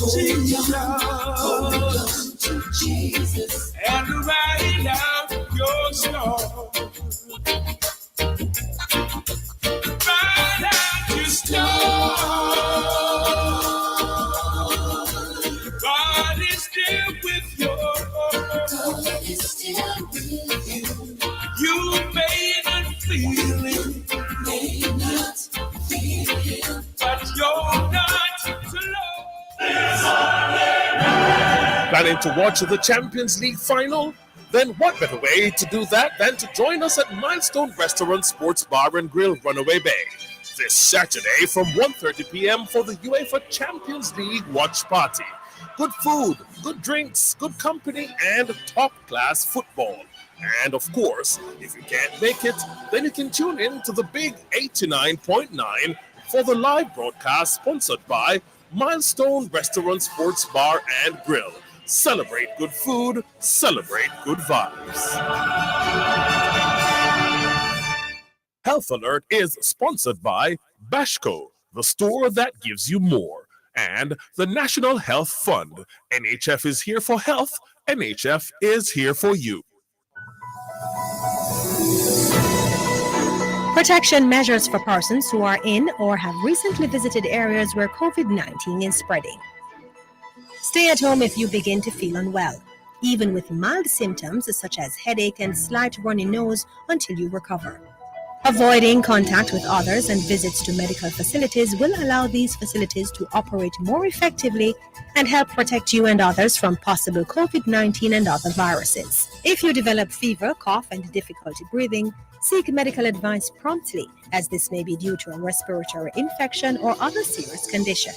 Hold on to Jesus. And write out your song. Write out your story. God is still with you. God is still with you. You may not feel it. May not feel it. But you're not alone. Planning to watch the Champions League final? Then what better way to do that than to join us at Milestone Restaurant Sports Bar and Grill, Runaway Bay, this Saturday from 1:30 p.m. for the UEFA Champions League watch party. Good food, good drinks, good company, and top-class football. And of course, if you can't make it, then you can tune in to the big 89.9 for the live broadcast sponsored by Milestone Restaurant Sports Bar and Grill. Celebrate good food, celebrate good vibes. Health Alert is sponsored by Bashco, the store that gives you more, and the National Health Fund. NHF is here for health, NHF is here for you. Protection measures for persons who are in or have recently visited areas where COVID-19 is spreading. Stay at home if you begin to feel unwell, even with mild symptoms such as headache and slight runny nose until you recover. Avoiding contact with others and visits to medical facilities will allow these facilities to operate more effectively and help protect you and others from possible COVID-19 and other viruses. If you develop fever, cough, and difficulty breathing, seek medical advice promptly, as this may be due to a respiratory infection or other serious condition.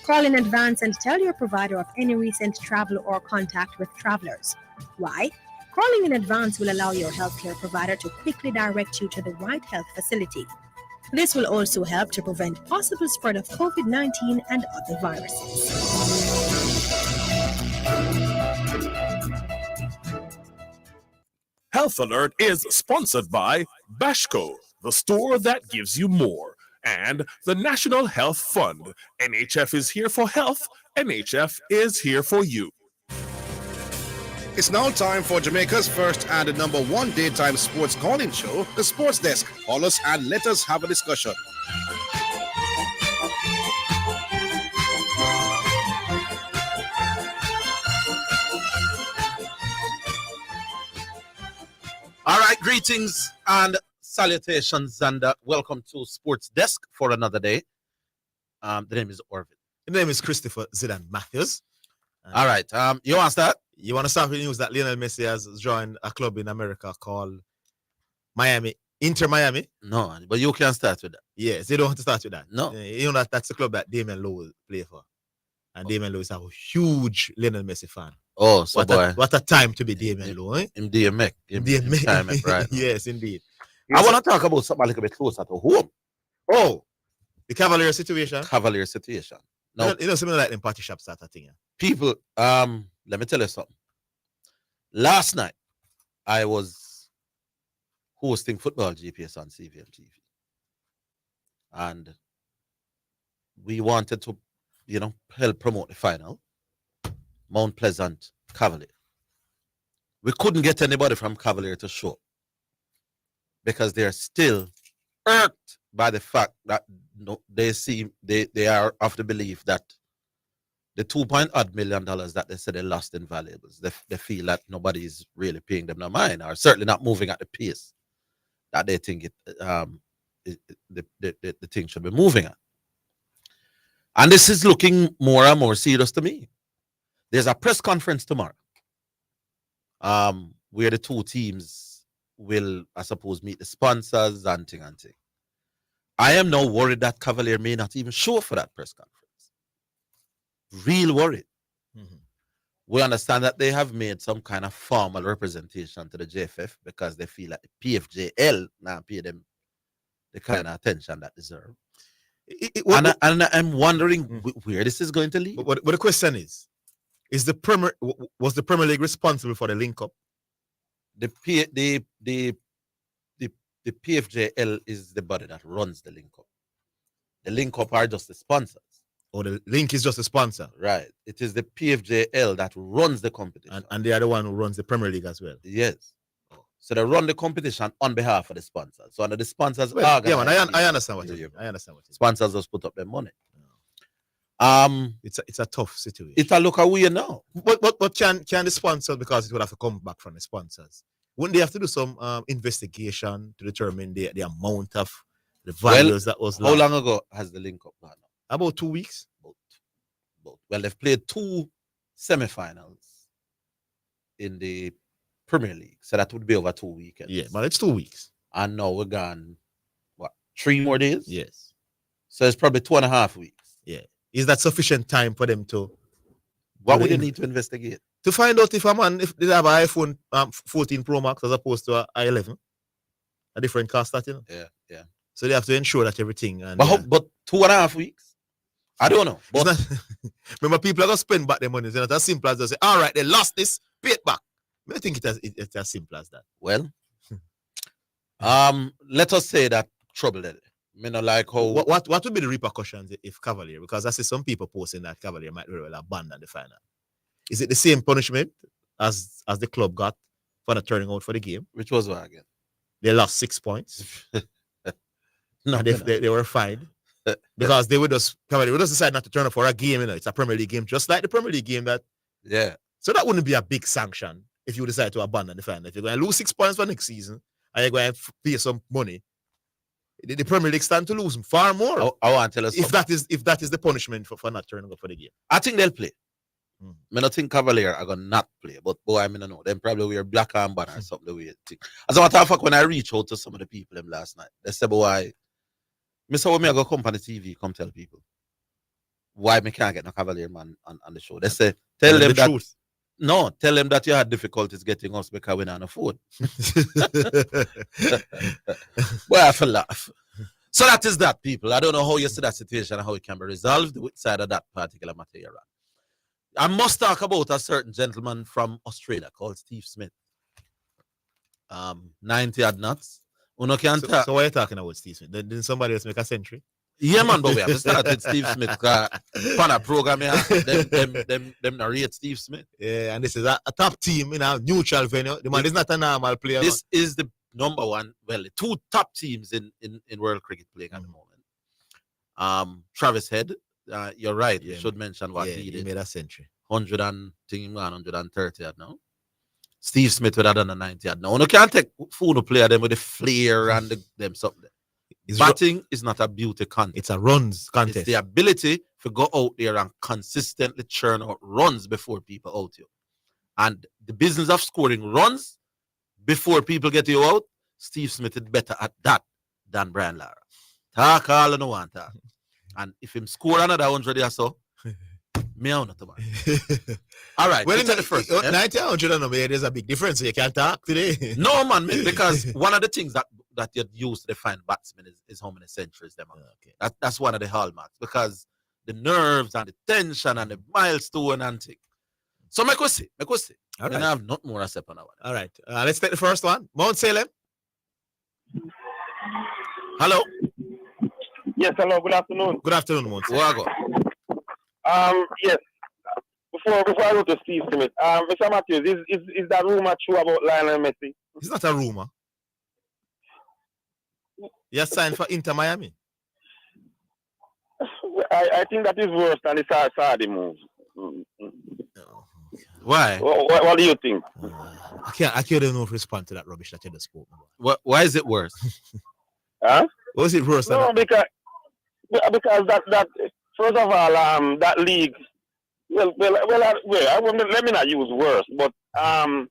Call in advance and tell your provider of any recent travel or contact with travelers. Why? Calling in advance will allow your healthcare provider to quickly direct you to the right health facility. This will also help to prevent possible spread of COVID-19 and other viruses. Health Alert is sponsored by Bashco, the store that gives you more, and the National Health Fund. NHF is here for health, NHF is here for you. It's now time for Jamaica's first and #1 daytime sports calling show, The Sports Desk. Call us and let us have a discussion. All right, greetings and salutations, and welcome to Sports Desk for another day. The name is Orville. The name is Christopher Zidane Matthews. All right, you want to start? You want to start with news that Lionel Messi has joined a club in America called Inter Miami? No, but you can start with that. Yes, you don't want to start with that. No. You know that's the club that Damian Lowe will play for. And Damian Lowe is a huge Lionel Messi fan. Oh, so what a time to be Damian Lowe, eh? In DMX. Right. Yes, indeed. I want to talk about something a little bit closer to home. Oh, the Cavalier situation? Cavalier situation. No, something like in party shop start a thing. Yeah? People, let me tell you something. Last night, I was hosting football GPS on CVM TV. And we wanted to, help promote the final. Mount Pleasant Cavalier. We couldn't get anybody from Cavalier to show because they're still irked by the fact that they are of the belief that the $2 million that they said they lost in valuables, they feel that nobody is really paying them no mind, or certainly not moving at the pace that they think the thing should be moving at. And this is looking more and more serious to me. There's a press conference tomorrow where the two teams will, I suppose, meet the sponsors and thing. I am now worried that Cavalier may not even show for that press conference. Real worried. Mm-hmm. We understand that they have made some kind of formal representation to the JFF because they feel like the PFJL now pay them the kind of attention that deserve. And I'm wondering where this is going to lead. But the question is was the Premier League responsible for the link up? The PFJL is the body that runs the link up. The link up are just the sponsors. Or the link is just a sponsor. Right. It is the PFJL that runs the competition. And they are the one who runs the Premier League as well. Yes. So they run the competition on behalf of the sponsors. So under the sponsors, well, yeah, man, I understand what you. I understand what you. Sponsors just put up their money. It's a tough situation. It's a look away now. But can the sponsor, because it would have to come back from the sponsors, wouldn't they have to do some investigation to determine the amount of the values that was lost? How long ago has the link up gone? About 2 weeks. Well, they've played 2 semi-finals in the Premier League, so that would be over 2 weekends. Yeah, but it's 2 weeks. And now we're gone, 3 more days? Yes. So it's probably 2.5 weeks. Yeah. Is that sufficient time for them to... What would they need to investigate? To find out if they have an iPhone 14 Pro Max as opposed to an i11. A different cost that, Yeah. So they have to ensure that everything... But 2.5 weeks? I don't know. But remember, people are going to spend back their money. It's not as simple as they say, all right, they lost this, pay it back. I think it's as simple as that. Well, let us say that trouble there. I not like how... What would be the repercussions if Cavalier, because I see some people posting that Cavalier might very well abandon the final. Is it the same punishment as the club got for not turning out for the game? Which was what again? They lost 6 points. No, they were fined. Because they would just decide not to turn up for a game, It's a Premier League game, just like the Premier League game that. Yeah. So that wouldn't be a big sanction if you decide to abandon the final. If you're going to lose 6 points for next season and you're going to pay some money, the Premier League stand to lose far more. I want to tell us if that is the punishment for not turning up for the game. I think they'll play. I don't think Cavalier are gonna not play, but boy, I don't know. Them probably wear black armband or something. The way it think. As a matter of fact, when I reached out to some of the people them last night, they said, "Boy, Mr. When I go come on the TV, come tell people why me can't get no Cavalier man on the show." They say, tell them that truth. No, tell them that you had difficulties getting us because we don't afford. Well, I feel laugh. So that is that, people. I don't know how you see that situation and how it can be resolved, which side of that particular matter. I must talk about a certain gentleman from Australia called Steve Smith. 90 odd nuts. So what are you talking about, Steve Smith? Didn't somebody else make a century? Yeah, man, but we have to start with Steve Smith. On a program here, them narrate Steve Smith. Yeah, and this is a top team in a neutral venue. The man is not a normal player. This is the number one, the 2 top teams in world cricket playing at the moment. Travis Head, you're right. You should mention what he did. He made a century. 130 now. Steve Smith would have done a 90 now. You can't take food to play them with the flair and them something. Batting is not a beauty contest. It's a runs contest. It's the ability to go out there and consistently churn out runs before people out you. And the business of scoring runs before people get you out, Steve Smith is better at that than Brian Lara. Talk all you want to. And if him score another 100 or so, me on it, man. All right. Well, in the first 90 100, there's a big difference. So you can't talk today. No, man, because one of the things that you use to define batsmen is how many centuries them are. Okay. That's one of the hallmarks, because the nerves and the tension and the milestone and thing. So make us see. All right. And I have not more to say on that one. All right. Let's take the first one. Mount Salem. Hello. Yes, hello. Good afternoon. Good afternoon, Mount Salem. Yes. Before I go to Steve Smith, Mr. Matthews, is that rumor true about Lionel Messi? It's not a rumor. He signed for Inter Miami. I think that is worse than the Saudi move. Why? What do you think? I can't even know if respond to that rubbish that you just spoke about. Why is it worse? Huh? Was it worse? No, because that first of all, that league. Well, let me not use worse, but I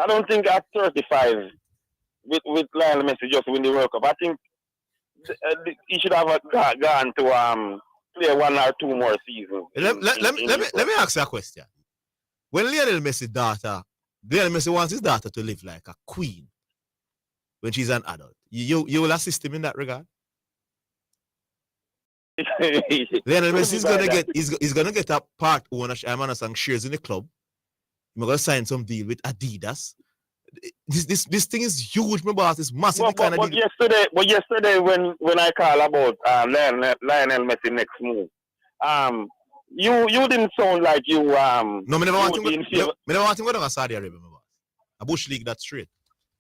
don't think at 35 with Lionel Messi just win the World Cup. I think he should have gone to play 1 or 2 more seasons. Let me ask you a question. When Lionel Messi wants his daughter to live like a queen when she's an adult, you will assist him in that regard? Lionel Messi is gonna get a part ownership. I'm understanding shares in the club. He's gonna sign some deal with Adidas. This thing is huge, my boss. It's massive. But yesterday, when I call about Lionel Messi next move, You didn't sound like you No, me never want you to in favor. me never want to go down to Saudi Arabia, my boss. A bush league that's straight.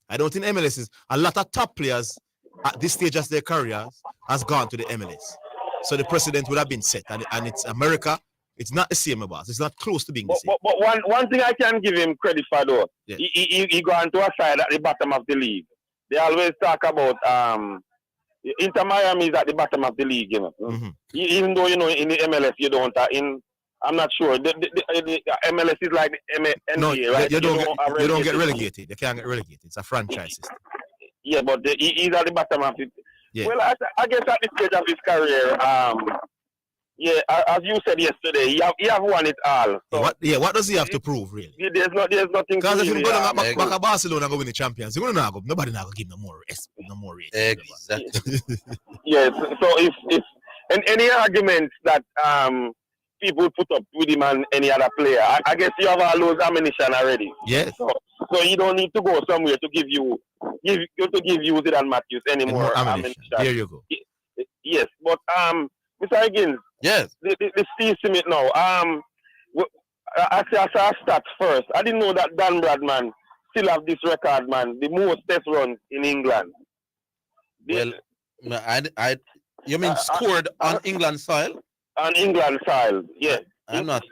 I don't think MLS is a lot of top players at this stage of their careers has gone to the MLS. So the precedent would have been set, and it's America. It's not the same, my boss. It's not close to being the same. But one thing I can give him credit for though, Yeah. he gone to a side at the bottom of the league. They always talk about Inter Miami is at the bottom of the league, you know. Mhm. Even though in the MLS you don't. I'm not sure. The MLS is like the NBA, No, right? you don't get relegated. relegated. You can't get relegated. It's a franchise system. Yeah, but he's at the bottom of it. Yeah. Well, I guess at this stage of his career, as you said yesterday, he have won it all. So What does he have to prove, really? there's nothing. Because if you really, go down back to Barcelona and go win the champions, you're gonna go. Nobody now go give no more rest, no more rate. Exactly. Yes. So if and any arguments that people put up with him and any other player, I guess you have all those ammunition already. Yes. So you don't need to go somewhere to give you Zidane Matthews anymore Ammunition. There you go. Yes, but Mr. Higgins, Yes. the Steve Smith now. I saw stats first. I didn't know that Dan Bradman still have this record, man. The most test runs in England. Well, you mean scored on England soil? On England side, yeah. I'm not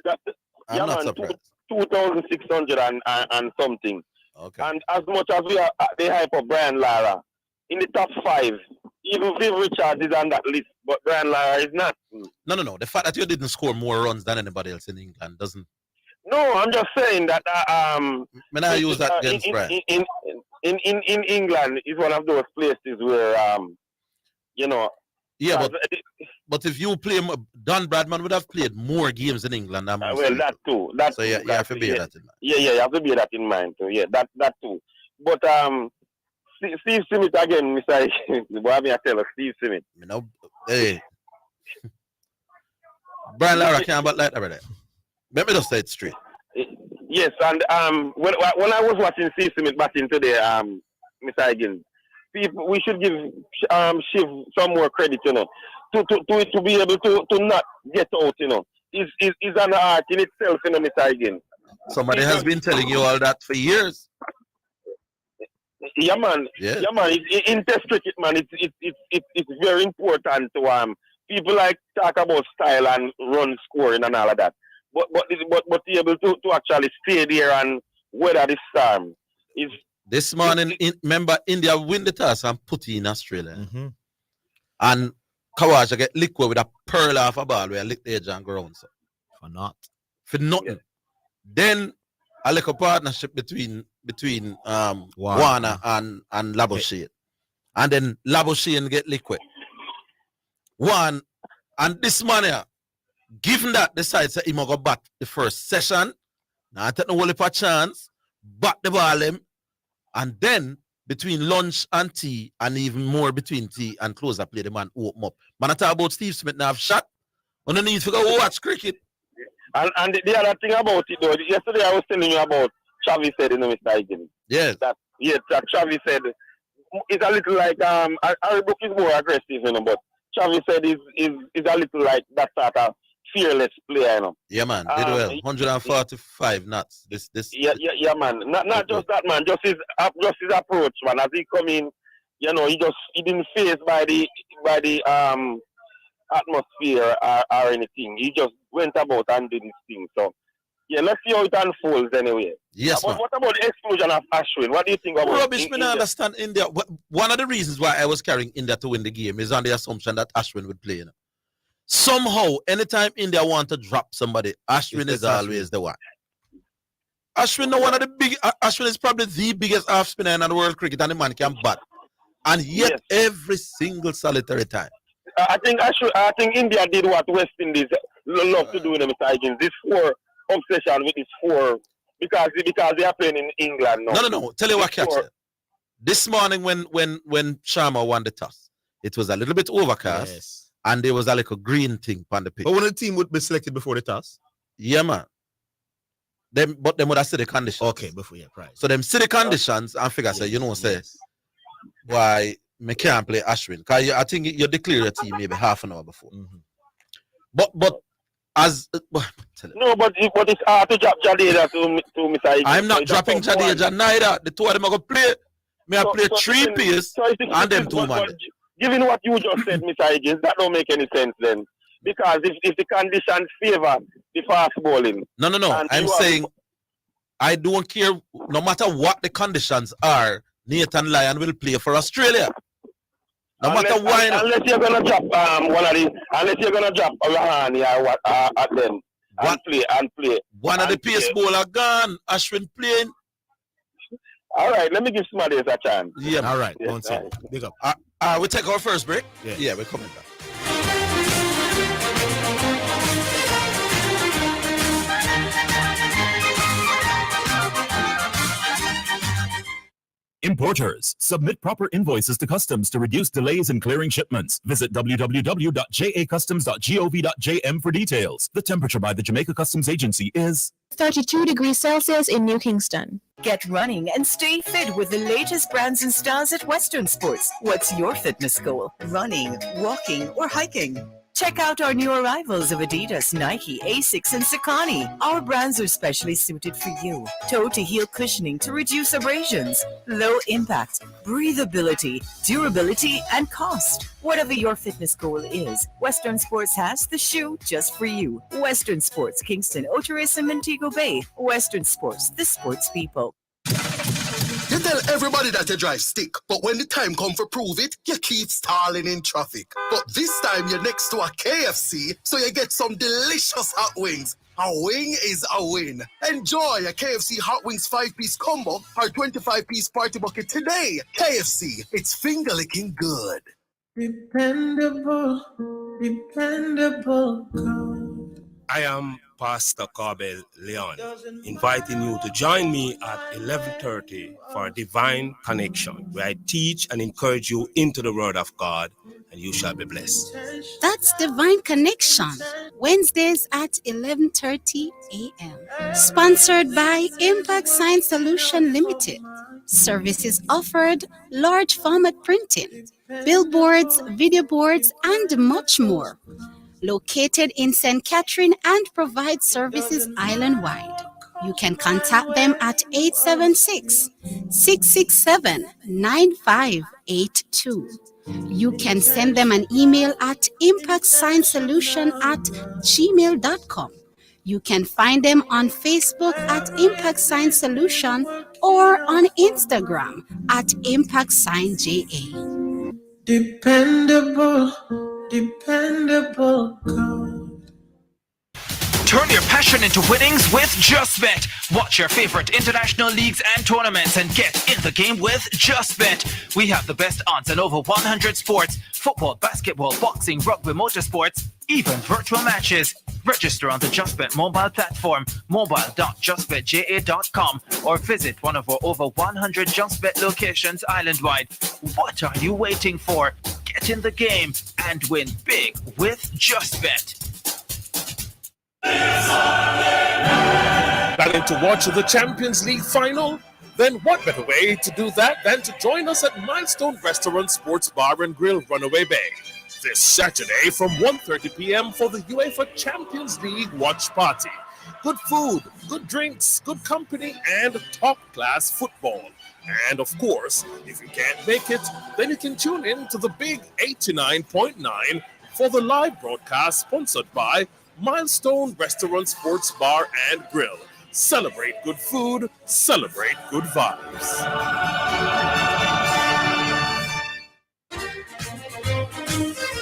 surprised. 2,600 and something. Okay. And as much as we are at the hype of Brian Lara, in the top 5, even Viv Richards is on that list, but Brian Lara is not. No. The fact that you didn't score more runs than anybody else in England doesn't. No, I'm just saying that. When I use that against Brian. In England is one of those places where Yeah, but if you play, Don Bradman would have played more games in England than most well, people. that too. So you have to bear that in mind. Yeah, you have to bear that in mind too. Yeah, that too. But Steve Smith again, Mr. Boy, I tell us, Steve Smith. Hey, Brian Lara can't but like that, brother. Let me just say it straight. Yes, and when I was watching Steve Smith batting today, Mr. Higgins, we should give Shiv some more credit, to be able to not get out, is an art in itself, Mr. Higgins. Somebody has been telling you all that for years. Yeah, man. Yeah. Yeah, man. In Test cricket, man, it's very important to people like talk about style and run scoring and all of that. But be able to actually stay there and weather the storm is. This morning, remember India win the toss and put in Australia, and Kawaja get liquid with a pearl off a ball where lick the edge and ground. So. For nothing. Yeah. Then a little partnership between Warner and Labuschagne. And then Labuschagne get liquid. One, and this man here, given that decides that he might go bat the first session, now take no whole heap of chance, bat the ball him, and then between lunch and tea, and even more between tea and close up, play the man open up. Man, I talk about Steve Smith now have shot. On the need to go watch cricket. And the other thing about it though, yesterday I was telling you about Chavi said, Mr. Higgins. Yes. That Chavi said it's a little like our book is more aggressive, but Chavi said is a little like that sort of fearless player, Yeah, man. Did well. 145 knots. This. Yeah, man. Not just that, man. Just his approach, man. As he come in, he didn't phased by the atmosphere or anything. He just went about and did his thing. So yeah, let's see how it unfolds anyway. Yes, man. What about the explosion of Ashwin? What do you think about Rubbish, I understand India. One of the reasons why I was carrying India to win the game is on the assumption that Ashwin would play. Somehow, anytime India want to drop somebody, Ashwin is always the one. Ashwin is probably the biggest half spinner in the world cricket, and the man can bat. And yet, every single solitary time. I think India did what West Indies love to do in Mr. Higgins. This 4 obsession with this 4 because they are playing in England now. No. Tell you what, catch it. This morning when Sharma won the toss, it was a little bit overcast. Yes. And there was a little green thing on the pitch. But when the team would be selected before the toss? Yeah, man. But them would have said the conditions. Okay, before, right. So them see the conditions and figure, why me can't play Ashwin. Because I think you declare your team maybe half an hour before. But As No, but it's hard to drop Jadeja to Mr. Higgins. I'm not So dropping it's a tough one. Jadeja neither. The two of them are going to play. I play three even- piece it's and them two but man. given what you just said, Mr. Higgins, that don't make any sense then. Because if the conditions favor the fast bowling. No. and I'm you have- saying I don't care. No matter what the conditions are, Nathan Lyon will play for Australia. No matter why. Unless you're gonna drop unless you're gonna drop Rahani or what at them and play. One of the pace bowler gone. Ashwin playing. All right, let me give somebody else a chance. Yeah. All right, Yes, one second. Big up. We take our first break. Yeah. Yeah, we're coming back. Importers, submit proper invoices to customs to reduce delays in clearing shipments. Visit www.jacustoms.gov.jm for details. The temperature by the Jamaica Customs Agency is 32 degrees Celsius in New Kingston. Get running and stay fit with the latest brands and styles at Western Sports. What's your fitness goal? Running, walking, or hiking? Check out our new arrivals of Adidas, Nike, Asics, and Saucony. Our brands are specially suited for you. Toe-to-heel cushioning to reduce abrasions, low impact, breathability, durability, and cost. Whatever your fitness goal is, Western Sports has the shoe just for you. Western Sports, Kingston, Oteris, and Montego Bay. Western Sports, the sports people. You tell everybody that you drive stick, but when the time come for prove it, you keep stalling in traffic. But this time you're next to a KFC, so you get some delicious hot wings. A wing is a win. Enjoy a KFC hot wings 5-piece combo or 25-piece party bucket today. KFC, it's finger-licking good. Dependable God. I am Pastor Corbel Leon, inviting you to join me at 11:30 for Divine Connection, where I teach and encourage you into the Word of God, and you shall be blessed. That's Divine Connection, Wednesdays at 11:30 a.m. Sponsored by Impact Science Solution Limited. Services offered, large format printing, billboards, video boards, and much more. Located in St. Catherine and provide services island-wide. You can contact them at 876-667-9582. You can send them an email at impactscience@gmail.com. You can find them on Facebook at Impact Science Solution or on Instagram at ImpactScienceJA. Dependable God. Turn your passion into winnings with JustBet. Watch your favorite international leagues and tournaments and get in the game with JustBet. We have the best odds on over 100 sports: football, basketball, boxing, rugby, motorsports, even virtual matches. Register on the JustBet mobile platform, mobile.justbetja.com, or visit one of our over 100 JustBet locations island-wide. What are you waiting for? Get in the game and win big with JustBet. Planning to watch the Champions League final? Then what better way to do that than to join us at Milestone Restaurant Sports Bar and Grill, Runaway Bay, this Saturday from 1:30 p.m. for the UEFA Champions League watch party. Good food, good drinks, good company, and top-class football. And of course, if you can't make it, then you can tune in to the big 89.9 for the live broadcast sponsored by Milestone Restaurant Sports Bar and Grill. Celebrate good food, celebrate good vibes.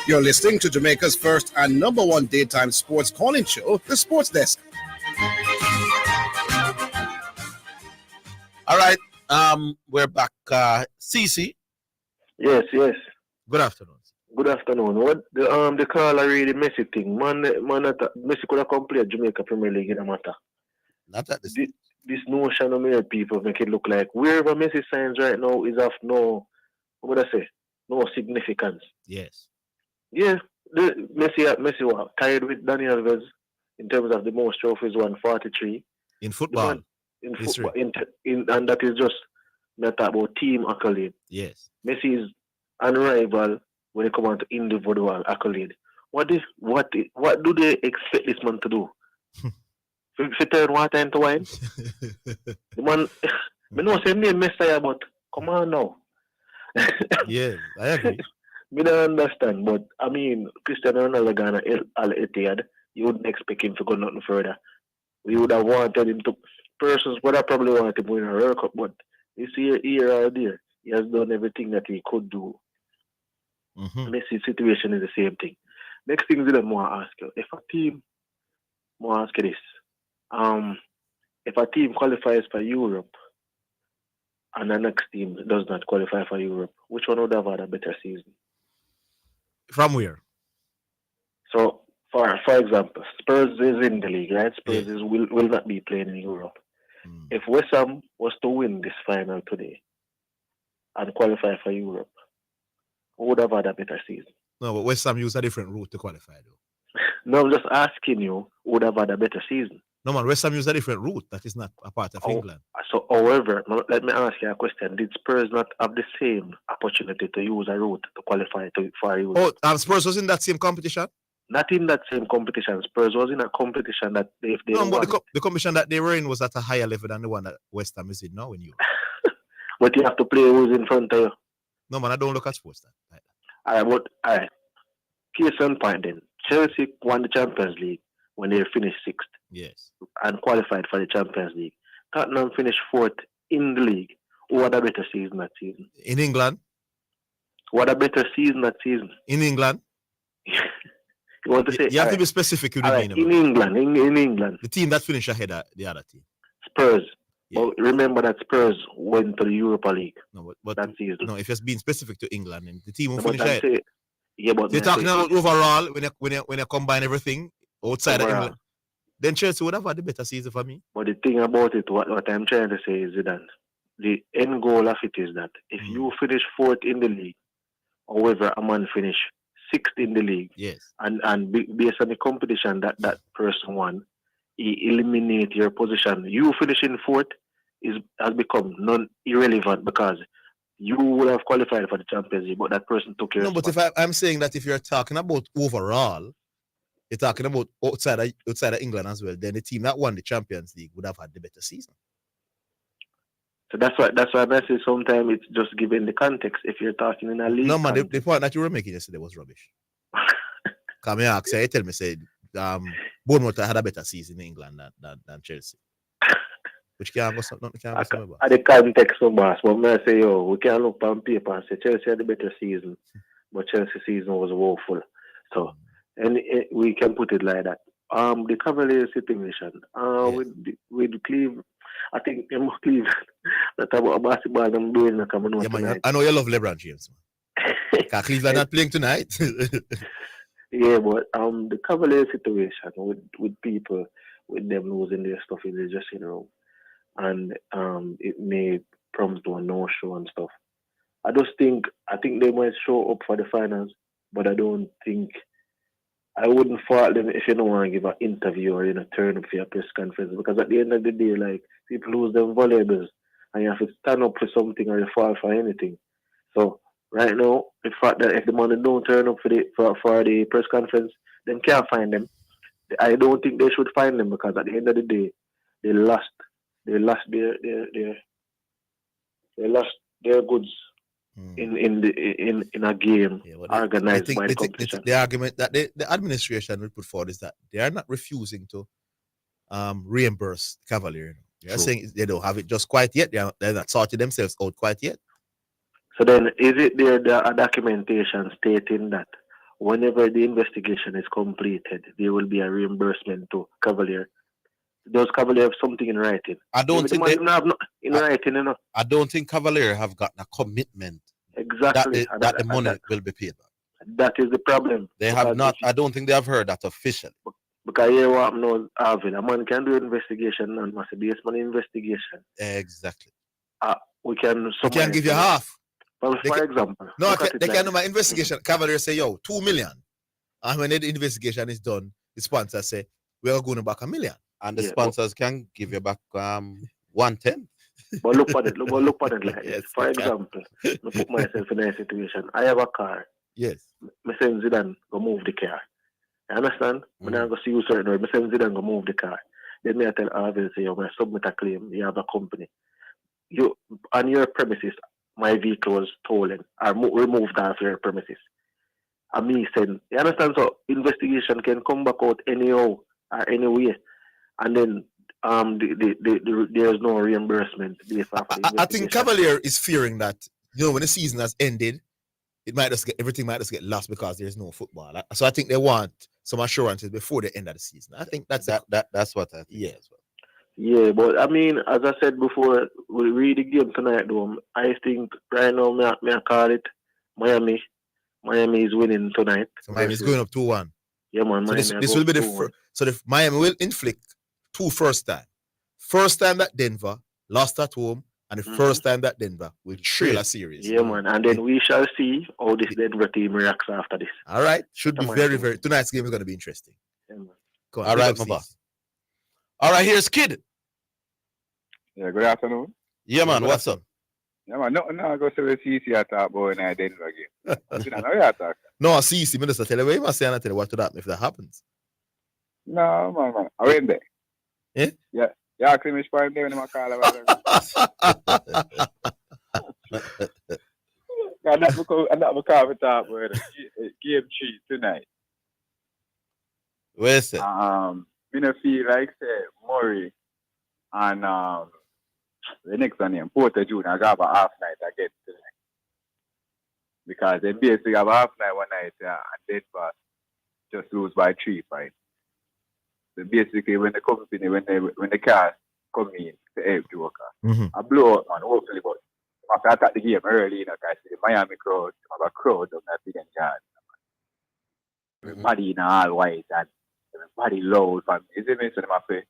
You're listening to Jamaica's first and number one daytime sports calling show, The Sports Desk. All right, we're back. CC. Yes. Good afternoon. Good afternoon. What the caller really messy thing? Man, Messi could have come play at Jamaica Premier League in a matter. Not at this. This notion of many people make it look like wherever Messi signs right now is of no, what would I say, no significance. Yes. Yeah, Messi was tied with Dani Alves in terms of the most trophies, 143 in football. In football, and that is just not about team accolade. Yes, Messi is unrivaled when it comes to individual accolade. What do they expect this man to do? If you turn water into wine? The man, me know say name Messiah, but come on now. Yeah, I agree. Me don't understand, but I mean, Cristiano Ronaldo gonna Al Ittihad, you wouldn't expect him to go nothing further. We would have wanted him to. Persons would have probably wanted him to win a World Cup, but this year, here or there, he has done everything that he could do. Messi situation is the same thing. Next thing is that I want to ask you: if a team, I want to ask you this: if a team qualifies for Europe and the next team does not qualify for Europe, which one would have had a better season? From where? So, for example, Spurs is in the league, right? Spurs will not be playing in Europe. If West Ham was to win this final today and qualify for Europe, who would have had a better season? No, but West Ham used a different route to qualify, though. No, I'm just asking you, who would have had a better season? No, man, West Ham used a different route that is not a part of England. So, however, let me ask you a question. Did Spurs not have the same opportunity to use a route to qualify for Europe? Oh, Spurs was in that same competition? Not in that same competition. Spurs was in a competition that if they won, but the competition that they were in was at a higher level than the one that West Ham is in now in Europe. But you have to play who's in front of you. No, man, I don't look at sports that. All right. Case in point then. Chelsea won the Champions League when they finished 6th. Yes. And qualified for the Champions League. Tottenham finished 4th in the league. Who had a better season that season? In England? What a better season that season? In England? You want to say? You have to be specific with the in England. In England. The team that finished ahead of the other team. Spurs. Yeah. But remember that Spurs went to the Europa League but that season. No, if it's being specific to England, and the team will finish ahead. But you're talking about overall when you combine everything outside of England. Then Chelsea would have had the better season for me. But the thing about it, what I'm trying to say is that the end goal of it is that if you finish 4th in the league, however, a man finish 6th in the league, yes, and based on the competition that person won, he eliminate your position. You finishing 4th has become non-irrelevant because you would have qualified for the Champions League, but that person took your spot. But I'm saying that if you're talking about overall, you're talking about outside of England as well, then the team that won the Champions League would have had the better season. So that's why I say sometimes it's just given the context. If you're talking in a league, no man, the point that you were making yesterday was rubbish. Come here, you tell me, say Bournemouth had a better season in England than Chelsea. Which can't go something. At the context of boss, but I say, we can look on paper and say Chelsea had a better season, but Chelsea season was woeful. So, and we can put it like that. The Cavaliers situation, with Cleveland, I think Cleveland that about basketball I'm doing like I'm tonight. I know you love LeBron James, man. Because Cleveland not playing tonight. Yeah, but the Cavaliers situation with people with them losing their stuff in the dressing room, and it may prompt to a no-show and stuff. I think they might show up for the finals, but I wouldn't fault them if you don't want to give an interview or turn up for your press conference, because at the end of the day, like, people lose them valuables and you have to stand up for something or you fall for anything. So right now, the fact that if the man don't turn up for the press conference, then can't find them. I don't think they should find them, because at the end of the day, they lost their goods in a game organized by the competition. The argument that the administration will put forward is that they are not refusing to reimburse Cavalier. They're saying they don't have it just quite yet. They're not sorting themselves out quite yet. So then, is it there a documentation stating that whenever the investigation is completed, there will be a reimbursement to Cavalier? Does Cavalier have something in writing? I don't think they have in writing enough. I don't think Cavalier have gotten a commitment exactly that the money will be paid back. That is the problem. They have not. I don't think they have heard that officially. Because here what knows Orville, a man can do investigation and must be based on investigation. Exactly. We can give you half. For example. No, they can do my investigation. Cavalier say, 2 million. And when the investigation is done, the sponsor say, we are going back $1 million. And the sponsors can give you back 110. But look at it. Look at it like this. For example, I put myself in a situation. I have a car. Yes. I send Zidane go move the car. You understand? When I go see you certain way, I say Zidane go move the car. Then me I tell Orville, say, when I submit a claim, you have a company. You on your premises, my vehicle was stolen or removed off your premises. And me saying, you understand? So investigation can come back out anyhow or any way. And then there's no reimbursement based off the I think Cavalier is fearing that, when the season has ended, everything might just get lost because there's no football. So I think they want some assurances before the end of the season. I think that's what I think. Yeah. As well. Yeah, but I mean, as I said before, we read the game tonight, though. I think right now, me I call it Miami. Miami is winning tonight. So Miami is going up 2-1. Yeah, man. So Miami this will be the first. So the Miami will inflict 2 first time. First time that Denver lost at home, and the first time that Denver will trail a series. Yeah, man. And then we shall see how this Denver team reacts after this. All right. Should be very, very. Tonight's game is going to be interesting. Yeah, man. Go on, all right, my boss. All right, here's Kid. Yeah, good afternoon. Yeah, man. What's up? Yeah, man. No, I go to the CC at talk about in Denver game. No, you talk. No, CC, minister, tell you what you must say and I tell you what to happen if that happens. No, man. I went there. Eh? Yeah. Yeah, I claim it's fine there when I call about I'm not because we talk about game 3 tonight. Where's it? I feel like say Murray and the next one name, Porter Jr. I got a half night again tonight. Because they basically have a half night one night and Denver just lose by 3 points. So basically when the company, when the cars come in to help to work, I blow up, man, hopefully, but after I attack the game early, because the Miami crowd, have a crowd of that big yard. Everybody in all white and everybody loud, and it's even so they have to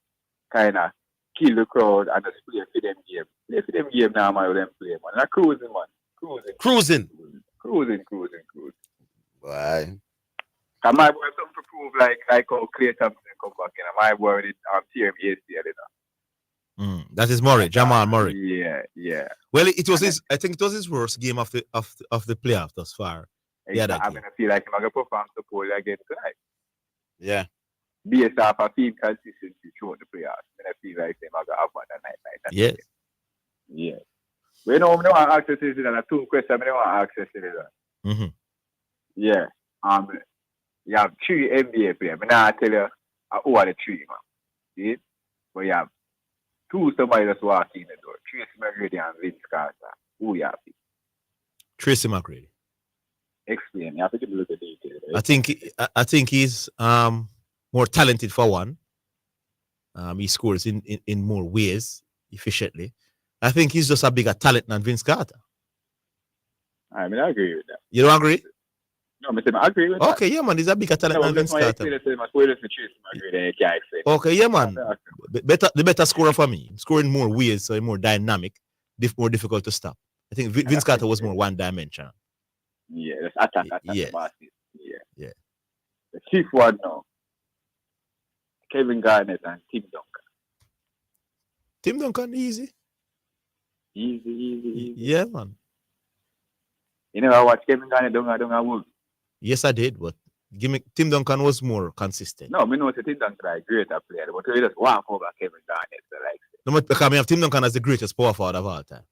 kind of kill the crowd and just play for them game. Play for them game now, man, with them play, man. And cruising, man. Cruising. Why? And my boy have something to prove like how Clay Thompson come back in. My boy did tear him ACL, you know. That is Murray, Jamal Murray. Yeah. Well, it was his. I think it was his worst game of the playoff thus far. Exactly. I'm gonna feel like I'm gonna perform support again tonight. Yeah. Based off of team consistency throughout the playoffs, I feel like I'm gonna have one night. Yes. Yeah. We know I want access to it, and 2 questions I want access to it. Yeah. You have 3 NBA players. I'm not tell you who are the 3, man. See? But you have 2 somebody that's walking in the door. Tracy McGrady and Vince Carter. Who you have? Tracy McGrady. Explain. You have to give a look at the details. Right? I think he's more talented for one. He scores in more ways efficiently. I think he's just a bigger talent than Vince Carter. I agree with that. You don't agree? No, I agree with that. Okay, yeah, man. He's a bigger talent than Vince Carter. Okay, yeah, man. The better scorer for me. Scoring more ways, so more dynamic, more difficult to stop. I think Vince Carter was more one-dimensional. Yeah, that's attack. Yes. Yeah. The 5th one now. Kevin Garnett and Tim Duncan. Tim Duncan, easy. Easy. Yeah, man. You know, I watched Kevin Garnett don't work. Yes, I did, but Tim Duncan was more consistent. No, I know Tim Duncan is a greater player, but he just walk over Kevin Garnett. No, but because I have Tim Duncan as the greatest power forward of all time.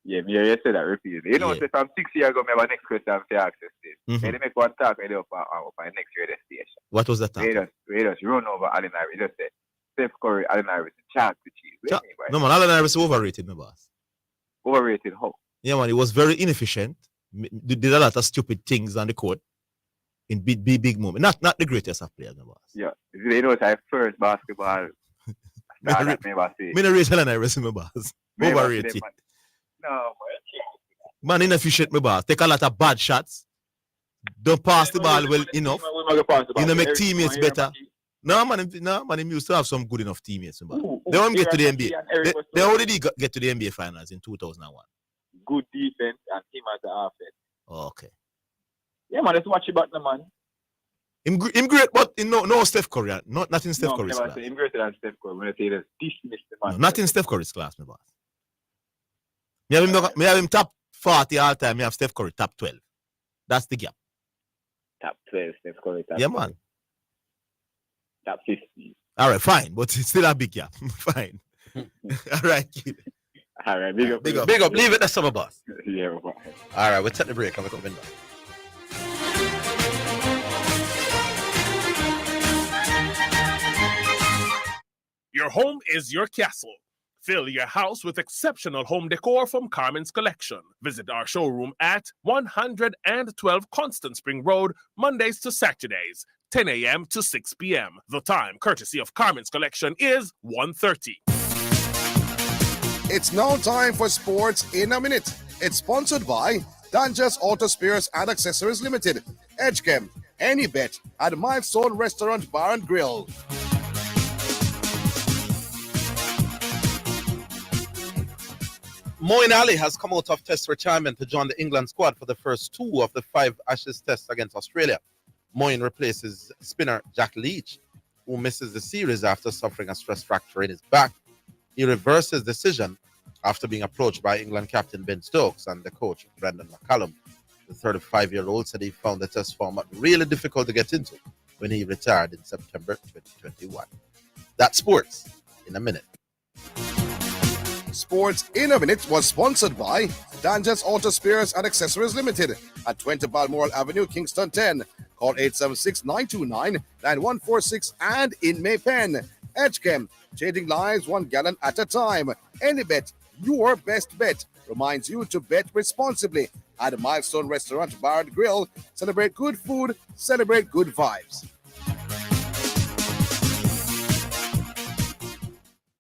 Yeah, you said that repeatedly. You know, from 6 years ago, I have next question for access to. They make one talk up on next radio station. What was that talk? They just run over Allen Iverson. They just say, Steph Curry, Allen Iverson, chance to cheese. No, man, Allen Iverson overrated, my boss. Overrated how? Yeah, man, he was very inefficient. Did a lot of stupid things on the court in big moments. Not the greatest of players, my boss. Yeah, you know, it's our first basketball. Me no rate Allen Iverson, my boss. Overrated. No, man, inefficient, my boss. Take a lot of bad shots. Don't pass the ball well enough. You know, make teammates better. No, man, he used to have some good enough teammates. They won't get to the NBA. They already get to the NBA finals in 2001. Good defense and him as the offense. Oh, okay. Yeah, man, let's watch about the man. Him great, but no Steph Curry. Nothing Steph Curry's class. Him greater than Steph Curry. When I say this, dismiss the man. No, nothing Steph Curry's class, my boss. Me have him top 40 all time. Me have Steph Curry top 12. That's the gap. top 12. Let's call it top Yeah, 12. man. Top 15. All right, fine, but it's still a big gap. Fine. All right, kid. All right, big up. Big up. Leave it to summer boss. Yeah, bye. All right, we'll take the break and we're coming back. Your home is your castle. Fill your house with exceptional home decor from Carmen's Collection. Visit our showroom at 112 Constant Spring Road, Mondays to Saturdays, 10 a.m. to 6 p.m. The time, courtesy of Carmen's Collection, is 1:30. It's now time for Sports in a Minute. It's sponsored by Dangerous Auto Spares and Accessories Limited, Edgechem, Any Bet, at Milestone Restaurant Bar and Grill. Moeen Ali has come out of test retirement to join the England squad for the first 2 of the 5 Ashes tests against Australia. Moeen replaces spinner Jack Leach, who misses the series after suffering a stress fracture in his back. He reversed his decision after being approached by England captain Ben Stokes and the coach Brendan McCallum. The 35-year-old said he found the test format really difficult to get into when he retired in September 2021. That's Sports in a Minute. Sports in a Minute was sponsored by Dangerous Auto Spares and Accessories Limited at 20 Balmoral Avenue, Kingston 10. Call 876-929-9146 and in Maypen. Edgechem, changing lives 1 gallon at a time. Any Bet, your best bet, reminds you to bet responsibly at Milestone Restaurant Bar and Grill. Celebrate good food, celebrate good vibes.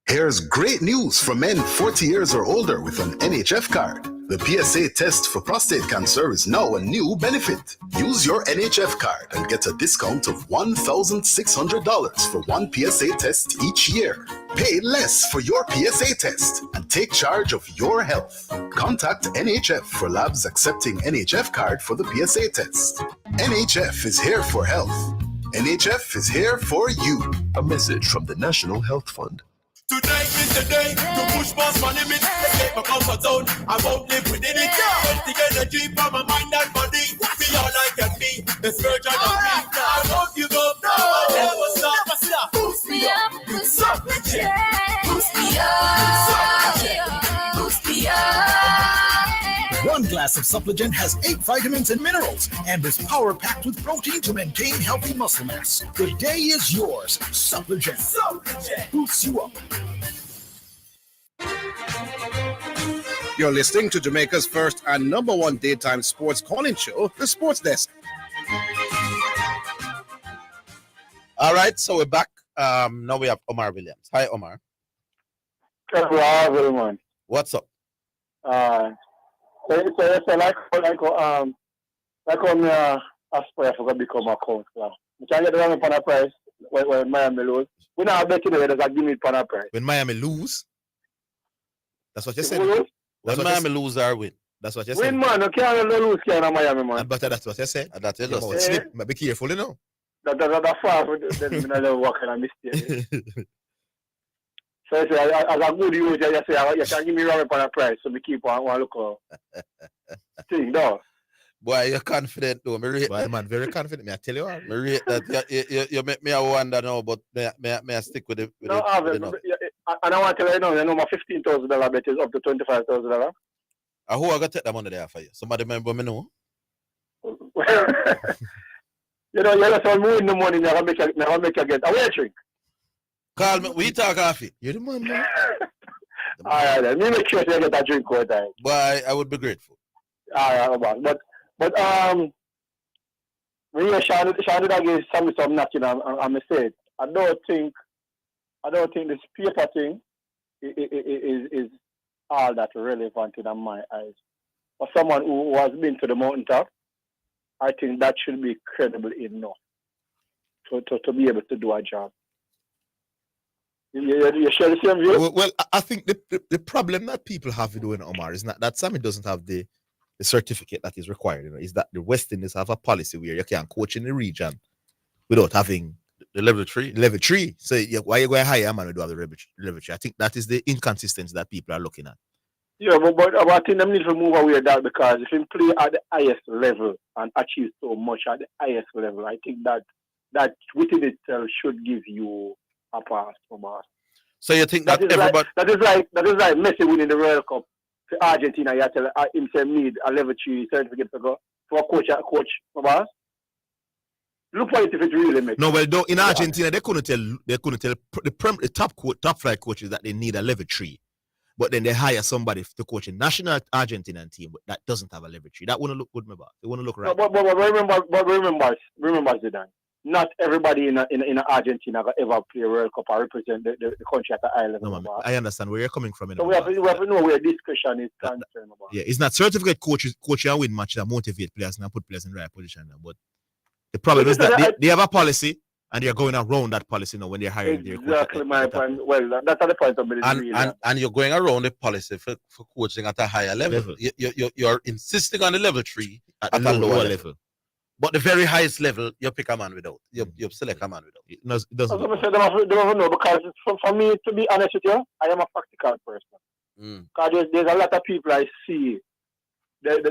Here's great news for men 40 years or older with an NHF card. The PSA test for prostate cancer is now a new benefit. Use your NHF card and get a discount of $1,600 for 1 PSA test each year. Pay less for your PSA test and take charge of your health. Contact NHF for labs accepting NHF card for the PSA test. NHF is here for health. NHF is here for you. A message from the National Health Fund. Tonight is the day to push past my limits. Escape my comfort zone, I won't live within it. Take the energy from my mind and body. Be all I can be, the surgeon of me. I won't give up, no, I never stop. Boost me up with something. Boost me up, boost me up. 1 glass of Suppligent has 8 vitamins and minerals and is power-packed with protein to maintain healthy muscle mass. The day is yours. Suppligent boosts you up. You're listening to Jamaica's first and number 1 daytime sports calling show, The Sports Desk. All right, so we're back. Now we have Omar Williams. Hi, Omar. Hello, man. What's up? So like me aspire for to become a coach. We can get them on a price when Miami lose. We not betting the others give me on a price. When Miami lose, that's what you said. When Miami lose or win. That's what you Win, said. man. You can't lose in Miami, man. But that's what you said. And that's it. Slip. Be careful, you know. That's far from the work and a mistake. So I say, as a good youth, you say, you can give me wrong on a price, so we keep on look out. Thing, though. Boy, you're confident though. Boy, man, very confident. May I tell you what? Me rate that you make me a wonder now, but may I stick with it. No, and I want to tell you now, my $15,000 bet is up to $25,000. Who I got to take the money there for you? Somebody remember me know? You know, you just want to win the money, never make you get a drink. Call me, we talk off it. You're the man, man. All right, then. Me make sure you get a drink all the time. Boy, I would be grateful. All right, but when you shouted against some nothing, I'm saying, I don't think this paper thing is all that relevant in my eyes. For someone who has been to the mountaintop, I think that should be credible enough to be able to do a job. You share the same view? Well, I think the problem that people have with doing Omar is not that Sammy doesn't have the certificate that is required. You know, is that the West Indies have a policy where you can coach in the region without having the level 3. Level 3. So why you going higher man who do have the level 3? I think that is the inconsistency that people are looking at. Yeah, but I think them need to move away with that because if you play at the highest level and achieve so much at the highest level, I think that within itself should give you a pass from us. So you think that is everybody... that is like Messi winning the World Cup for Argentina. You tell him say need a level 3 certificate to go for a coach from us. Look for it if it really makes. No, well, though in Argentina they couldn't tell the top flight coaches that they need a level 3. But then they hire somebody to coach a national Argentinian team that doesn't have a level 3. That wouldn't look good, my boss. It wouldn't look right. No, but remember, Zidane. Not everybody in Argentina will ever play a World Cup or represent the country at the high level. No, I understand where you're coming from. So we have to know where discussion is concerned about. Yeah, it's not certificate coaches and win match that motivate players and put players in the right position now. But the problem is that they have a policy and they're going around that policy now when they're hiring their coach. Exactly my point. Well, that's the point of it. And you're going around the policy for coaching at a higher level. You're insisting on the level 3 at a lower level. But the very highest level, you pick a man without. You select a man without. It doesn't. They don't know because for me, to be honest with you, I am a practical person. Because there's a lot of people I see. They have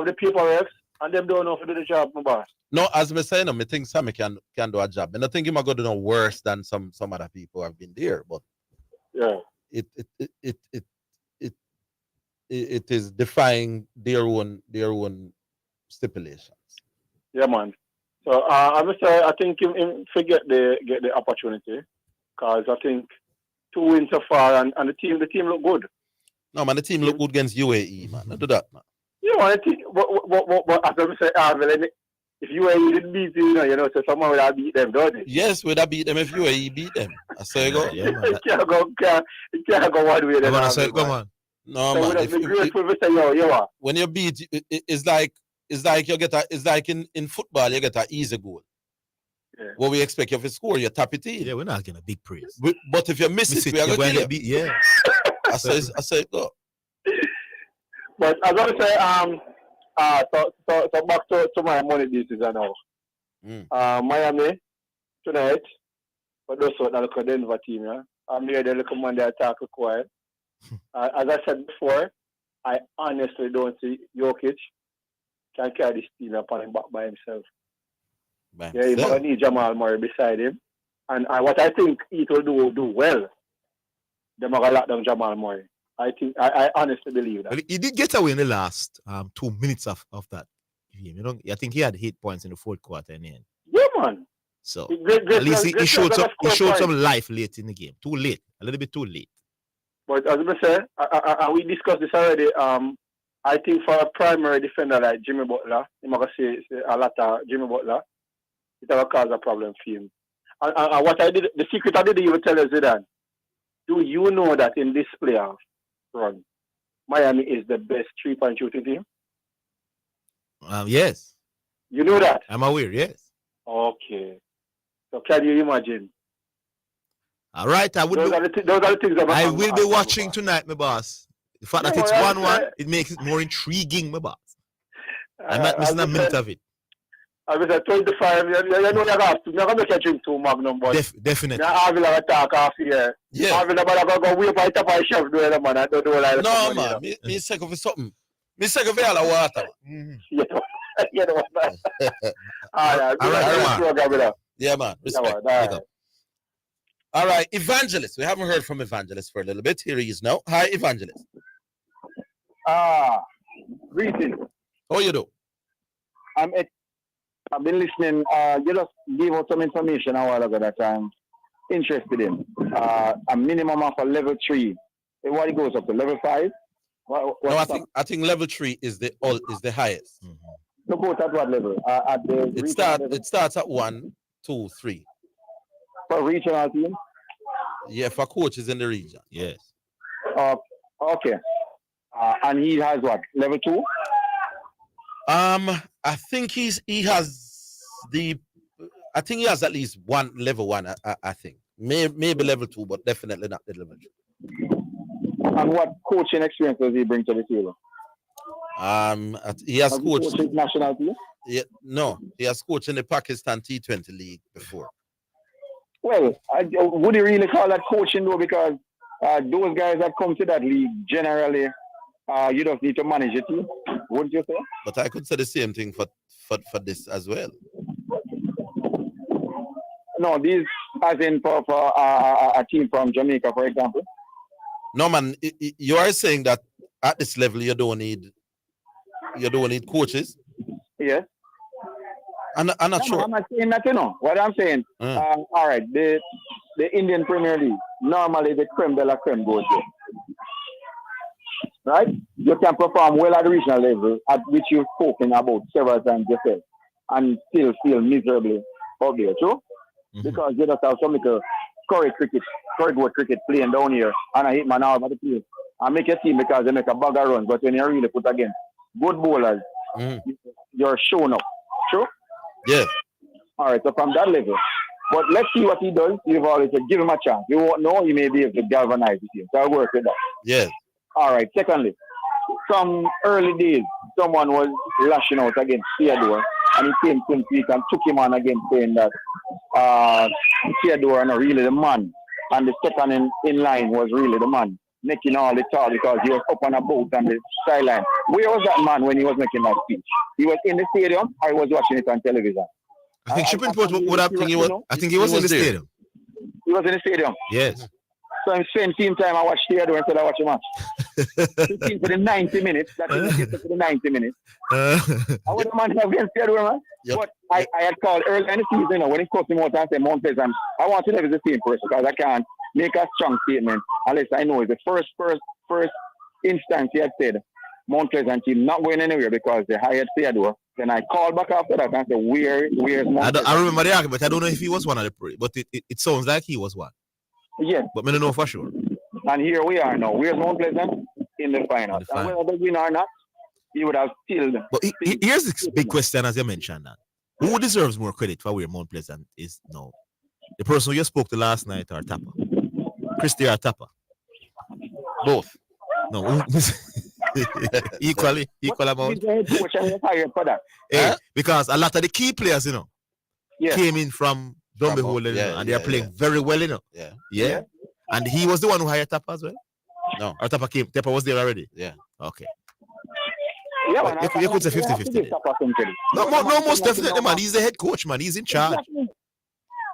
the paperwork and them don't know how to do the job, my boss. No, as I say, I think Sammy can do a job. And I think he might go do no worse than some other people have been there. But yeah, it is defying their own stipulations. Yeah, man. So I think him get the opportunity because I think 2 wins so far and the team look good. No, man, the team look good against UAE, man. Don't do that, man. Yeah, man. I think what as I say, if UAE didn't beat you, so someone would have beat them, don't they? Yes, we'd have beat them if UAE beat them. I say go. Yeah, man. It can't go one way. Come on, I say, come on. No, so man. If grateful to say, yo. When you beat, it's like you get it's like in football you get an easy goal. Yeah. What we expect you to score, you tap it in. Yeah, we're not getting a big praise. But if you miss it, we are going to beat. Yeah. I say go. But as I say, so back to my money decision now. Miami tonight, but also the Denver team. Yeah? I'm here to recommend the attack required. As I said before, I honestly don't see Jokic can carry this team upon him back by himself. Yeah, he's going to need Jamal Murray beside him. And what I think he will do well, they're going to lock down Jamal Murray. I honestly believe that. Well, he did get away in the last 2 minutes of that game. I think he had 8 points in the fourth quarter in the end. Yeah, man. So at least he showed some life late in the game. Too late. A little bit too late. But as I said, we discussed this already. I think for a primary defender like Jimmy Butler, I'm going to say a lot of Jimmy Butler, it will cause a problem for him. And what I did, the secret I didn't even tell you, Zidane, do you know that in this playoff run, Miami is the best 3-point shooting team? Yes. You know that? I'm aware, yes. Okay. So can you imagine? All right, those are the things I will be watching tonight, my boss. The fact that it's 1-1, it makes it more intriguing, my boss. I'm not missing a minute of it. I was at 25, you know you have to. You're going to make a drink too, Magnum, but definitely. I will attack off here. Yeah. I will go wait for it up my chef, do it, man. I don't do it. No, man. Me sick of something. Me sick of all the water. You know, man. All right. Yeah, man. Respect. All right, Evangelist. We haven't heard from Evangelist for a little bit. Here he is now. Hi, Evangelist. Greetings. How you do? I've been listening. You just gave out some information a while ago that I'm interested in. A minimum of a level 3. What it goes up to level 5? I think level 3 is the highest. Mm-hmm. So go at what level? At the it starts at 1, 2, 3. For regional team? Yeah, for coaches in the region. Yes. Okay. And he has what? Level 2? I think he has at least level 1. I think maybe level 2, but definitely not the level 3. And what coaching experience does he bring to the table? He has coached national team. Yeah, no, he has coached in the Pakistan T20 league before. Well, would you really call that coaching though? Because those guys that come to that league generally You just need to manage your team, wouldn't you say? But I could say the same thing for this as well. No, these as in for a team from Jamaica, for example. No, man, you are saying that at this level you don't need coaches. Yes. I'm not sure. I'm not saying that, you know. What I'm saying, all right, the Indian Premier League, normally the creme de la creme goes there. Right? You can perform well at the regional level, at which you've spoken about several times yourself, and still feel miserably out there, true? Because you just have some little curry good cricket playing down here, and I hit man out of the place. I make a team because they make a bag of runs, but when you really put against good bowlers, you're showing up. True? Yes. All right, so from that level. But let's see what he does. You've always said, give him a chance. You won't know, you may be able to galvanize the team. So I'll work with that. Yes. All right, secondly, some early days, someone was lashing out against Theodore, and he came to him and took him on again, saying that Theodore is not really the man, and the second in line was really the man, making all the talk because he was up on a boat on the sideline. Where was that man when he was making that speech? He was in the stadium, or he was watching it on television? I think Shippingport would have think he was. I think he was in the stadium. He was in the stadium. Yes. So I'm spending team time. I watch Theodore instead of watching match. 15 for the 90 minutes. That's for the 90 minutes. I would have man have against Theodore, man. Yep. But I had called early in the season, you know, when it cost me more time to say Mount Pleasant. I want to know if it's the same person because I can't make a strong statement unless I know it's the first instance he had said Mount Pleasant team not going anywhere because they hired Theodore. Then I called back after that and said, where's Mount Pleasant? I remember the argument. I don't know if he was one of the pre, but it sounds like he was one. Yes. But I don't know for sure. And here we are now. Where's Mount Pleasant? In the final. And whether they win or not, he would have still. But here's the big question, as you mentioned that. Who deserves more credit for where Mount Pleasant is now? The person who you spoke to last night or Tapper? Christy or Tapper? Both. No. equal amount. He's the head coach and he's hired for that. Because a lot of the key players, you know, came in from Dumby Hole, and they are playing very well, you know. Yeah. And he was the one who hired Tapper as well? No. Or Tapper was there already? Yeah. Okay. Yeah, man, you could say 50-50. No, most definitely, man. He's the head coach, man. He's in charge. Exactly.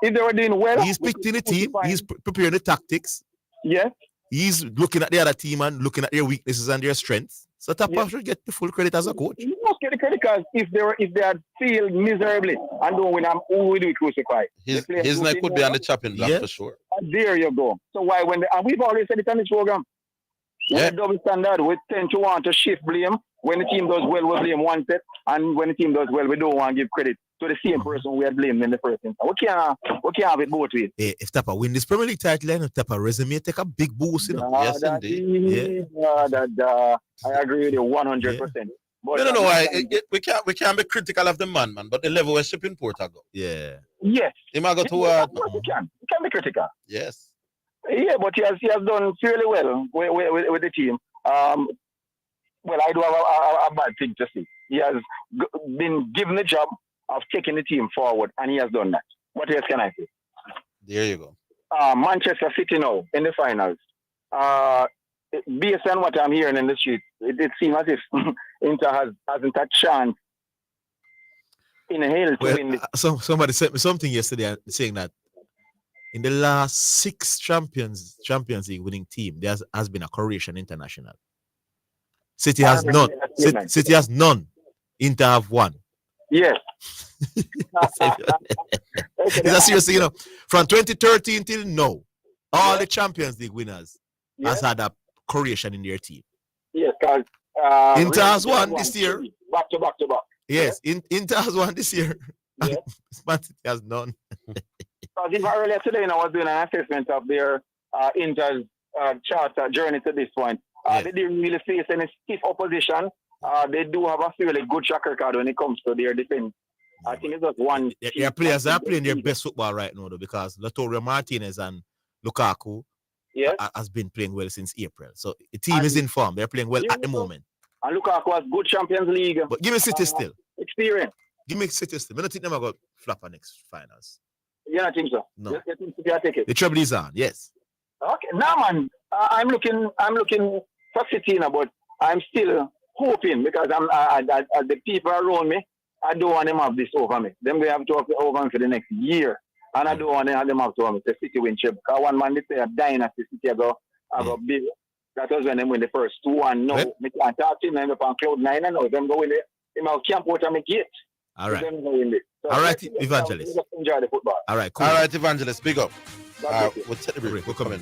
If they were doing well, he's picking the team. He's preparing the tactics. Yeah. He's looking at the other team and looking at their weaknesses and their strengths. So Tapper should get the full credit as a coach. He must get the credit because if they had failed miserably and don't win, who will we crucify? His name could be on the chopping block for sure. There you go. So why and we've already said it on this program. Yeah. Double standard, we tend to want to shift blame. When the team does well, we blame one set, and when the team does well, we don't want to give credit to the same person we had blamed in the first instance. We can't have it both ways. Hey, if Tapper win this Premier League title, then Tapper resume take a big boost, you know. Yes, indeed. I agree with you 100%. But I don't know why we can't be critical of the man, but the level where Shippingport go. Yeah. Yes. He might go too hard. We can be critical. Yes. Yeah, but he has done fairly well with the team. Well, I do have a bad thing to say. He has been given the job of taking the team forward, and he has done that. What else can I say? There you go. Manchester City now in the finals. Based on what I'm hearing in the street, it seems as if Inter hasn't a chance in hell to win this. Somebody sent me something yesterday saying that in the last 6 Champions League winning team, there has been a Croatian international. City has none. City has none. Inter have 1. Yes. It's a serious thing, you know. From 2013 till now, all the Champions League winners has had a Croatian in their team. Yes, because Inter has 1 this year. Back to back. Yes, Inter has 1 this year. Yes. Man City has none. Because even earlier today, I was doing an assessment of their Inter's charter journey to this point. They didn't really face any stiff opposition. They do have a fairly good track record when it comes to their defense. I think it's just one. Their players are playing their best football right now, though, because Lautaro Martinez and Lukaku has been playing well since April. So the team is in form. They're playing well at the moment. And Lukaku has good Champions League. But give me City still. Experience. Give me City still. I don't think they're going to flop our next finals. You don't think so? No. You think City will take it? The trouble is on, yes. Okay, now man, I'm looking for City now, but I'm still hoping because the people around me, I don't want them to have this over me. Them they have to have it over me for the next year. And I don't want them to have to have the City win chip. Because one man, they say a dynasty City, I go big. That was when they win the first 2-1. No, I can't talk to them on cloud 9 and no. Them go in there. They have camp out of my gate. All right. Them go in there. So all right, Evangelist. Just enjoy the football. All right, cool. All right, Evangelist, big up. We'll take the break. We'll come in.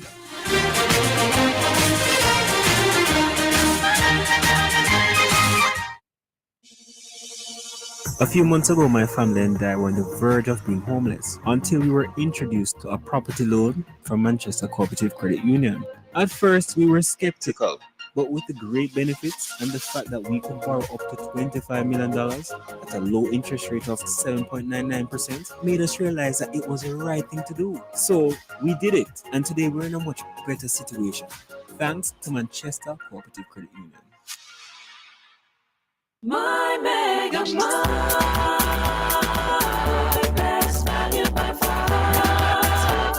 A few months ago, my family and I were on the verge of being homeless until we were introduced to a property loan from Manchester Cooperative Credit Union. At first, we were skeptical, but with the great benefits and the fact that we could borrow up to $25 million at a low interest rate of 7.99% made us realize that it was the right thing to do. So we did it, and today we're in a much better situation, thanks to Manchester Cooperative Credit Union. My Mega Mart, best value by far.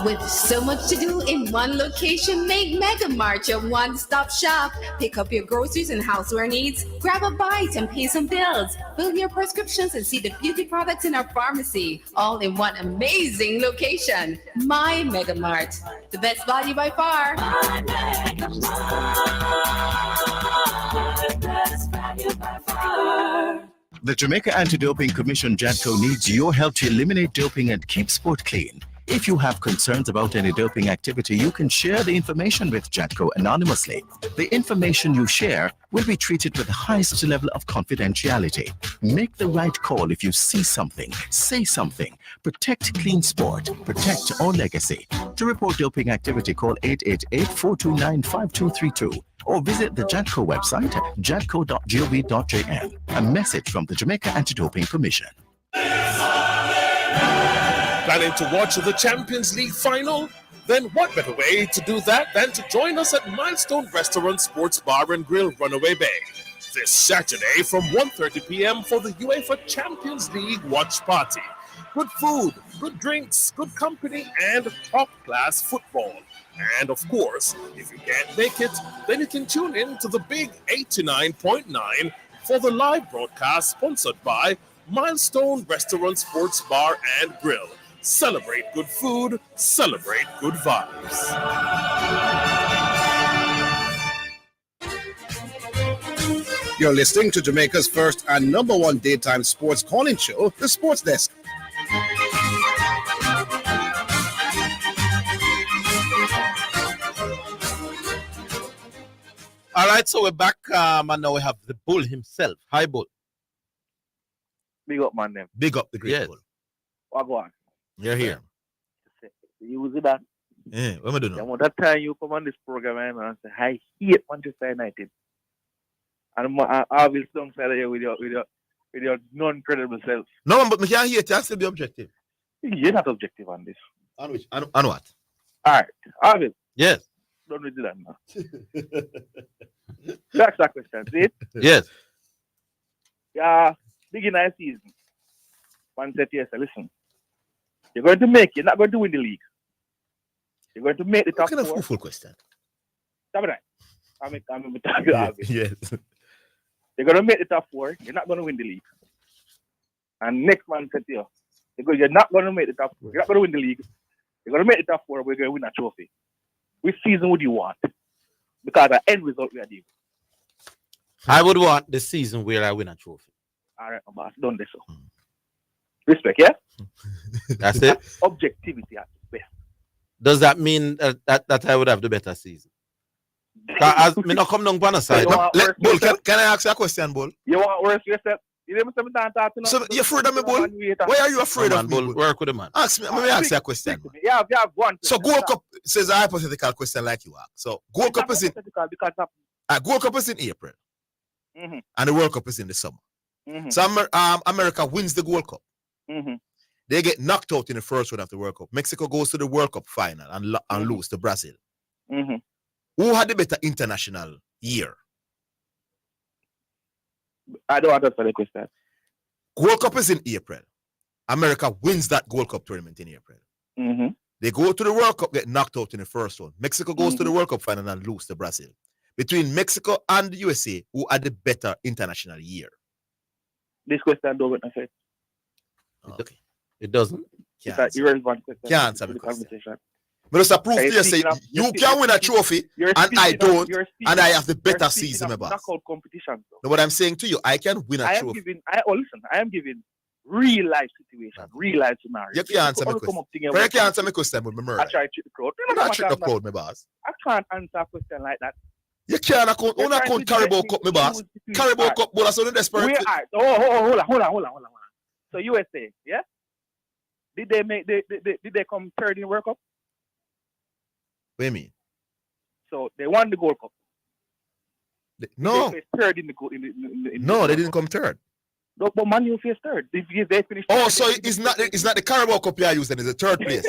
With so much to do in one location, make Mega Mart your one-stop shop. Pick up your groceries and houseware needs, grab a bite and pay some bills, fill your prescriptions and see the beauty products in our pharmacy, all in one amazing location. My Mega Mart, the best value by far. My Mega Mart, best value by far. The Jamaica Anti-Doping Commission, JADCO, needs your help to eliminate doping and keep sport clean. If you have concerns about any doping activity, you can share the information with JADCO anonymously. The information you share will be treated with the highest level of confidentiality. Make the right call if you see something, say something. Protect clean sport. Protect our legacy. To report doping activity, call 888-429-5232 or visit the JADCO website, jadco.gov.jn. A message from the Jamaica Anti-Doping Commission. Planning to watch the Champions League final? Then what better way to do that than to join us at Milestone Restaurant Sports Bar and Grill, Runaway Bay, this Saturday from 1:30 p.m. for the UEFA Champions League watch party. Good food, good drinks, good company, and top-class football. And of course, if you can't make it, then you can tune in to the big 89.9 for the live broadcast sponsored by Milestone Restaurant Sports Bar and Grill. Celebrate good food, celebrate good vibes. You're listening to Jamaica's first and number one daytime sports calling show, The Sports Desk. All right, so we're back, and now we have the Bull himself. Hi, Bull. Big up, man. Them. Big up the great Bull. What go on? You're here. You was that? Yeah, what am I doing now? That time you come on this program and say, I hate Manchester United. And I will some side here with your non-credible self. No, but me can't hear it. You still be objective. You're not objective on this. On which? On what? All right. Orville. Yes. Don't do that now. That's that question. See it? Yes. Yeah, beginning of the season. Man said, yes, listen. You're going to make it. You're not going to win the league. You're going to make the top four. What kind of full question? Stop it. I'm talking about it. Yes. You're going to make the top four. You're not going to win the league. And next man said to you, because you're not going to make the top four. You're not going to win the league. You're going to make the top four. We're going to win a trophy. Which season would you want? Because the end result we are doing. I would want the season where I win a trophy. All right, boss. Don't do so. Respect, yeah? That's it? Objectivity at its best. Does that mean that I would have the better season? As me not come down on the side. Bull, can I ask you a question, Bull? You want worse yourself? You never say so you're afraid of me, Bull? Why are you afraid of me, Bull? Work with the man. Ask me. Let me ask you a question. Yeah, one. So Gold Cup says a hypothetical question like you ask. So Gold Cup is in Gold Cup is in April, and the World Cup is in the summer. So America wins the Gold Cup. They get knocked out in the first round of the World Cup. Mexico goes to the World Cup final and lose to Brazil. Who had the better international year? I don't understand the question. World Cup is in April. America wins that Gold Cup tournament in April. They go to the World Cup, get knocked out in the first round. Mexico goes to the World Cup final and lose to Brazil. between Mexico and the USA, who had the better international year? This question don't make no sense. Okay. It doesn't. It's an irrelevant question. Can't answer to my the question. conversation. But it's a proof to you say you can win a trophy you're and I speaking don't, you're speaking and I have the you're better speaking season, my of boss. knockout competition. Though. No, what I'm saying to you, I can win a I am trophy. giving. I am giving real life situation, real life scenario. You can't answer my question. You can't answer my question with my murder. I try to trick the crowd. You not trick the crowd, my boss. I can't answer a question like that. You can't account. Don't account Carabao Cup, my boss. Carabao Cup, but that's only desperate. Hold on. So USA, yeah? Did they come third in the World Cup? What do you mean? So they won the Gold Cup. No. They faced third in the No, they didn't come third. No, but Man U faced third. They finished. Oh, so it's not the Carabao Cup you use then, it's the third place.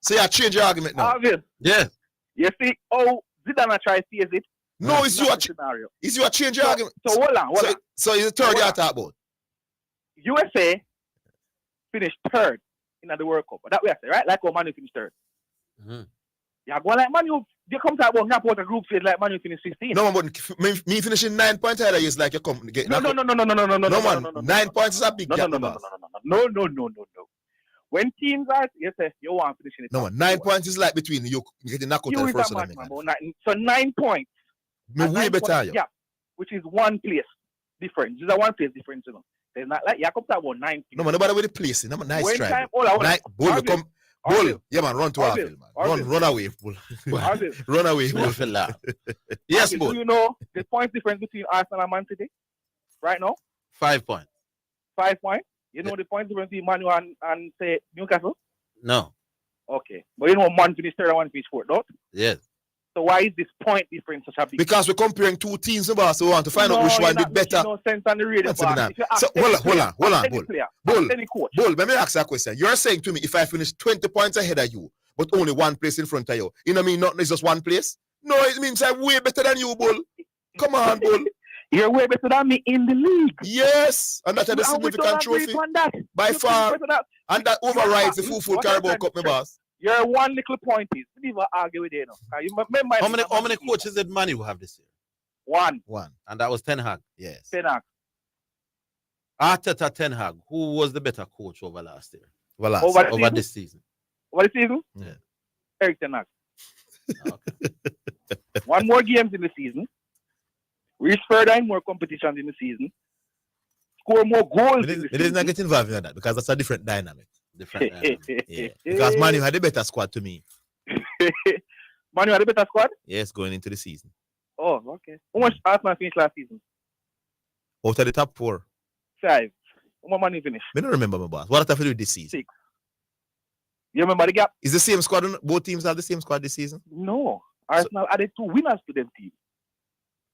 So you change your argument now. Orville. Yeah. You see, Zidane try to seize it. No, it's you scenario. It's you change your argument. So hold on. So it's the third you talk about. USA finished third in the World Cup. That way I say, right? Like how Man U finished third. Mm-hmm. Yeah, go like Man U. You come to about knockout a group phase like Man U finished 16. No, but me finishing 9 points ahead of you is like you come get. No. 9 points is a big gap. No. When teams are, you say you want finishing it. No, 9 points is like between you getting knocked out the first one. So 9 points. Me way better. Yeah, which is one place difference. This is a one place difference, you know. It's not like you come to about 9. No, man, nobody with the placing. I'm a nice when try. Time, hold on. Bull, come. Bull, yeah, man, run to Orville, man. Run away, Bull. Run away, Bull. Yes, Bull. Do you know the point difference between Arsenal and Man City right now? 5 points. 5 points. You know the point difference between Man U and say Newcastle? No. Okay, but you know Man finished third and one finished fourth, don't? Yes. So why is this point difference such a big? Because we're comparing two teams, boss. So we want to find out which one did better. No sense on the radio. So hold on, Bull. Let me ask you a question. You're saying to me, if I finish 20 points ahead of you, but only one place in front of you, you know what I mean? Not it's just one place. No, it means I'm way better than you, Bull. Come on, Bull. You're way better than me in the league. Yes, and that's a significant trophy by far, and that overrides the full Carabao Cup, my boss. You're one little point is. We never argue with you. How many coaches did Man U have this year? One. And that was Ten Hag. Yes. Ten Hag. Arteta, Ten Hag. Who was the better coach over last year? Over this season? Over the season? Yeah. Eric Ten Hag. Okay. One more games in the season. Reach further in more competitions in the season. Score more goals. It is not getting involved in that because that's a different dynamic. Yeah. Because Man U had a better squad to me. Man U had a better squad? Yes, going into the season. Oh, okay. How much Arsenal finished last season? Out of the top 4. 5. How much Man U finished? I don't remember, my boss. What have to do with this season? 6. You remember the gap? Is the same squad? Both teams have the same squad this season? No. Arsenal added 2 winners to them team.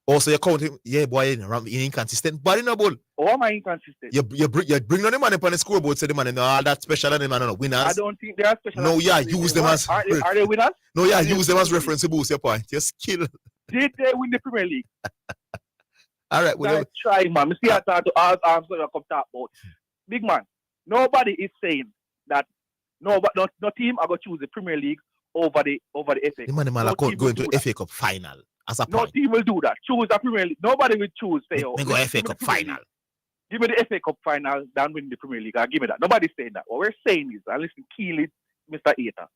Also, you're counting, yeah, boy, you're inconsistent. But in a ball. Oh, am I inconsistent? You bring on the man upon the scoreboard, say the man, no, that's special, and the man, no, winners. I don't think they are special. No, yeah, use them as. Are they winners? No, yeah, use them as reference to boost your point. Your skill. Did they win the Premier League? All right, well, try, man. See, I start to ask I'm going to come talk about. Big man, nobody is saying that no team are going to choose the Premier League over the FA Cup. The man are going to FA Cup final. No team will do that. Choose the Premier League. Nobody will choose. Say, they go FA Cup final. Give me the FA Cup final, then win the Premier League. Give me that. Nobody's saying that. What we're saying is, and listen, Keely, Mr. Eater,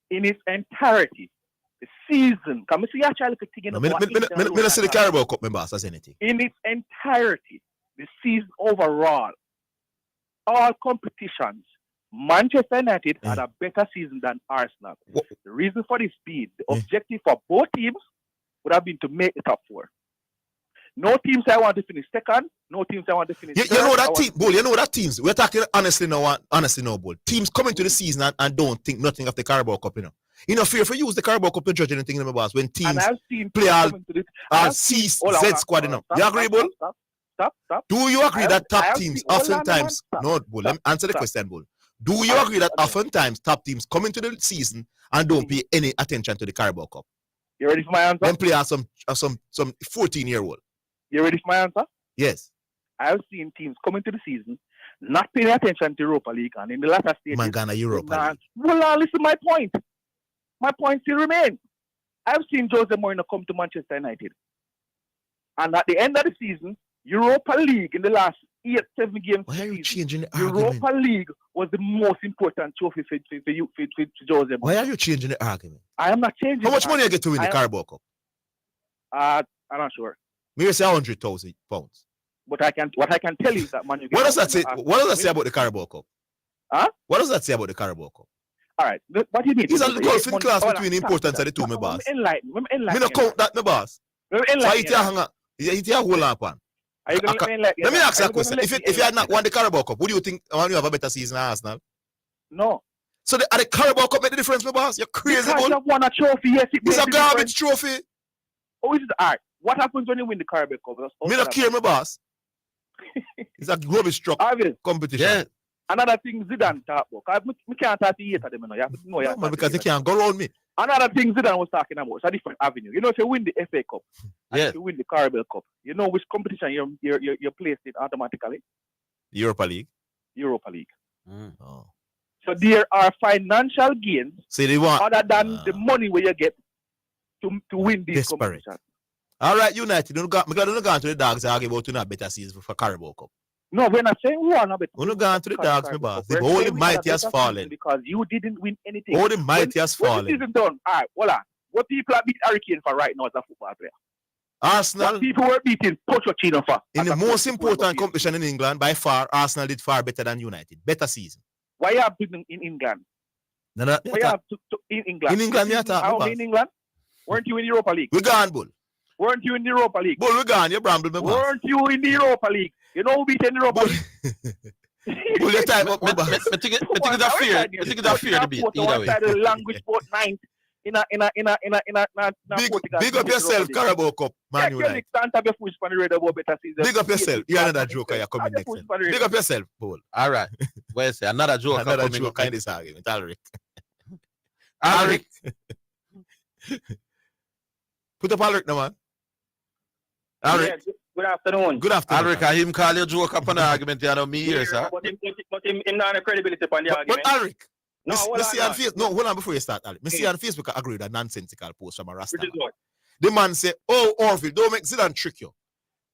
in its entirety, the season. Come see actually taking. Me not see the Carabao Cup members as anything. In its entirety, the season overall, all competitions. Manchester United had a better season than Arsenal. The reason for this being, the objective for both teams would have been to make the top 4. No teams I want to finish second. No teams I want to finish third. You know that team, Bull. You know that teams. We're talking honestly now, Bull. Teams coming to the season and don't think nothing of the Carabao Cup. You know, fear for use the Carabao Cup to judge anything in the boss when teams play all C, Z squad. You agree, Bull? Stop. Do you agree that top teams oftentimes? No, Bull. Let me answer the question, Bull. Do you agree that oftentimes top teams come into the season and don't pay any attention to the Carabao Cup? You ready for my answer? Then play as some 14-year-old. You ready for my answer? Yes. I've seen teams come into the season not paying attention to Europa League and in the latter stages. Man, Ghana Europa League. Well, listen, my point. My point still remains. I've seen Jose Mourinho come to Manchester United. And at the end of the season, Europa League in the last 7 games. Why are you changing the Europa argument? League was the most important trophy for Jose Mourinho. Why are you changing the argument? I am not changing. How much money you get to win the Carabao Cup? I'm not sure. Maybe say £100,000. But what I can tell you is that man, What does that say? What does that say about the Carabao Cup? Huh? What does that say about the Carabao Cup? All right. What do you need? He's a golfing class between the importance of the two, my boss. Enlighten. Me no count that, my boss. So I hit your whole lamp on. Let me ask you a question. If you had not won the Carabao Cup, would you think you have a better season than Arsenal? No. So the Carabao Cup make the difference, my boss? You're crazy, because you have won a trophy, yes. It's a garbage trophy. Oh, is it? All right. What happens when you win the Carabao Cup? Me not care, my boss. It's a rubbish truck competition. Yeah. Another thing Zidane talk about. I can't talk to you of them. You have to know. No, man, because they can't go around me. Another thing Zidane was talking about. It's a different avenue. You know, if you win the FA Cup, if you win the Carabao Cup, you know which competition you're placed in automatically? Europa League. Europa League. Oh. So there are financial gains other than the money where you get to win these competitions. All right, United. We're going to go to the Dogs and argue about a better season for Carabao Cup. No, we're not saying one of it. We're not going to the Dogs, my boss. The holy mighty has fallen. Because you didn't win anything. Holy mighty has fallen. When the season done, all right, hold on. What people are beating Hurricane for right now as a football player? Arsenal. What people were beating Pochettino for? In the most important competition in England, by far, Arsenal did far better than United. Better season. Why you have been in England? No, Why you have to in England? In England, you have in England? Weren't you in Europa League? We gone, Bull. Weren't you in the Europa League? Bull, we gone. You bramble, my boss. Weren't you in the Europa League? You know who beat in the Europa League? Bull, your time up, my boss. I think it's a fear. I think it's a fear to beat. Either way. Language sport 9 in a Big up yourself, Carabao Cup, Man United. Big up yourself. You're another joker. You're coming next. Big up yourself, Bull. All right. Well, say another joker. Another joker in this argument. Alric. Alric. Put up Alric now, man. Alric. Yeah, good afternoon. Good afternoon. Alric, I him call you joke up on the argument. You know me here, sir. But him not a credibility upon the argument. But Alric. No, hold on before you start, Alric. Me see on Facebook I agree with a nonsensical post from a Rasta. Which is what? The man say, oh, Orville, don't make Zidane trick you.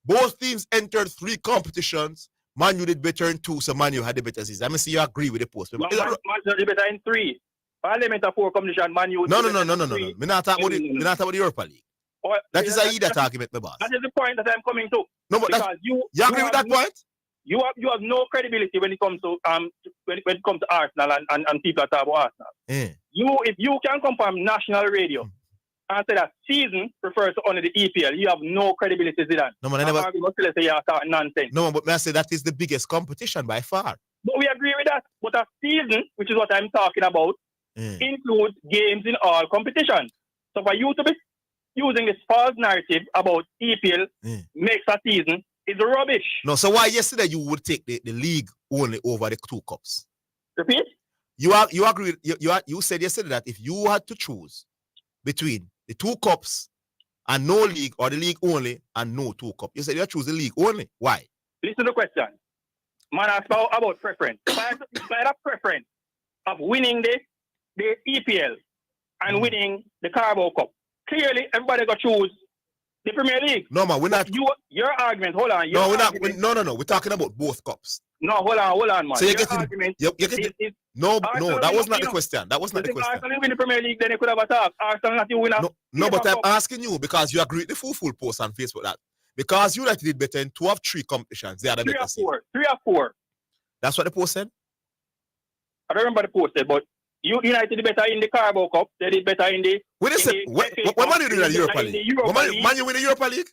Both teams entered 3 competitions. Man U did better in 2, so Man U had the better season. I mean, see you agree with the post. Man U did better in 3. Parliament of 4 competition, Man U. No. Me not talk about the Europa League. That is a idiot argument, my boss. That is the point that I'm coming to. No, but because you agree with that point? You have no credibility when it comes to Arsenal and people talk about Arsenal. Yeah. If you can come from national radio and say that season refers to only the EPL, you have no credibility, Zidane. No, man, I never. Say you're talking nonsense. No, but may I say that is the biggest competition by far. But we agree with that. But a season, which is what I'm talking about, includes games in all competitions. So for you to be using this false narrative about EPL makes a season is rubbish. No, so why yesterday you would take the league only over the 2 cups? Repeat? You agree? You said yesterday that if you had to choose between the 2 cups and no league, or the league only and no 2 cups, you said you choose the league only. Why? Listen to the question. Man, ask about preference. If I had a preference of winning the EPL and winning the Carabao Cup, clearly everybody got to choose the Premier League. No, man, we're not. Your argument, hold on. No, we're not. No. We're talking about both cups. No, hold on, man. So you're getting. No, that was not the question. That was not the question. Arsenal win the Premier League, then they could have attacked. Arsenal not the winner. No, but I'm asking you because you agree with the full post on Facebook that because United did better in 2 of 3 competitions, they had a better season. 3 or 4. That's what the post said? I don't remember the post said, but United did better in the Carabao Cup. They did better in the. What Man U did in the Europa League? Man U win the Europa League?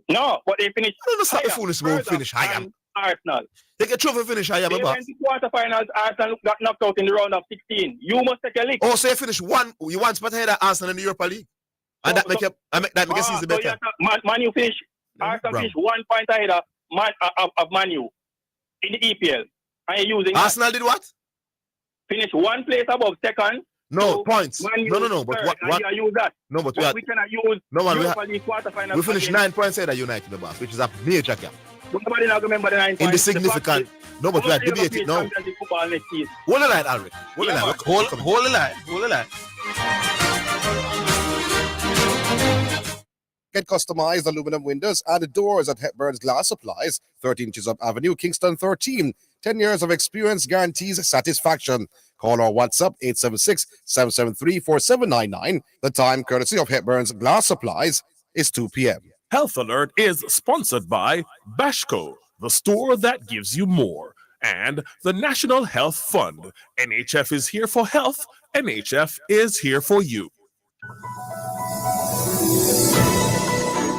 No, but they finished. I don't know, stop the foolish move. Finish higher. Arsenal. They get trophy finish higher, they went to quarterfinals. Arsenal got knocked out in the round of 16. You must take a league. Oh, so you finish one spot ahead of Arsenal in the Europa League, and that make a season better. Man U finish. Arsenal finish 1 point ahead of Man U in the EPL. And you're using Arsenal did what? Finish 1 place above second. No, so points. No. But what? Use that. No, but we cannot use. No, man. We finished 9 points ahead of United, the boss, which is a major gap. Nobody now remember the 9 points. In the significant. No, but we are debating now. Hold the line, Alric. Hold the line. Hold the line. Get customized aluminum windows and doors at Hepburn's Glass Supplies, 13 Chisholm Avenue, Kingston 13. 10 years of experience guarantees satisfaction. Call or WhatsApp 876-773-4799. The time, courtesy of Hepburn's Glass Supplies, is 2 p.m. Health Alert is sponsored by Bashco, the store that gives you more, and the National Health Fund. NHF is here for health. NHF is here for you.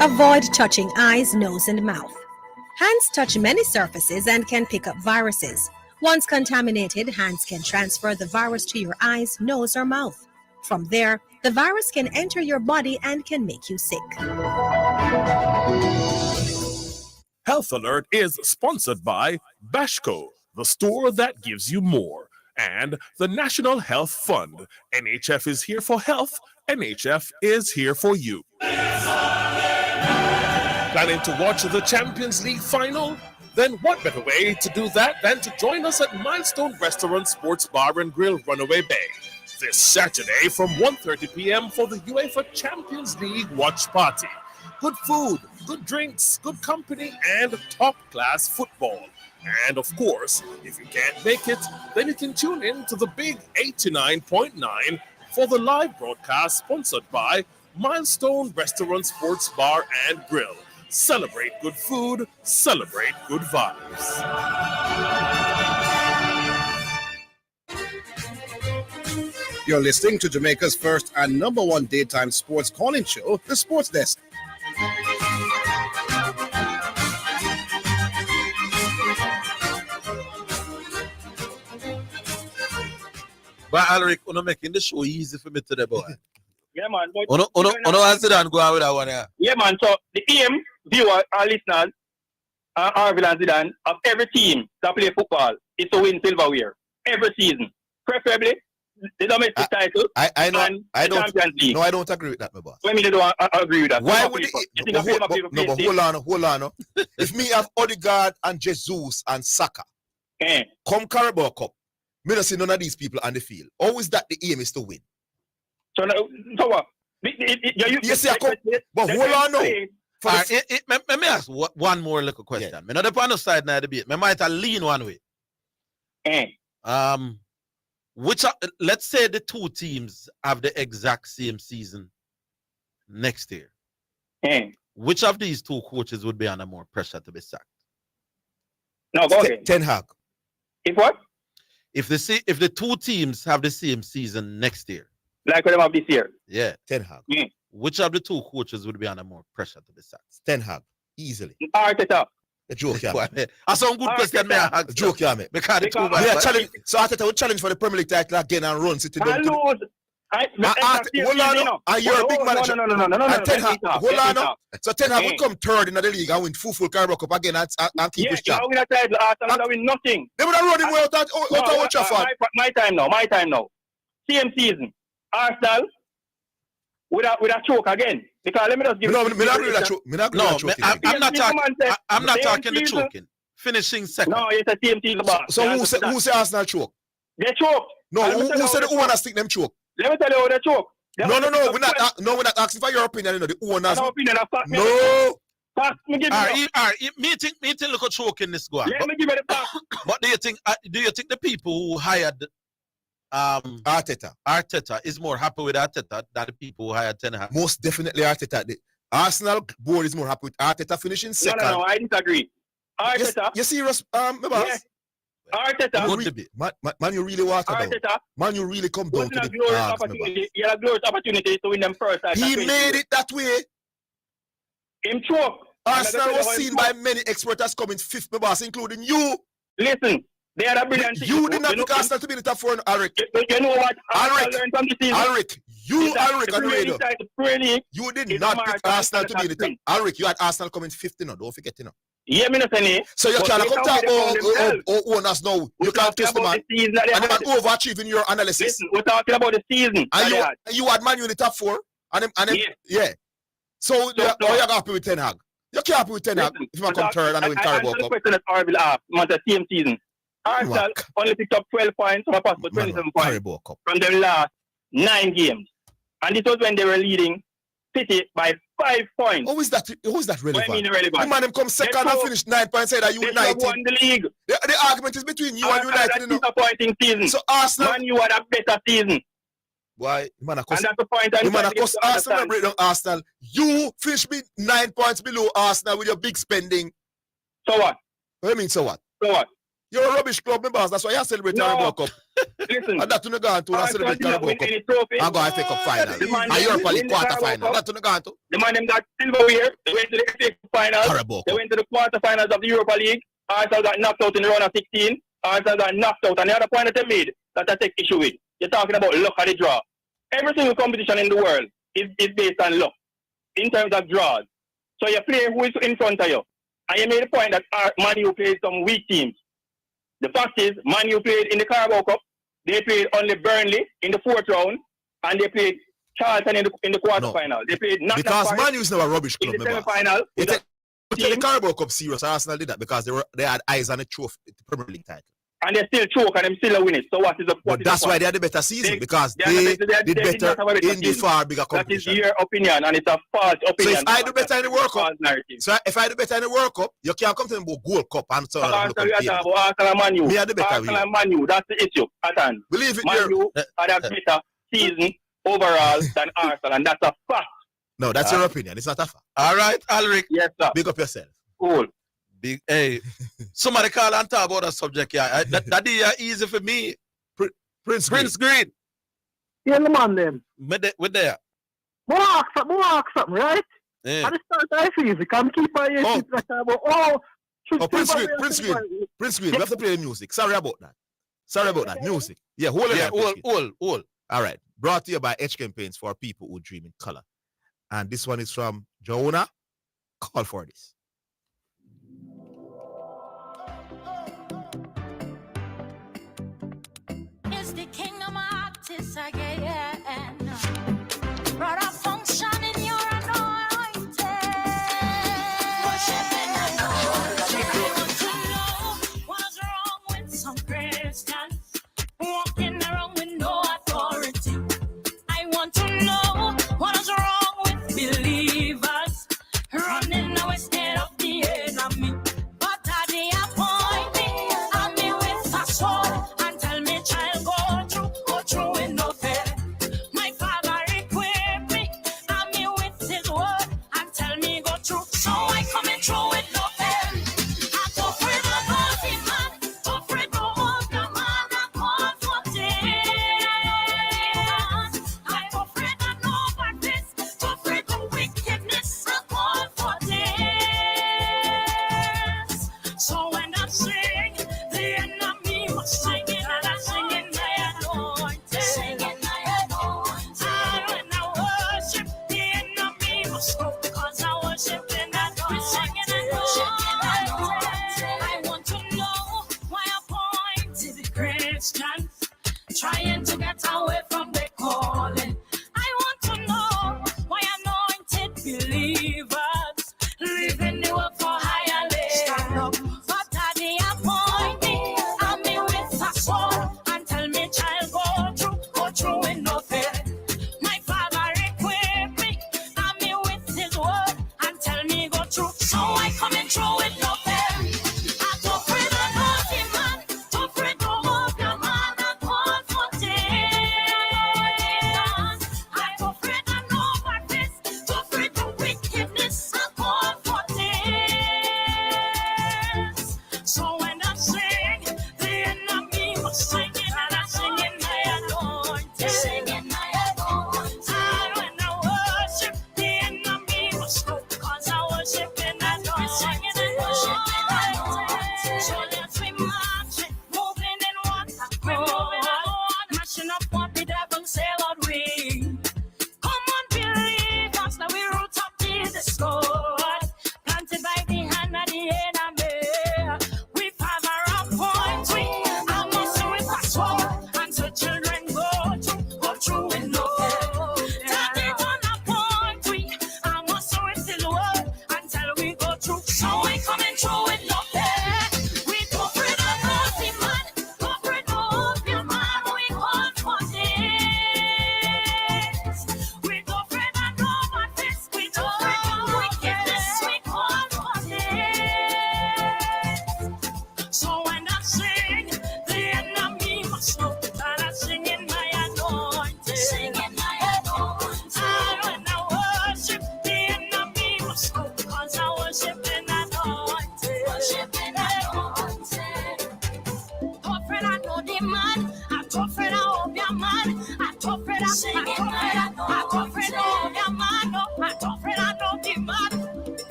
Avoid touching eyes, nose, and mouth. Hands touch many surfaces and can pick up viruses. Once contaminated, hands can transfer the virus to your eyes, nose, or mouth. From there, the virus can enter your body and can make you sick. Health Alert is sponsored by Bashco, the store that gives you more, and the National Health Fund. NHF is here for health. NHF is here for you. Planning to watch the Champions League final? Then what better way to do that than to join us at Milestone Restaurant, Sports Bar and Grill, Runaway Bay, this Saturday from 1:30 p.m. for the UEFA Champions League watch party. Good food, good drinks, good company, and top-class football. And of course, if you can't make it, then you can tune in to the big 89.9 for the live broadcast sponsored by Milestone Restaurant, Sports Bar and Grill. Celebrate good food, celebrate good vibes. You're listening to Jamaica's first and number one daytime sports calling show, The Sports Desk. But Alric, you're making the show easy for me today, boy. Yeah, man. Uno Zidane go out with that one, yeah. Yeah, man. So the aim, viewers, our listeners, Orville and Zidane, of every team that play football is to win silverware every season. Preferably the domestic title I know, and the Champions League. No, I don't agree with that, my boss. I mean, I don't agree with that. Why would it? But hold on. If me have Odegaard and Jesus and Saka, come Carabao Cup, me don't see none of these people on the field. Always that the aim is to win. So what? Yes, but hold on now. Let me ask one more little question. Yeah. Not the other side now the debate. I might lean one way. Let's say the two teams have the exact same season next year. Which of these two coaches would be under more pressure to be sacked? No, go ahead. Ten Hag. If what? If the two teams have the same season next year. Like what them have this year. Yeah. Ten Hag. Which of the two coaches would be under more pressure to be sacked? Ten Hag. Easily. Arteta. A joke, yeah. That's a good question, man. A joke, yeah, man. Because the two challenge. So Arteta would challenge for the Premier League title again and run City down to hold on. You're a big manager. No. Ten Hag. Hold on. So Ten Hag would come third in the league and win full Carabao Cup again and keep his job. Yeah, win a title. Arsenal win nothing. They would have run him out of Old Trafford. My time now. Same season. Arsenal with a choke again. Because let me just give I'm not talking the choking. Finishing second. No, it's a team team. So who say Arsenal choke? They choke. No, who said the owners think them choke? Let me tell you how they choke. We're not asking for your opinion, you know, the owners. Me think look at choking this go on. Let me give you the fact. But do you think the people who hired Arteta is more happy with Arteta than the people who hired Ten Hag? Most definitely Arteta. The Arsenal board is more happy with Arteta finishing second. No, I disagree. Arteta. You serious, my boss? Yes. Arteta. Man, you really walk about. Man, you really come down to the opportunity. He had a glorious opportunity to win them first. He made it that way. Him choke. Arsenal was seen by many experts as coming fifth, my boss, including you. Listen. They had a brilliant team. You did not pick Arsenal to be in the top four, Alric. You know what? Alric, you did not pick Arsenal to be in the top. Alric, you had Arsenal coming 50 now. Don't forget, you know. Yeah, me not saying. So you can't come talk about owners now. You can't twist the man. And the man overachieving your analysis. Listen, we're talking about the season. And you had Man U in the top four. Yeah. So you're happy with Ten Hag. You can't happy with Ten Hag if you come third and win Carabao Cup. The question that Orville asked was the same season. Arsenal only picked up 12 points from a possible 27 points from their last 9 games. And this was when they were leading City by 5 points. How is that relevant? What I mean relevant? The man them come second and finish 9 points ahead of United. They won the league. The argument is between you and United. You know? Disappointing season. So Arsenal. Man, you had a better season. Why? Man, and that's the point. The man, Arsenal break down Arsenal. You finish me 9 points below Arsenal with your big spending. So what? What do you mean, so what? So what? You're a rubbish club, my boss. That's why you celebrate Carabao Cup. Listen. And that's when you go to celebrate Carabao Cup. And go FA Cup final. And Europa League quarter final. That's when you go to. The man them got silverware. They went to the FA Cup final. Carabao. They went to the quarterfinals of the Europa League. Arsenal got knocked out in the round of 16. Arsenal got knocked out. And the other point that they made that I take issue with. You're talking about luck at the draw. Every single competition in the world is based on luck in terms of draws. So you play who is in front of you. And you made the point that Man U played some weak teams. The fact is, Man U played in the Carabao Cup. They played only Burnley in the 4th round. And they played Charlton in the quarterfinal. No. They played Nottingham because Man U is not a rubbish club. In the semi-final. You take the Carabao Cup serious. Arsenal did that because they had eyes on the trophy, the Premier League title. And they still choke and they still win it. So what is the point? That's why they had the better season because they did better in the far bigger competition. That is your opinion and it's a false opinion. So if I do better in the World Cup, if I do better in the World Cup, you can't come to the Gold Cup and so on. Arsenal and Man U. Arsenal and Man U. That's the issue. Believe it. Man U had a better season overall than Arsenal, and that's a fact. No, that's your opinion. It's not a fact. All right, Alric. Yes, sir. Big up yourself. Cool. Big, hey, somebody call and talk about that subject here. That is easy for me. Prince Green. Yeah, the man them. With there. More ask something, right? Yeah. And it's not easy. Come keep on your shit about, Prince Green, we have to play the music. Sorry about that. Music. Yeah, hold it. Hold. All right. Brought to you by H Campaigns for people who dream in color. And this one is from Joanna. Call for this. It's the kingdom artists again. Brought a function in your anointing. Worshiping anointing. I want to know what's wrong with some Christians walking around with no authority. I want to know what's wrong with believers running away scared of the enemy. But Daddy appoint me, and me with a sword, and tell me child go through in no fear. My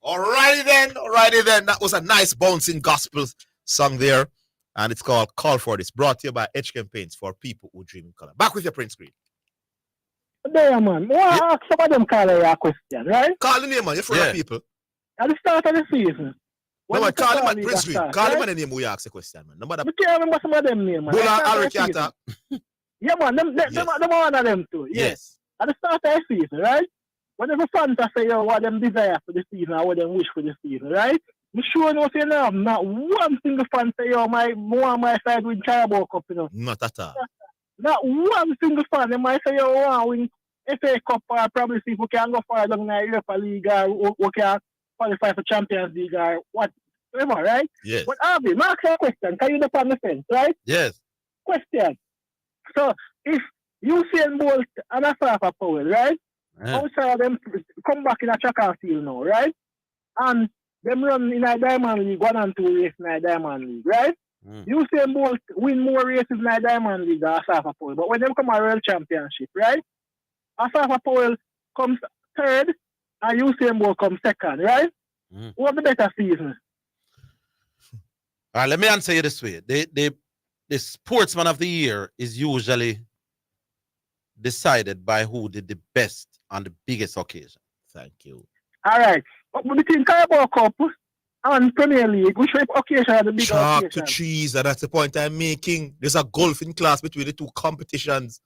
Alrighty then. That was a nice bouncing gospel song there. And it's called Call For This, brought to you by Edge Campaigns for people who dream in color. Back with your print screen. There, man. I want to ask some of them call you a question, right? Call the name, man. You're full of people. At the start of the season. No, man, call him at print screen. Call him at the name who you ask a question, man. I can't remember some of them names, man. Bola Arikiata. Yeah, man. Them one of them too. Yes. At the start of the season, right? Whenever fans say, yo, what them desire for the season or what them wish for the season, right? I'm sure no say now, not one single fan say, yo, my side win Carabao Cup, you know. Not at all. Not one single fan. They might say, yo, I win FA Cup or probably see if we can go far along the Europa League or we can qualify for Champions League or whatever, right? Yes. But Harvey, mark your question. Can you defend the fence, right? Yes. Question. So, if Usain Bolt and Asafa Powell, right? Outside of them come back in a track and field now, right? And them run in a Diamond League, 1 and 2 races in a Diamond League, right? Usain Bolt win more races in a Diamond League than Asafa Powell. But when them come a World Championship, right? Asafa Powell comes third and Usain Bolt comes second, right? Who have the better season? All right, let me answer you this way. The sportsman of the year is usually decided by who did the best on the biggest occasion. Thank you. All right. But between Carabao Cup and Premier League, which occasion are the bigger Chalk occasion? to trees, and that's the point I'm making. There's a golfing class between the two competitions.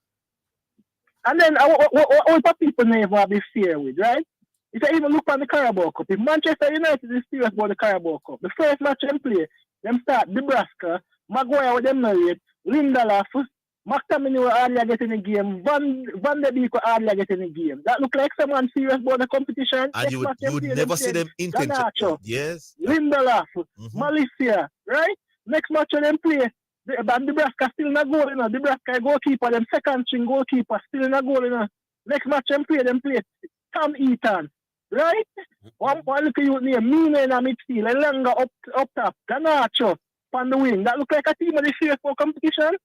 And then, what people never be fair with, right? If you even look on the Carabao Cup, if Manchester United is serious about the Carabao Cup, the first match them play, them start Nebraska, Maguire with them narrate, Lindelof, McTominay will hardly get in the game, Van de Beek will hardly get in the game. That look like someone serious about the competition. And you would never see them intention. Yes. Lindelof, Malicia, right? Next match them play, Nebraska still in a goal, you know. Nebraska goalkeeper, them second string goalkeeper still in a goal, you know. Next match them play Tom Eaton, right? One look at you name, Mina in a midfield, Elanga up top, Ganacho on the wing. That look like a team of the serious for competition.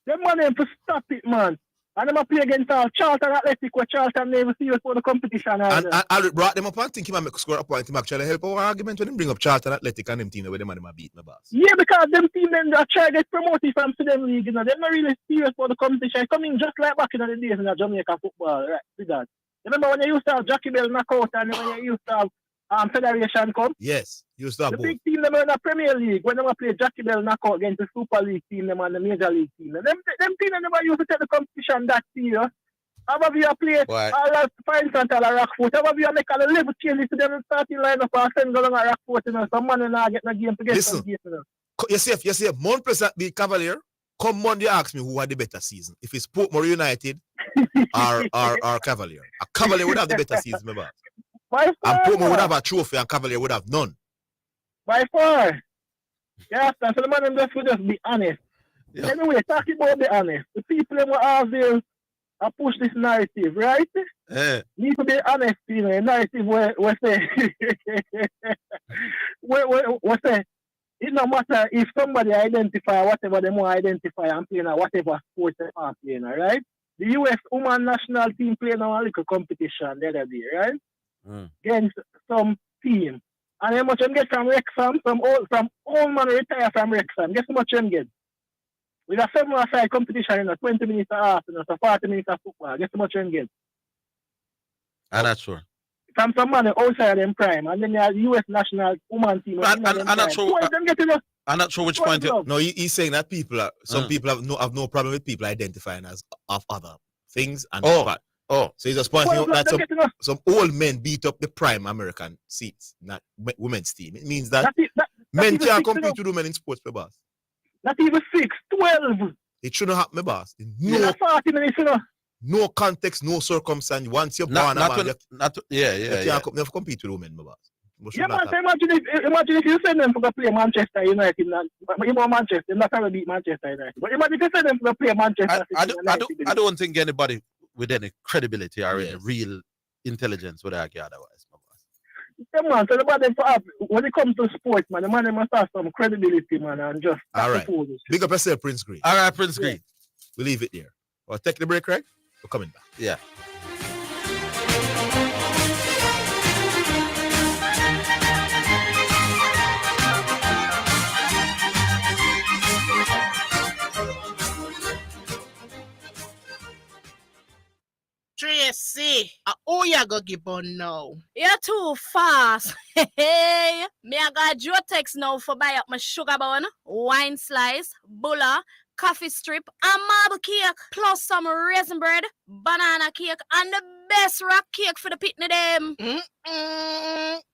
Them man them to stop it, man. And them a play against Charlton Athletic, where Charlton never serious for the competition. And I brought them up and think he might make score a point. He actually help our argument when they bring up Charlton Athletic and them team where them and them beat my boss. Yeah, because them team them that try to get promoted from Sudan League, you know, they're not really serious for the competition. It's coming just like back in the days in the Jamaica football, right? See that. Remember when you used to have Jackie Bell knockout and when you used to have Federation Cup? Yes, used to have the both. big team them in the Premier League when they play Jackie Bell knockout against the Super League team them and the Major League team. Them team them never used to take the competition that serious. How about you play Fine Central or Rockford? How about you make a level changes to them starting lineup and send go along at Rockford, you know, some man and not get the game to get some game, you know. You see, Mount Pleasant beat Cavalier. Come Monday, ask me who had the better season. If it's Portmore United or Cavalier. A Cavalier would have the better season, remember? By far. And Portmore would have a trophy and Cavalier would have none. By far. Yes, and so the man them just be honest. Yeah. Anyway, talking about the honest. The people that were out there push this narrative, right? Need to be honest, you know, narrative where say where say it no matter if somebody identify whatever they want to identify and play in whatever sport they are playing, right? The US woman national team playing a little competition the other day, right? Against some team. And how much them get from Wrexham, from old man retire from Wrexham. Guess how much them get? With a 7-a-side competition, you know, 20 minutes a half, you know, so 40 minutes of football. Guess how much them get? I'm not sure. From some man outside them prime, and then you have the US national woman team. I'm not sure. I'm not sure which point. No, he's saying that some people have no problem with people identifying as of other things. And so he's just pointing out that some old men beat up the prime American seats, not women's team. It means that men can't compete with women in sports, my boss. Not even 6, 12. It shouldn't happen, my boss. No, 40 minutes, you know. No context, no circumstance. Once you're born, you can't never compete with women, my boss. Yeah, man, so imagine if you send them to play Manchester United, you know Manchester, they're not going to beat Manchester United. But imagine if you send them to play Manchester I don't think anybody with any credibility or any real intelligence would argue otherwise, my boss. Yeah, man, so the bad when it comes to sports, man, the man must have some credibility, man, and just all right. Big up yourself, Prince Green. All right, Prince Green. We'll leave it there. Well, take the break, right? We're coming back. Yeah. Tracy, who you go give on now? You're too fast. Hey, me I got Jotex now for buy up my sugar bun, wine slice, bulla, coffee strip, and marble cake, plus some raisin bread, banana cake, and the best rock cake for the pitney them.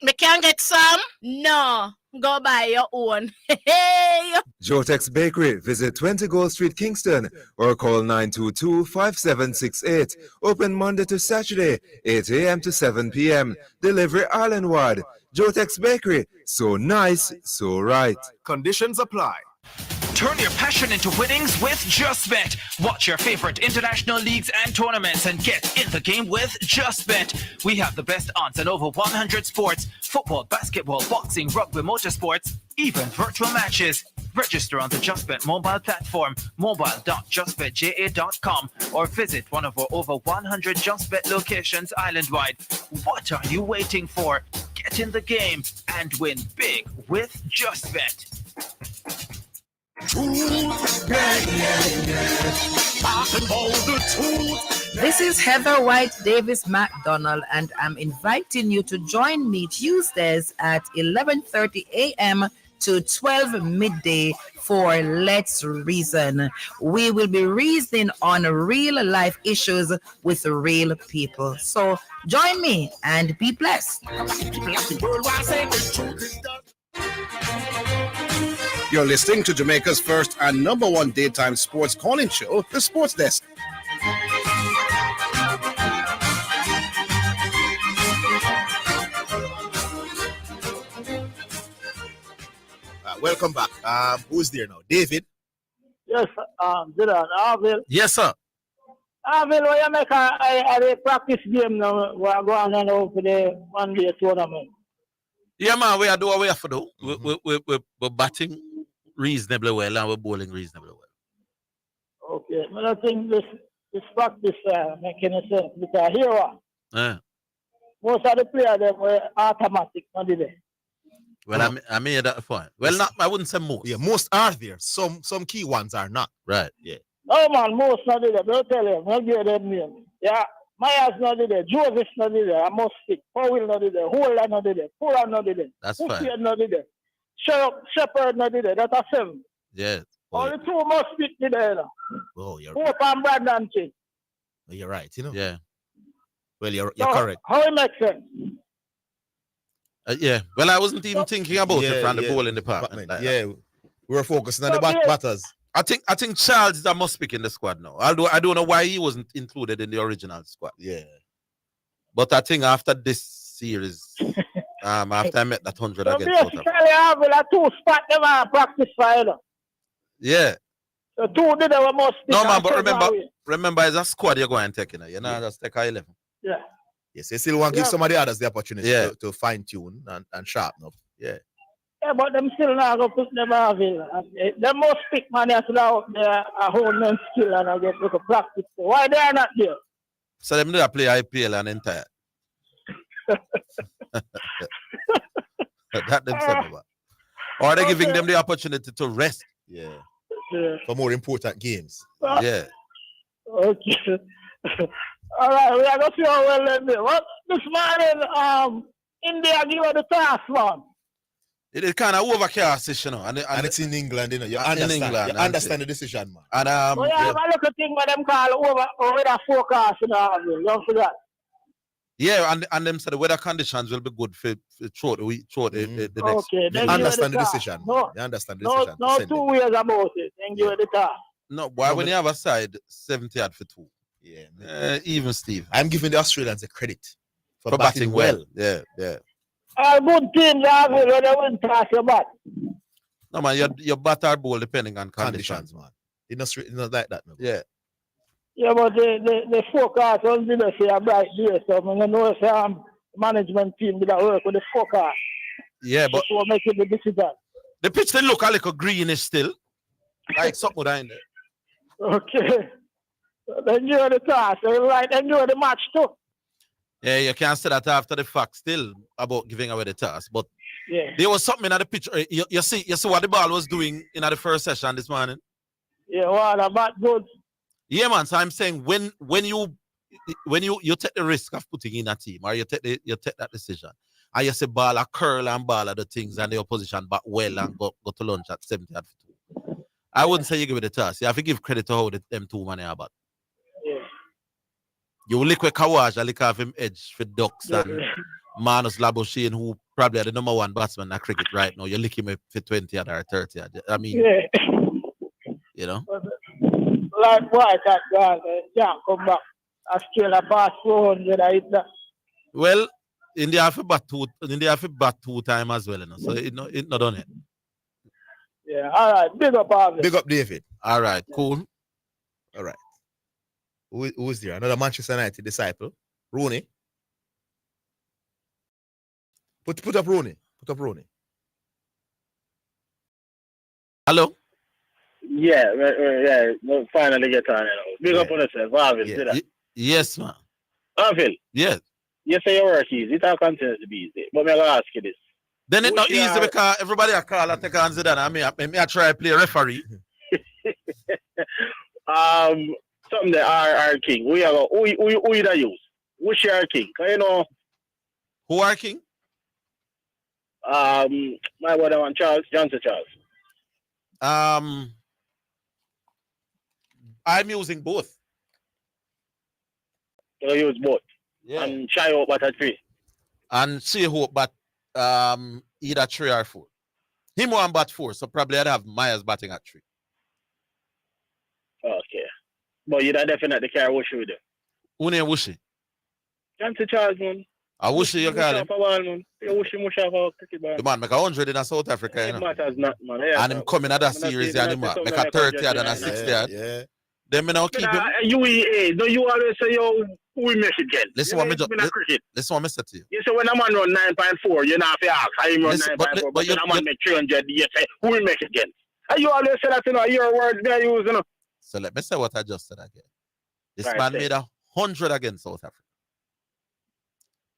Me can't get some? No, go buy your own. Hey. Jotex Bakery. Visit 20 Gold Street, Kingston, or call 922-5768. Open Monday to Saturday, 8 a.m. to 7 p.m. Delivery island-wide. Jotex Bakery. So nice, so right. Conditions apply. Turn your passion into winnings with JustBet. Watch your favorite international leagues and tournaments and get in the game with JustBet. We have the best odds on over 100 sports: football, basketball, boxing, rugby, motorsports, even virtual matches. Register on the JustBet mobile platform, mobile.justbetja.com, or visit one of our over 100 JustBet locations island-wide. What are you waiting for? Get in the game and win big with JustBet. This is Heather White Davis McDonald, and I'm inviting you to join me Tuesdays at 11:30 a.m. to 12 midday for Let's Reason. We will be reasoning on real life issues with real people. So join me and be blessed. You're listening to Jamaica's first and #1 daytime sports calling show, The Sports Desk. Welcome back. Who's there now? David? Yes, Zidane, Orville. Yes, sir. Orville, when you make a practice game now, we are going on for the one-day tournament. Yeah, man, we are doing what we have to do. We're batting reasonably well and we're bowling reasonably well. Okay, but I think this practice making sense because here, most of the players them were automatic, not did they? Well, I made that point. Well, not I wouldn't say most. Yeah, most are there. Some key ones are not. Right. Yeah. No man, most not did it. Don't tell them. Don't give them name. Yeah, Myers not did it. Joseph not did it. I must speak. Powell not did it. Holder not did it. Pura not did it. That's fine. Not did it. Shepherd not did it. That's a 7. Yeah. Only 2 must speak did it. Oh, you're Hope and Brandon King. You're right. You know. Yeah. Well, you're So, correct. How it makes sense? Yeah. Well, I wasn't even thinking about it from the bowling department. Like yeah, we were focusing on the batters. I think Charles is a must pick in the squad now. I don't know why he wasn't included in the original squad. Yeah. But I think after this series, after I met that 100 So against South basically, Africa. I have a 2 spot them and practice fire. Yeah. So 2 did they must speak. No man, and but check remember it's a squad you're going to take, you know. You're not just take a 11. Yeah. Yes, you still want to give some of the others the opportunity to fine tune and sharpen up. Yeah. Yeah, but them still not going to put them out. They must pick man as out there a whole men's skill and I get to practice. Why they are not there? So them do a play IPL and entire. That them say about. Or are they giving them the opportunity to rest? Yeah. For more important games. Yeah. Okay. All right, we are going to see how well they do. What this morning, India give us the task, man. It is kind of overcast, you know, and it's in England, you know. You understand the decision, man. And have a look at thing where them call over the forecast, you know. Don't forget. Yeah, and them said the weather conditions will be good for throughout the next. Okay, then you understand the decision. No, you understand the decision. No 2 ways about it. Then give it the task. No, why when you have a side 70 odd for 2? Yeah, even Steve. I'm giving the Australians a credit for batting well. Yeah. Good teams have it when they win toss your bat. No man, your bat or ball depending on conditions, man. It's not like that, no. Yeah. Yeah, but the forecast was going to say a bright day, so I know management team did work with the fucker. Yeah, but before making the decision. the pitch they look a little greenish still. Like something down there. Okay. Enjoy the task. Right, enjoy the match too. Yeah, you can't say that after the fact still about giving away the task. But yeah, there was something in the pitch. You see what the ball was doing in the first session this morning? Yeah, well, that's good. Yeah, man. So I'm saying when you take the risk of putting in a team or you take that decision and you say ball a curl and ball of the things and the opposition back well and go to lunch at 70 at 52. I wouldn't say you give it the task. You have to give credit to how them two man are about. Yeah. You look with Kawaj, I look have him edge for Ducks and Manus Labuschagne, who probably are the number one batsman in cricket right now. You lick him for 20 or 30. I mean, you know. Like why that guy can't come back. Australia past 400. Well, India have bat two times as well, you know, so it not done it. Yeah, all right. Big up, Orville. Big up, David. All right, cool. All right. Who is there? Another Manchester United disciple. Rooney. Put up Rooney. Put up Rooney. Hello? Yeah, we'll finally get on. Big up on yourself, Orville. Yeah. Yes, man. Orville. Yes. You say your work easy. It all continues to be easy. But I'm going to ask you this. Then it's not easy because everybody I call and take on Zidane. I try to play referee. Some our king. We the use. Which our king? You know. Who are king? My brother one Johnson Charles. I'm using both. You use both. Yeah. And Shy Hope but at 3. And Shay Hope but either 3 or 4. Him one bat 4, so probably I'd have Myers batting at 3. Okay. But you'd definitely care Wushy with them. Who name Wushy? Johnson Charles, man. I Wushy you call him? The man make 100 in South Africa, you know. It matters not, man. Yeah, and him coming at that series and him make a 30 and a 60. Yeah. Then me now keep him. UEA, don't you always say yo we make it again? Listen what me say to you. You say when a man run 9.4, you not have to ask how he run 9.4, but when a man make 300, you say who will make it again? And you always say that, you know, your words they use, you know. So let me say what I just said again. This Right, man say. made 100 against South Africa.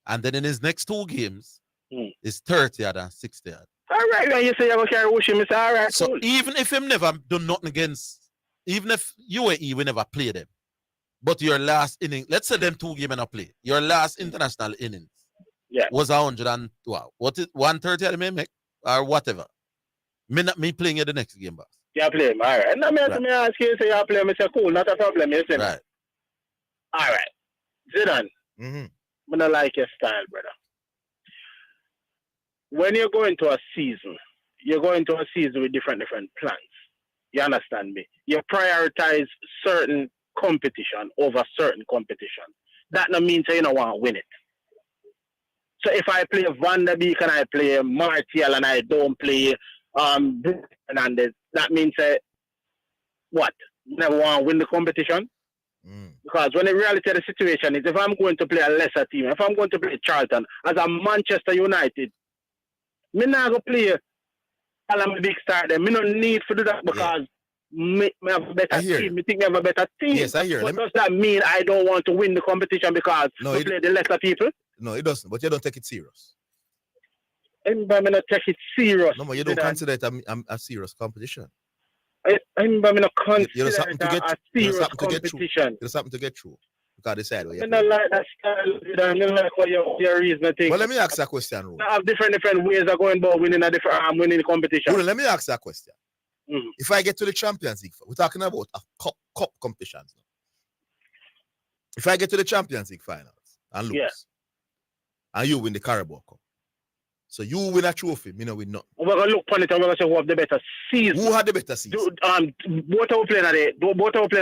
And then in his next 2 games, it's 30 and 60. All right, when you say you're going to carry Wushy, you say, all right, so cool. even if him never done nothing against, even if UAE will never play them, but your last inning, let's say them 2 games and a play, your last international innings was 100 and wow, what is 130 I may make or whatever. Me playing you the next game, boss. You play him, all right. And me ask you, say you play him, I say, cool, not a problem, you say. Right. All right. Zidane, I don't like your style, brother. When you're going to a season, you're going to a season with different plans. You understand me? You prioritize certain competition over certain competition. That no means you don't want to win it. So if I play Van der Beek and I play Martial and I don't play Fernandez, that means what? You never want to win the competition? Because when the reality of the situation is if I'm going to play a lesser team, if I'm going to play Charlton as a Manchester United, me not go play a big start there. Me no need to do that because me have a better team. Me think me have a better team. Yes, I hear. But does that mean I don't want to win the competition because we play the lesser people? No, it doesn't. But you don't take it serious. I'm not take it serious. No, you don't consider it a serious competition. I'm not consider you it a serious competition. There's something to get through. Because decide what you I don't like that style. I don't like what your reason thing. Well, let me ask you a question, Rooney. I have different ways of going about winning a different winning the competition. Rooney, let me ask you a question. If I get to the Champions League, we're talking about a cup competitions. If I get to the Champions League finals and lose, and you win the Carabao Cup, so you win a trophy, me no win nothing. We're gonna look upon it and we're gonna say who have the better season. Who had the better season? Both of us playing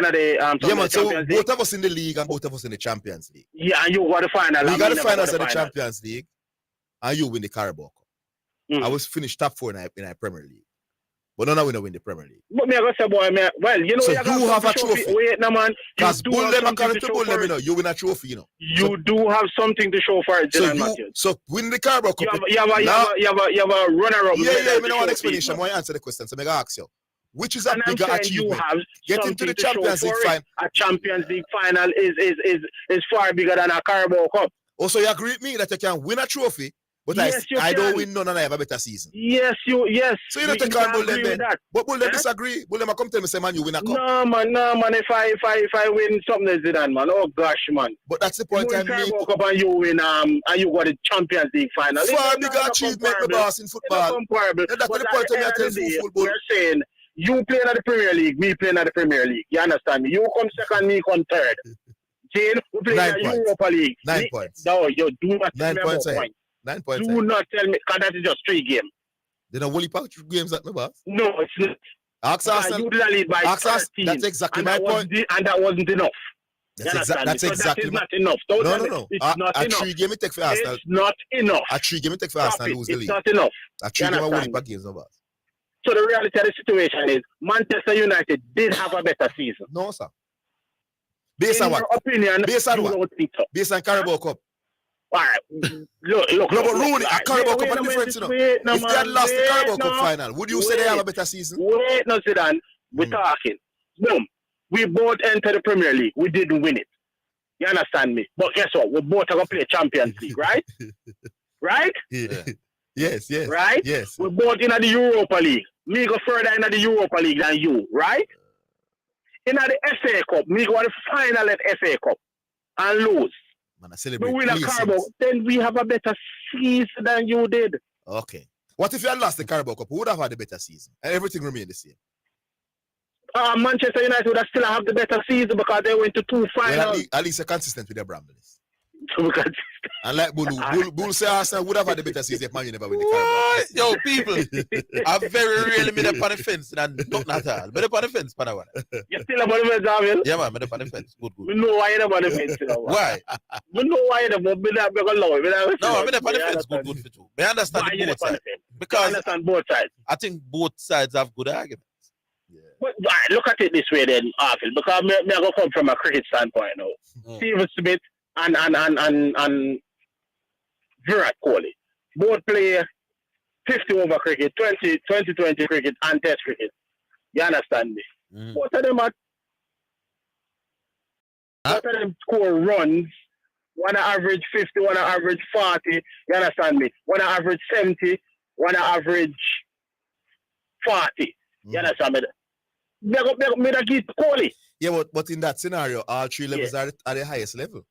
at the yeah, man. So both of us in the league and both of us in the Champions League. Yeah, and you got the final. We got the finals of the Champions League, and you win the Carabao Cup. I was finished top 4 in our Premier League. But no, we don't win the Premier League. But me I go say, boy, well, you know, So you you have a trophy. Wait, no man. Because bull them according to bull them, you know, you win a trophy, you know. You do have something to show for it, Zidane Matthews. So win the Carabao Cup. You have a runner-up. Yeah, I don't want explanation. I want to answer the question. So I'm going to ask you. Which is a bigger achievement? Getting to the Champions League final. A Champions League final is far bigger than a Carabao Cup. Also, you agree with me that you can win a trophy, but yes, I don't win none and I have a better season. Yes. So you don't take on Bull them then. But Bull them disagree. Bull them come tell me, say, man, you win a cup. No, man. If I win something, Zidane, man. Oh gosh, man. But that's the point I'm making. Cup and you win and you got the Champions League final. Far bigger achievement, my boss, in football. That's the point I'm telling football. We're saying you playing at the Premier League, me playing at the Premier League. You understand me? You come second, me come third. Jane, we play in the Europa League. 9 points. No, you do not 9 tell me points. about points. 9 points. Do not tell me, because that is just 3 games. Then a Wooly Pack games at my boss? No, it's not. Arsenal. You lead by 13. That's exactly my point. And that wasn't enough. That's exactly that is not enough. Don't tell me. No. It's not enough. 3 game it take for Arsenal. It's not enough. A 3 game it take for Arsenal lose the league. It's not enough. A 3 game a Wooly Pack games, no boss. So the reality of the situation is Manchester United did have a better season. No, sir. Based on what? Opinion, based on what? Based on Carabao Cup. All right. Look. No, but Rooney, a Carabao Cup a difference, you know. If they had lost the Carabao Cup final, would you say they have a better season? Wait, no, Zidane. We're talking. Boom. We both entered the Premier League. We didn't win it. You understand me? But guess what? We both are going to play Champions League, right? Right? Yeah. Yes. Right? Yes. We're both in the Europa League. Me go further in the Europa League than you, right? In the FA Cup, me go to the final at FA Cup and lose. Man, I celebrate. We win a Carabao, then we have a better season than you did. Okay. What if you had lost the Carabao Cup? Who would have had a better season? And everything remained the same. Manchester United would still have the better season because they went to 2 finals. Well, at least they're consistent with their Brambles. And like Bull say Arsenal would have had a better season if Man U never win the Carabao. Yo, people, I very rarely made up on the fence and not at all. Made up on the fence, Panawan. You still about the fence, Orville? Yeah, man, made up on the fence. Good. We know why you're about the fence, you know. Why? We know why you're about the No, I made up on the fence. Good for you. I understand the both sides. Because I understand both sides. I think both sides have good arguments. But look at it this way then, Orville, because I'm going to come from a cricket standpoint now. Steven Smith and Virat Kohli both play 50 over cricket, 20 cricket and test cricket. You understand me? Both of them score runs. One average 50, one average 40. You understand me? One average 70, one average 40. You understand me? Me give Kohli. Yeah, but in that scenario, all 3 levels are at the highest level.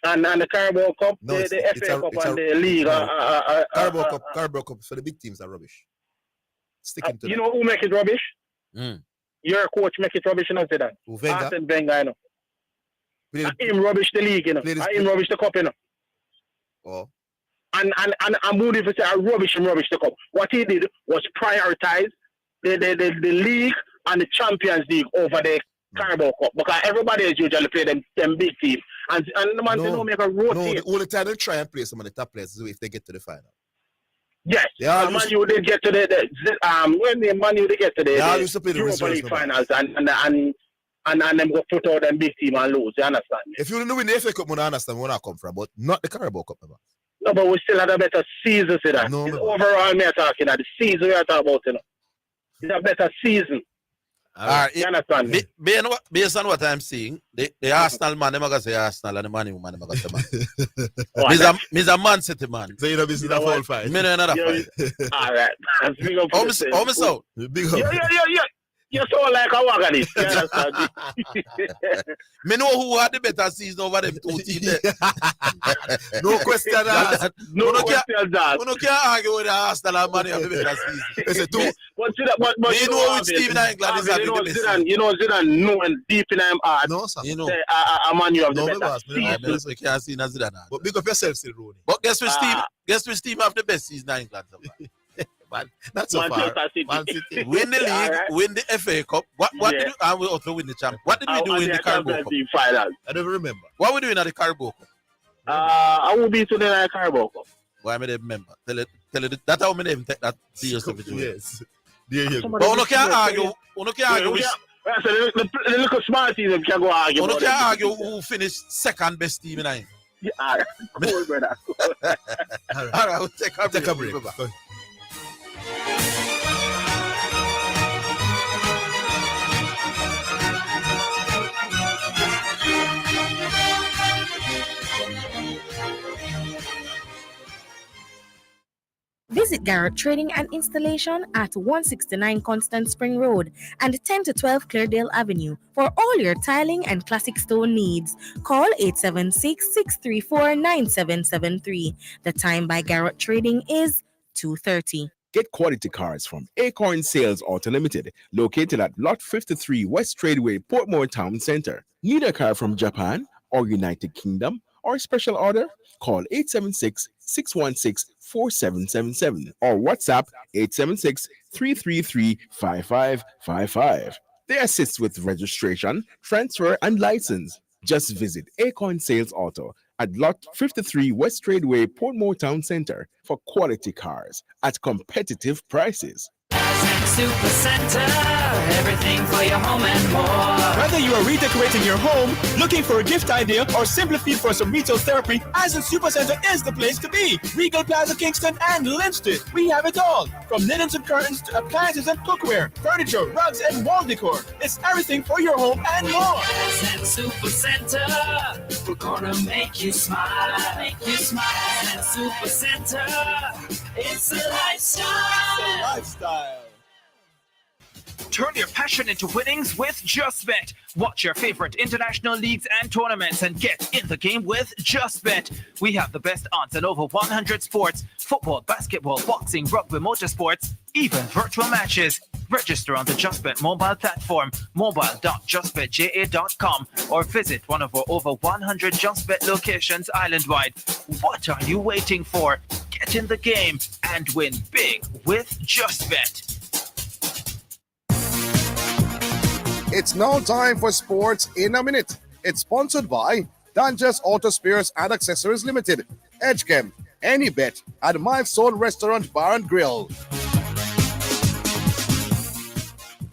And the Carabao Cup, No, the FA Cup and the league. Carabao Cup for the big teams are rubbish. Sticking to you that. know who make it rubbish? Your coach make it rubbish, you know, Zidane. Arsene Wenger, you know. Him rubbish the league, you know. Him rubbish the cup, you know. Oh. And I'm moving to say I rubbish the cup. What he did was prioritize the league and the Champions League over the Carabao Cup, because everybody is usually play them big teams. And the man don't make a road team. The only time they try and play some of the top players is if they get to the final. Yes, Man U did get to when the Man U did get to the Europa League finals and them go put out them big team and lose. You understand me? If you don't win the FA Cup, I understand where I come from, but not the Carabao Cup. No, but we still had a better season, see that. No, overall, me talking about the season we are talking about, you know. It's a better season. All right. You understand me? Based on what I'm seeing, the Arsenal man, they're going to say Arsenal, and the Man U man, they're going to say man. He's a Man City man. So you know this is a full fight. Me know another fight. All right. Big up. How me so? Big up. Yeah. You sound like a wagonist. You understand me? Me know who had the better season over them 2 teams there. No question asked. No question asked. You can't argue with the Arsenal and Man U have the better season. It's a 2. But you know which team in England is having the best season. You know Zidane knowing deep in him heart. No, sir. You know. A Man U have the better season. So you can't see Zidane. But big up yourself still, Rooney. But guess which team have the best season in England? Man, not so far. Man City. Win the league, right. Win the FA Cup. What did you? And we also win the champion. What did we do in the Carabao Cup? I don't remember. What we doing at the Carabao Cup? I will be to the Carabao Cup. Why am I remember? Tell you that's how many take that seriously. Yes. There you go. But you can't argue. You can't argue. The little small team can go argue. You can't argue who finished second best team in nine. Yeah, cool, brother. All right, we'll take a break. Go ahead. Visit Garrett Trading and Installation at 169 Constant Spring Road and 10 to 12 Cleardale Avenue for all your tiling and classic stone needs. Call 876-634-9773. The time by Garrett Trading is 2:30. Get quality cars from Acorn Sales Auto Limited, located at Lot 53 West Tradeway, Portmore Town Center. Need a car from Japan or United Kingdom or special order? Call 876-616-4777 or WhatsApp 876-333-5555. They assist with registration, transfer, and license. Just visit Acorn Sales Auto at Lot 53 West Tradeway, Portmore Town Center for quality cars at competitive prices. Super Center, everything for your home and more. Whether you are redecorating your home, looking for a gift idea, or simply feel for some retail therapy, Asden Super Center is the place to be. Regal Plaza, Kingston, and Linstead. We have it all, from linens and curtains to appliances and cookware, furniture, rugs, and wall decor. It's everything for your home and more. Asden Super Center, we're gonna make you smile, Asden Super Center, it's a lifestyle. Turn your passion into winnings with JustBet. Watch your favorite international leagues and tournaments and get in the game with JustBet. We have the best odds on over 100 sports: football, basketball, boxing, rugby, motorsports, even virtual matches. Register on the JustBet mobile platform, mobile.justbetja.com, or visit one of our over 100 JustBet locations island-wide. What are you waiting for? Get in the game and win big with JustBet. It's now time for Sports in a Minute. It's sponsored by Dangerous Auto Spares and Accessories Limited, Edgechem, Any Bet, and Milestone Restaurant Bar and Grill.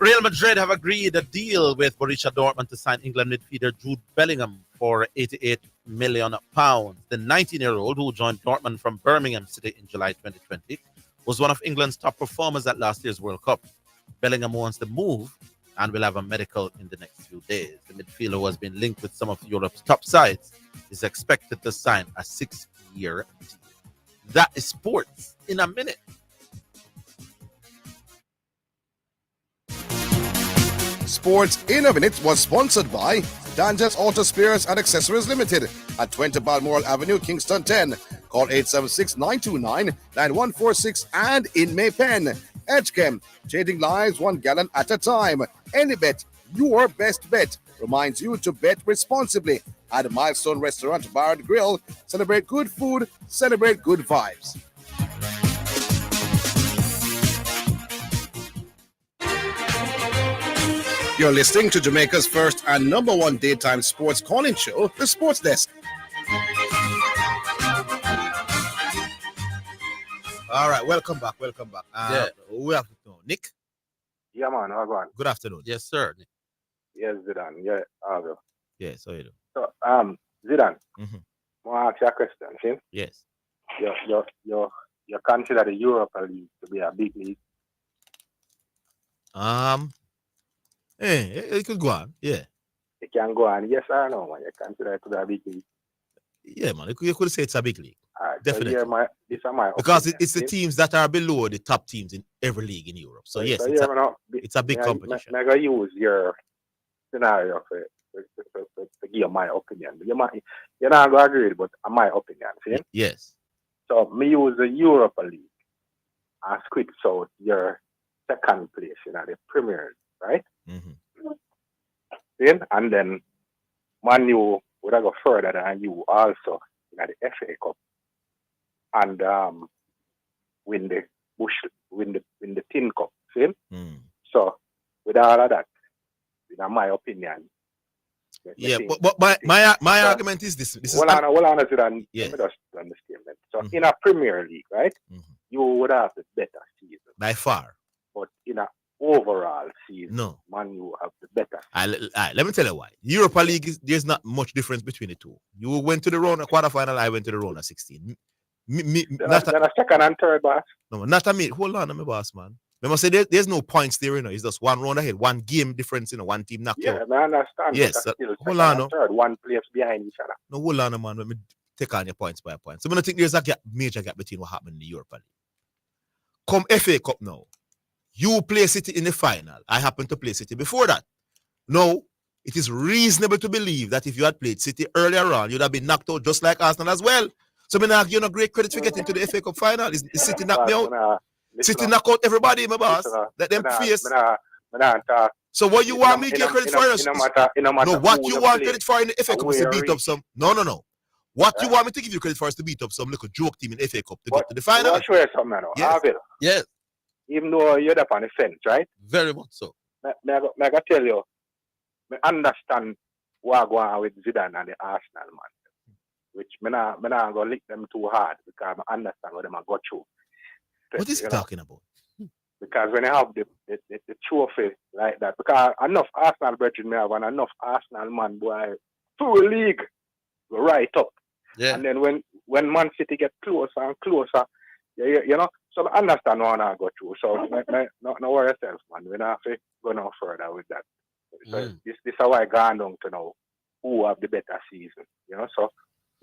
Real Madrid have agreed a deal with Borussia Dortmund to sign England midfielder Jude Bellingham for £88 million. The 19-year-old, who joined Dortmund from Birmingham City in July 2020, was one of England's top performers at last year's World Cup. Bellingham wants the move and will have a medical in the next few days. The midfielder, who has been linked with some of Europe's top sides, is expected to sign a 6-year deal. That is Sports in a Minute. Sports in a Minute was sponsored by Dangerous Auto Spares and Accessories Limited at 20 Balmoral Avenue, Kingston 10. Call 876-929-9146 and in Maypen. Edgechem, changing lives 1 gallon at a time. Any Bet, your best bet, reminds you to bet responsibly at the Milestone Restaurant Bar and Grill. Celebrate good food, celebrate good vibes. You're listening to Jamaica's first and number one daytime sports calling show, The Sports Desk. All right, welcome back. We have Nick. Yeah, man, how going? Good afternoon. Yes, sir. Yes, Zidane. Yeah, Orville. Yes, how you do? So, Zidane, Mm-hmm. I want to ask you a question, see? Yes. You consider the Europa League to be a big league? It could go on, yeah. It can go on, yes or no, man? You consider it to be a big league? Yeah, man, you could say it's a big league. All right, definitely. So this is my because opinion, it's the teams that are below the top teams in every league in Europe. So yes, it's a big competition. I'm going to use your scenario to give you my opinion. You're not going to agree, but my opinion, see? Yes. So me use the Europa League and squeeze out your second place in the Premier League, right? Mm-hmm. See? And then Man U would have go further than you also in the FA Cup and win the Tin Cup. See? So with all of that, in my opinion. Yeah, but my argument is this. Hold on, Zidane. Let me just understand that. So in a Premier League, right? Mm-hmm. you would have the better season. By far. But in an overall season, No. Man U have the better. Let me tell you why. Europa League, there's not much difference between the two. You went to the round of quarterfinal, I went to the round of 16. Then a second and third, boss. No, not a minute. Hold on, my boss, man. I must say there's no points there, you know. It's just one round ahead, one game difference, you know, one team knocked out. Yeah, I understand. Yes. But still Hold on, second and third, one place behind each other. No, hold on, man. Let me take on your points by points. So I don't think there's a major gap between what happened in the Europa League. Come FA Cup now. You play City in the final. I happen to play City before that. No, it is reasonable to believe that if you had played City earlier on, you'd have been knocked out just like Arsenal as well. So I give you great credit for getting to the FA Cup final. Is City knocked me out? City knock out everybody, my boss. Let them face. So what you want me to get credit for? No, what you want credit for in the FA Cup is to beat up some. No. What you want me to give you credit for is to beat up some little joke team in FA Cup to get to the final. I'll show you something now. Yes. Orville. Yes. Even though you're up on the fence, right? Very much so. May I tell you, I understand what going on with Zidane and the Arsenal, man. Which I'm not going to lick them too hard because I understand what they are going through. What is he talking about? Because when you have the trophy like that, because enough Arsenal brethren may have and enough Arsenal man boy through the league go right up. Yeah. And then when Man City get closer and closer, you know, so I understand what I go through. So no worry yourself, man. We don't have to go no further with that. So this is how I gone down to know who have the better season. You know, so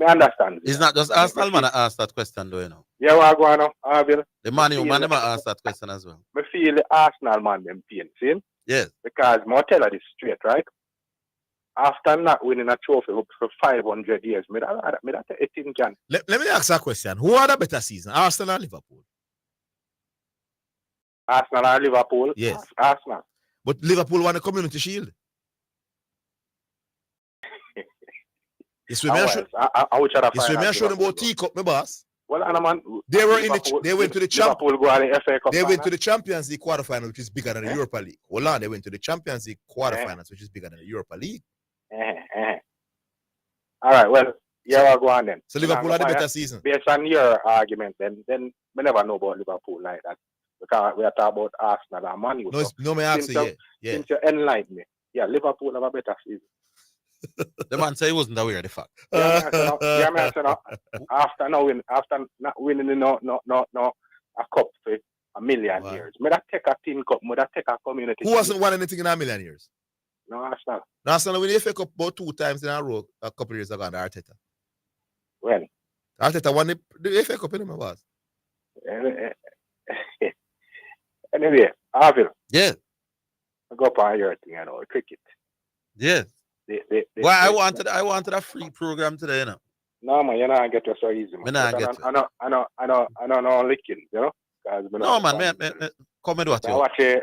I understand. It's not just Arsenal man that asked that question, though, you know. Yeah, what going on, Orville? The Man U man, them asked that question as well. I feel the Arsenal man them pain, see? Yes. Because I tell you this straight, right? After not winning a trophy for 500 years, me that 18 can. Let me ask a question. Who had a better season, Arsenal or Liverpool? Arsenal or Liverpool? Yes. Arsenal. But Liverpool won the Community Shield. Yes, we mentioned about teacup, my boss. Well, man, they were they went to the They went to the Champions League quarterfinal, which is bigger than the Europa League. Hold on, they went to the Champions League quarterfinals, which is bigger than the Europa League. All right, well, yeah, go on then. So Liverpool had a better season. Based on your argument, then we never know about Liverpool like that. Because we are talking about Arsenal and Man U. No, no, me ask you, Since you enlighten me, yeah, Liverpool have a better season. The man said he wasn't aware of the fact. After not winning a cup for a million years. Me that take a team cup, me that take a community. Who hasn't won anything in a million years? No, Arsenal. Arsenal win the FA Cup about 2 times in a row a couple of years ago under Arteta. When? Arteta won the FA Cup, in my boss. Anyway, Orville. Yeah. I go up on your thing, you know, cricket. Yes. I wanted a free program today, you know. No, man, you're not get it so easy, man. I don't know licking, you know. No, man, come and watch it.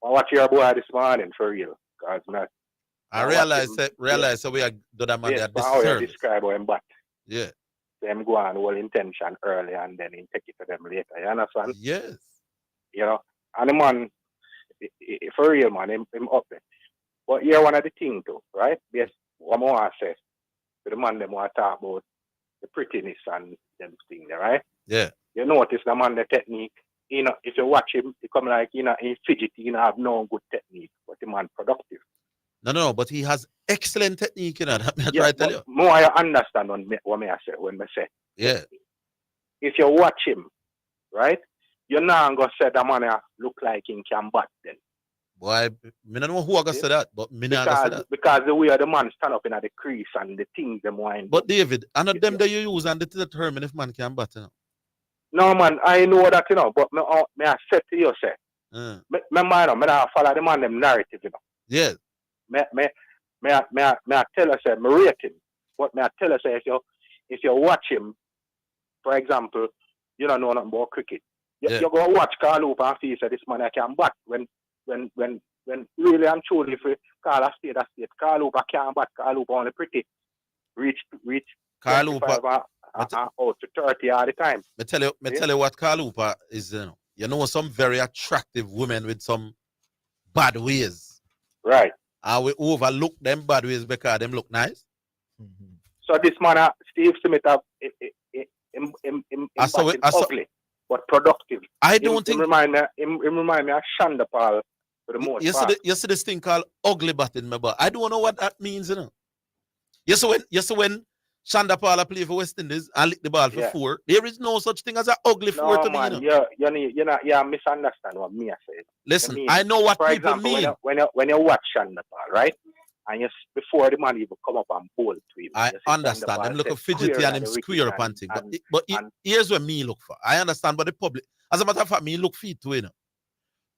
I watch your boy this morning for real. I realize so we are do that man yes, that how you describe him, but yeah. Them go on all intention early and then he take it to them later. You understand? Yes. You know, and the man, for real, man, him up there. But here one of the things too, right? Yes, one more I say. The man them want to talk about the prettiness and them thing there, right? Yeah. You notice the man the technique. You know, if you watch him, he come like he fidgety, have no good technique, but the man productive. No, but he has excellent technique, you know. I tell you. More I understand what I say when I say. Yeah. If you watch him, right, you're not gonna say the man look like he can bat then. Boy, I don't know who I gonna say that, but me not gonna say that. Because the way the man stand up in the crease and the things them wind. But David, I know them that you use and they determine if man can bat, you know. No man, I know that, you know, but me I said to you, say, me man, me not follow the man them narrative, you know. Yes. Me I tell us, me rate him. But me I tell us, if you watch him, for example, you don't know nothing about cricket. You go watch Carl Hooper and feel that this man I can bat when really and truly if we call a state, Carl Hooper can't bat. Carl Hooper only pretty reach Carl Hooper out to 30 all the time. Me tell you what Carl Hooper is, you know some very attractive women with some bad ways. Right. And we overlook them bad ways because them look nice. So this man, Steve Smith, batting ugly, but productive. I don't Him think. remind me of Shanda Paul for the most part. You see this thing called ugly batting, but I don't know what that means, you know. You see when Shanda Paul play for West Indies and lick the ball for 4, there is no such thing as an ugly 4 to man, me, you know. you misunderstand what me I said. Listen, mean, I know what for people example, mean. When you watch Shanda Paul, right? And before the man even come up and bowl to him. I understand. Them look fidgety and him square up and thing. But here's what me look for. I understand, but the public, as a matter of fact, me look for it too, you know.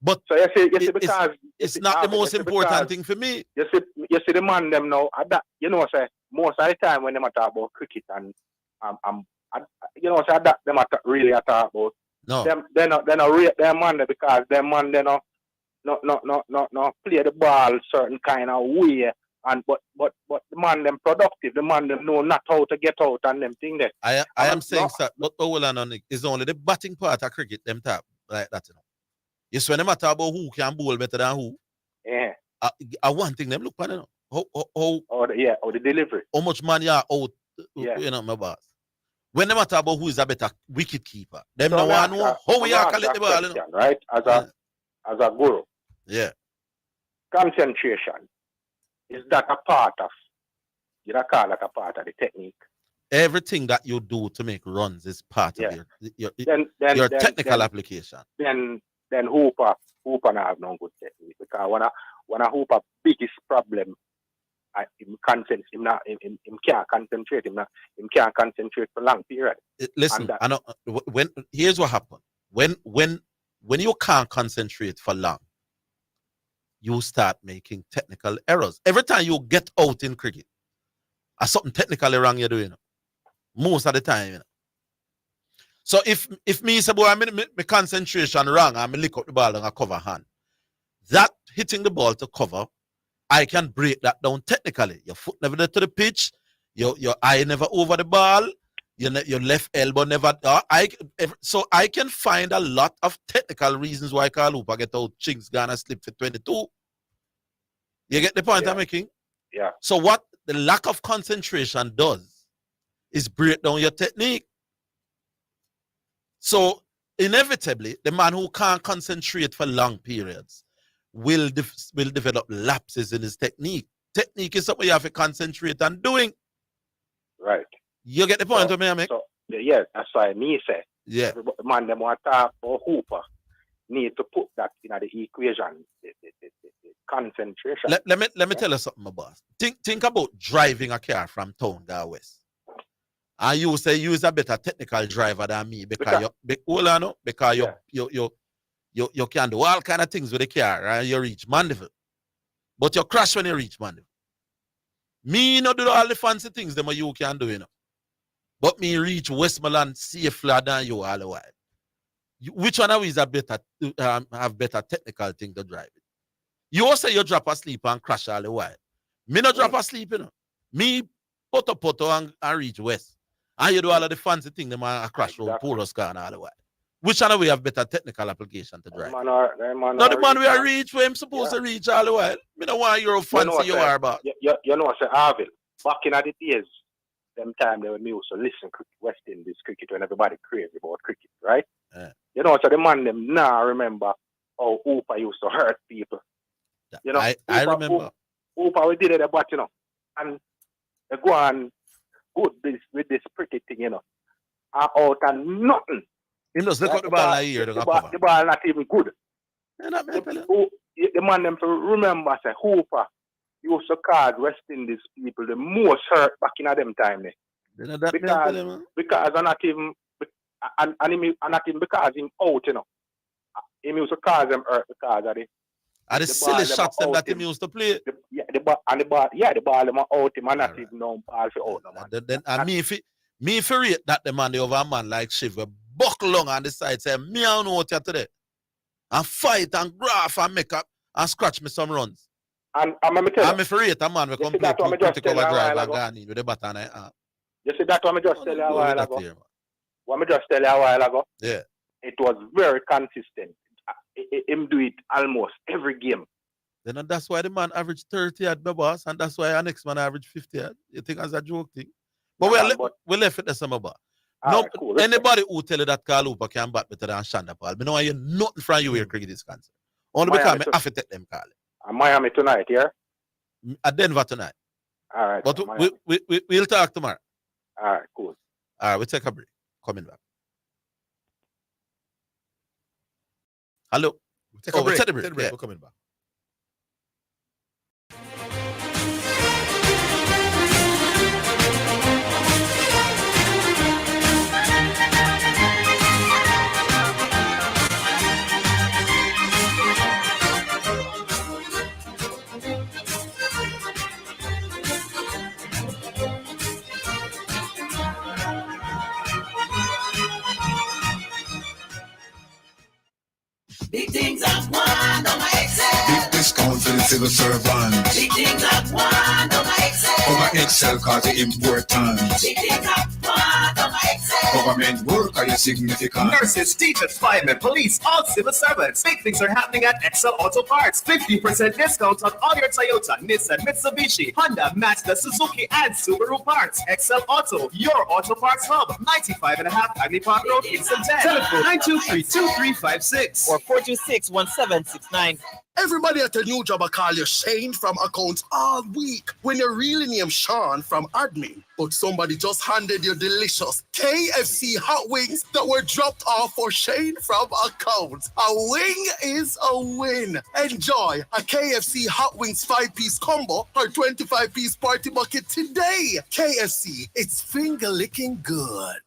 But so you see because it's not the most important thing for me. You see the man them now. You know, say most of the time when they talk about cricket and you know, say that them really talk about. No. They not rate them man because them man they no play the ball certain kind of way. And but the man them productive, the man them know not how to get out and them thing there. I am saying sir, but hold on, it's only the batting part of cricket them tap like that, you know. Yes, when they talk about who can bowl better than who. Yeah. I one thing them look for, you know. How the delivery. How much money are out, you know, my boss. When they talk about who is a better wicket keeper, them no one know how we are collect the ball, you know. Right? As a guru. Yeah. Concentration. Is that a part of, you know, call that a part of the technique? Everything that you do to make runs is part of your technical application. Then Hooper not have no good technique because when a Hooper biggest problem, him can't concentrate. Him can't concentrate for long period. Listen, I know here's what happened. When you can't concentrate for long, you start making technical errors. Every time you get out in cricket, something technically wrong you're doing. Most of the time, you know. So if me say, boy, my concentration wrong, and I lick up the ball and I cover hand, that hitting the ball to cover, I can break that down technically. Your foot never there to the pitch, your eye never over the ball, your left elbow never. So I can find a lot of technical reasons why Carl Hooper get out, Chinks gonna slip for 22. You get the point I'm making? Yeah. So what the lack of concentration does is break down your technique. So inevitably, the man who can't concentrate for long periods will develop lapses in his technique. Technique is something you have to concentrate on doing. Right. You get the point of me, I make? So, yeah, that's why me say. Yeah. The man them want to talk for Hooper need to put that in the equation. The concentration. Let me tell you something, my boss. Think about driving a car from town to west. And you say you is a better technical driver than me because you can do all kind of things with the car and you reach Mandeville. But you crash when you reach Mandeville. Me not do all the fancy things that you can do, you know. But me reach Westmoreland safely than you all the while. Which one of you is a better have better technical thing to drive it? You also you drop asleep and crash all the while. Me not drop asleep, you know. Me poto and reach west. And you do all of the fancy thing, them a crash road, Porous car and all the while. Which one we have better technical application to drive? Not the man we are reach where I'm supposed to reach all the while. Me don't want your fancy you are about. You know, say Orville, back in the days, them time they used to listen to West Indies cricket when everybody crazy about cricket, right? Yeah. You know, so the man them now remember how Hooper used to hurt people. You know, I remember. Hooper we did it, but you know, and they go on good with this pretty thing, you know. Out and nothing. He just look at the ball here. The ball not even good. The man them to remember say Hooper used to cause West Indies people the most hurt back in them time. Because not even because him out, you know. He used to cause them hurt because of the silly shots them that him used to play. The ball them out him and not even know ball for out. And me if you rate that the man the over a man like Shiv buckle long on the side say me I don't know what you today. And fight and graph and make up and scratch me some runs. And I'm if you rate a man we come play to cover drive and gone in with the baton. You see that what I just tell you a while ago? What I just tell you a while ago? Yeah. It was very consistent. Him do it almost every game. Then that's why the man averaged 30 at the boss, and that's why our next man averaged 50 at. You think that's a joke thing? But we left it the summer bar. No, Alright, cool. anybody who tell you that Carl Hooper can bat better than Shanda Paul, I know you nothing from you where cricket is concerned. Only Miami because I have to take them, Carl. Miami tonight, yeah? At Denver tonight. All right. But we'll talk tomorrow. All right, cool. All right, we'll take a break. Coming back. Hello. Take a break. Take the break. Yeah. We're coming back. Big things at one on my Excel. Big discount for the civil servant. Big things at one on my Excel. Over Excel cause the important. Big things at one on my Excel. Government work are you significant. Nurses, teachers, firemen, police, all civil servants. Big things are happening at Excel Auto Parts. 50% discount on all your Toyota, Nissan, Mitsubishi, Honda, Mazda, Suzuki, and Subaru parts. Excel Auto, your auto parts hub. 95.5 Agni Park Road, Kingston 10. Telephone 923-2356 or 426-1769. Everybody at the new job I call you Shane from accounts all week when your real name Sean from admin. But somebody just handed you delicious KFC hot wings that were dropped off for Shane from accounts. A wing is a win. Enjoy a KFC hot wings 5-piece combo or 25-piece party bucket today. KFC, it's finger licking good.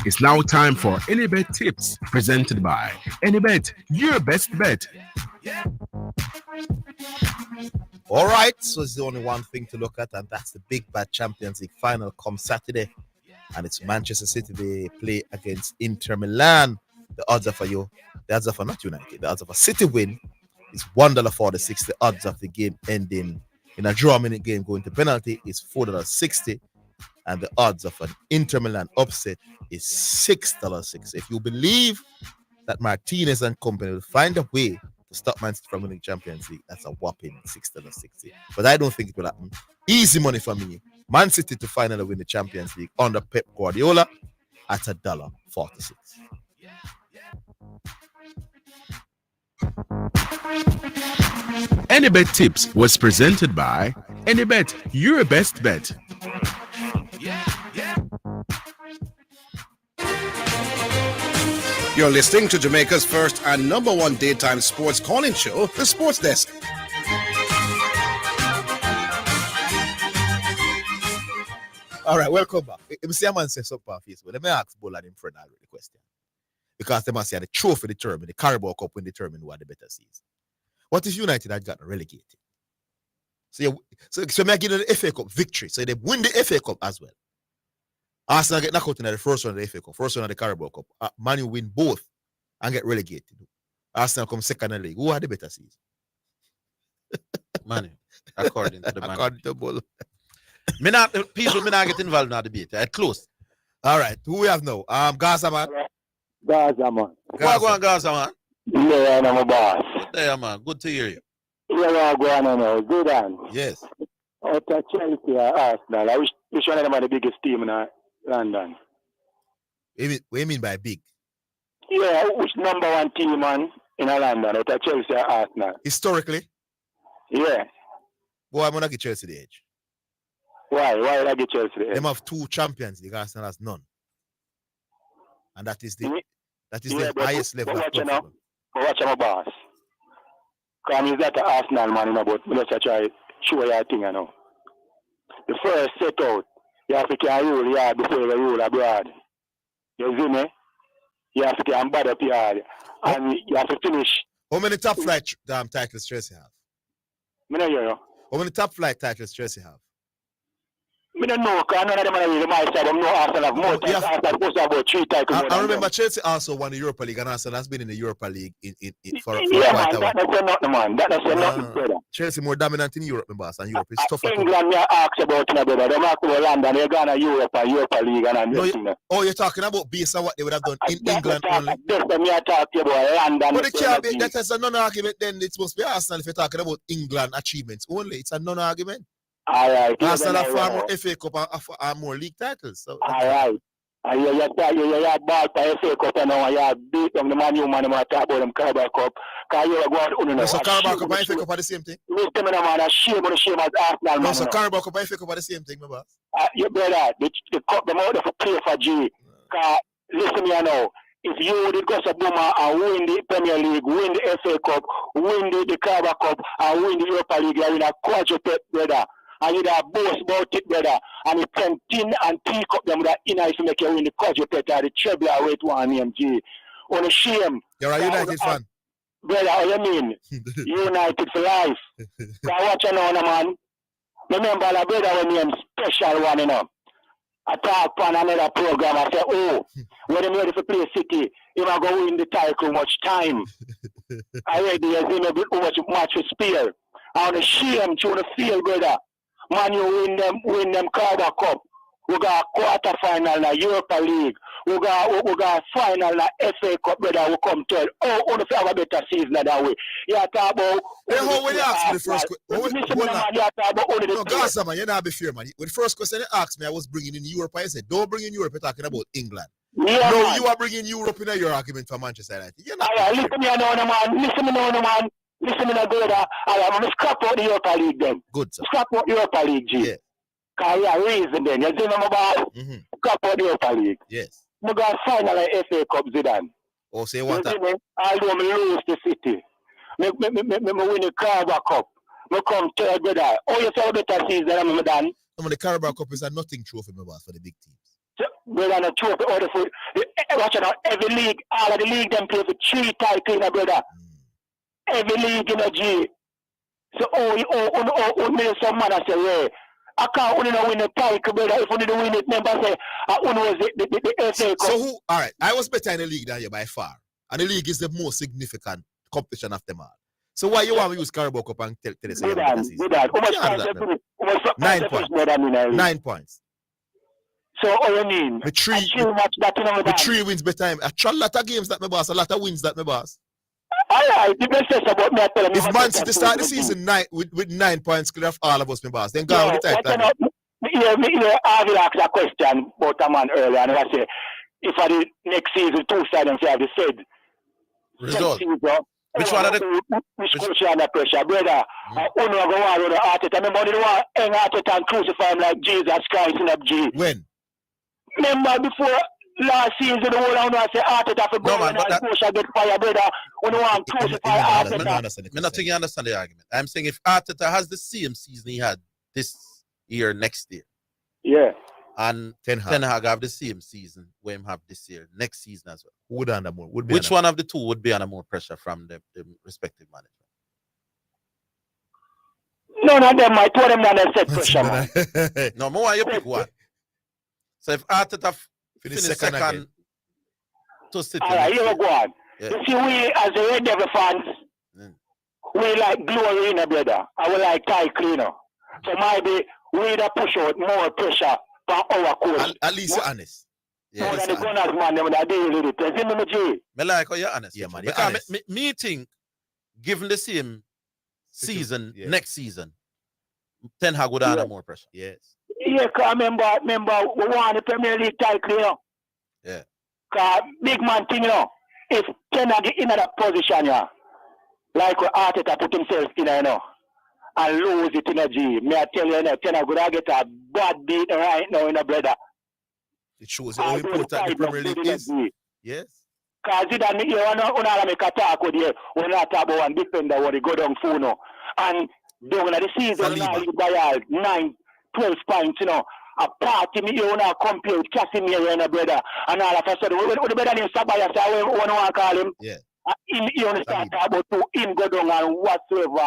It's now time for Anybet Tips, presented by Anybet, your best bet. All right, so it's the only one thing to look at, and that's the Big Bad Champions League final come Saturday. And it's Manchester City. They play against Inter Milan. The odds are for you. The odds are for not United. The odds are for City win is $1.46. The odds of the game ending in a draw minute game going to penalty is $4.60. And the odds of an Inter Milan upset is $6.60. If you believe that Martinez and company will find a way to stop Man City from winning Champions League, that's a whopping $6.60. But I don't think it will happen. Easy money for me. Man City to finally win the Champions League under Pep Guardiola at $1.46. Anybet Tips was presented by Anybet, your best bet. You're listening to Jamaica's first and number one daytime sports calling show, The Sports Desk. All right, welcome back. If you see a man say something on Facebook, let me ask Bola and him friend already the question. Because they must say the trophy determined, the Carabao Cup will determine what the better season. What if United had gotten relegated? So may I give them the FA Cup victory. So they win the FA Cup as well. Arsenal get knocked out in the first round of the FA Cup, first round of the Carabao Cup. Man, you win both and get relegated. Arsenal come second in the league. Who had the better season? Man, according to the man. According to Bull. People may not get involved in the debate. It's close. All right, who we have now? Gaza man. Gaza man. Go on, Gaza man. Yeah, I'm a boss. There, man. Good to hear you. Yeah, go on now. Zidane. Yes. Out of Chelsea or Arsenal. I wish one of them are the biggest team in London. What do you mean by big? Yeah, which number one team man in London? Out of Chelsea or Arsenal? Historically? Yeah. Boy, I'm gonna get Chelsea the edge. Why? Why would I get Chelsea the edge? Them have 2 champions, the Arsenal has none. And that is the the highest level of football. Watch my boss. Because he's not an Arsenal man, but let's try to show you a thing, you know. The first set out, you have to can rule yard before you rule abroad. You see me? You have to can bad up yard. And you have to finish. How many top flight titles Chelsea have? I don't hear you. How many top flight titles Chelsea have? I don't know, because none of them are really my side. I know Arsenal have more titles. Arsenal supposed to have about 3 titles. I remember Chelsea also won the Europa League, and Arsenal has been in the Europa League for yeah, quite man, a while. that doesn't nothing, man. That doesn't nothing, brother. Chelsea more dominant in Europe, my boss, and Europe is tougher. England, me ask about it, brother. They ask about London, they're going to Europa League, and I'm just you're talking about based on what they would have done in England only. That's what me talk about London. But it can't be, that is a non-argument then. It's supposed to be Arsenal if you're talking about England achievements only. It's a non-argument. All right. Arsenal have far more FA Cup and more league titles. So all right. And you bought the FA Cup and now you beat them, the Man U man, talk about them Carabao Cup. Because you are going so Carabao Cup and FA Cup are the same thing? Listen, man, a shame as Arsenal. No, so Carabao Cup and FA Cup are the same thing, my boss. You brother, the cup, them out for play for G. Listen me now. If you did go to Boma and win the Premier League, win the FA Cup, win the Carabao Cup, and win the Europa League, you're in a quadruped, brother. And you have boast about it, brother. And you can tin and pick up them that inner if you make you win the quadruped or the treble away to one MG. On a shame. You're a United fan. Brother, what you mean? United for life. Now watch you now, man. Remember the brother when you special one, you know. I talk on another program. I say, oh, when I'm ready for play City, you might go win the title much time. I ready, you see me much with spear. I want to shame to the field, brother. Man, you win them Carabao Cup. We got quarter final in the Europa League. We got final in the FA Cup, brother. We come to it. Oh, only if you have a better season that way. You talk about. Hey, how will you ask me the first question? No, Gaza, man, you're not be fair, man. With the first question you asked me, I was bringing in Europe. I said, don't bring in Europe. You're talking about England. Yeah, no, man. you are bringing Europe in your argument for Manchester United. Listen to me now, man. Listen to me now, man. Listen to me now, brother. I'm going to scrap out the Europa League then. Good, sir. Scrap out the Europa League, G. Yeah. Because you are reason then. You see me about scrap out the Europa League. Yes. We got final FA Cup, Zidane. Oh, say what? Although I lose the City. Me win the Carabao Cup. Me come third, brother. Oh, you saw better season than I'm done. The Carabao Cup is a nothing trophy, my boss, for the big teams. Brother, no trophy order for watch out, every league, all of the league them play for 3 titles, brother. Every league in a G. So me some man I say, yeah. I can't only win the title, brother. If only win it, remember say I only was the FA Cup. So who? All right, I was better in the league than you by far, and the league is the most significant competition of them all. So why you want to use Carabao Cup and tell us about this season? 9 points. So what you mean? The 3 wins by time. A lot of games that my boss, a lot of wins that my boss. Alright, the best is about me. If Man City start the season with 9 points clear of all of us, my boss, then go with the title. Orville asked a question about a man earlier, and I say, if for the next season, 2 sides and have the said result. Which one are the? Which coach under pressure, brother? Uno go on with the Arteta. Remember the one hang Arteta and crucify him like Jesus Christ in a G. When? Remember before last season, the whole round I say Arteta for going and push get fire, brother. When you want to crucify Arteta. I'm not think you understand the argument. I'm saying if Arteta has the same season he had this year, next year. Yeah. And Ten Hag have the same season where him have this year, next season as well. Would under more? Which one of the two would be under more pressure from the respective management? None of them. I told them that they set pressure, man. No, more you pick one. So if Arteta finish second to City. All right, here we go on. Yeah. You see, we as the Red Devil fans, we like glory in a brother. I will like tie cleaner. So maybe we need to push out more pressure for our coach. At least you're honest. More than the Gunners, man, them that deal with it. You see me, G? I like how you're honest. Yeah, man. Because me think, given the same season, next season, Ten Hag would under more pressure. Yes. Yeah, because remember, we won the Premier League title, you know. Yeah. Because big man thing, you know, if Ten Hag in that position, yeah, like what Arteta put himself in, you know, and lose it in a G, may I tell you, Ten Hag would get a bad beat right now in a brother. It shows how important the Premier League is. Yes. Because Zidane, you want to make a talk with you when I talk about one defender where they go down Funo. And during the season, now you buy 9, 12 points, you know. A party, you want to compare with Casemiro and a brother. And all of a sudden, what the brother name Sabaya, so what do you call him? Yeah. You want to start about to him go down and whatsoever,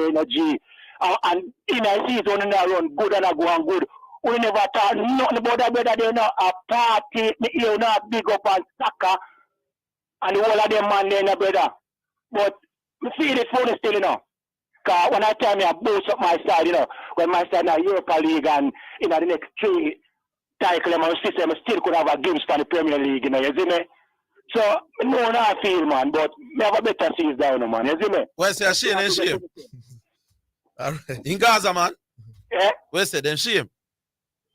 energy. And in a season, in a run, good and a go on good. We never talk nothing about that brother. They know a party, you know, big up and soccer. And the whole of them man there, brother. But we feel it for the still, you know. Because when I tell me I boost up my side, you know, when my side now Europa League and, you know, the next 3 titles, my system still could have a games for the Premier League, you know, you see me? So, no, I feel, man, but we have a better season down, man, you see me? Well, say a shame. All right. In Gaza, man. Yeah. Where's it? Then shame.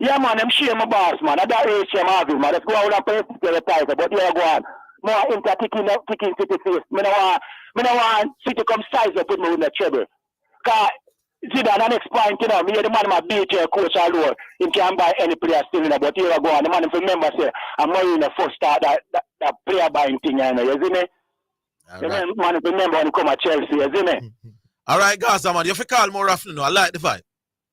Yeah, man, them shame my boss, man. I got HM Orville, man. Let's go out and play the title, but yeah, go on. More into ticking City face. Me no want City come size up with me with the treble. Cause Zidane, the next point, you know, me the man my BJ coach alone. He can buy any player still, you know, but here I go on. The man, if you remember, say, I'm more in the first start that player buying thing, you know, you see me? The man, if you remember when he come at Chelsea, you see me? All right, Gaza, man, you have to call more often. I like the vibe.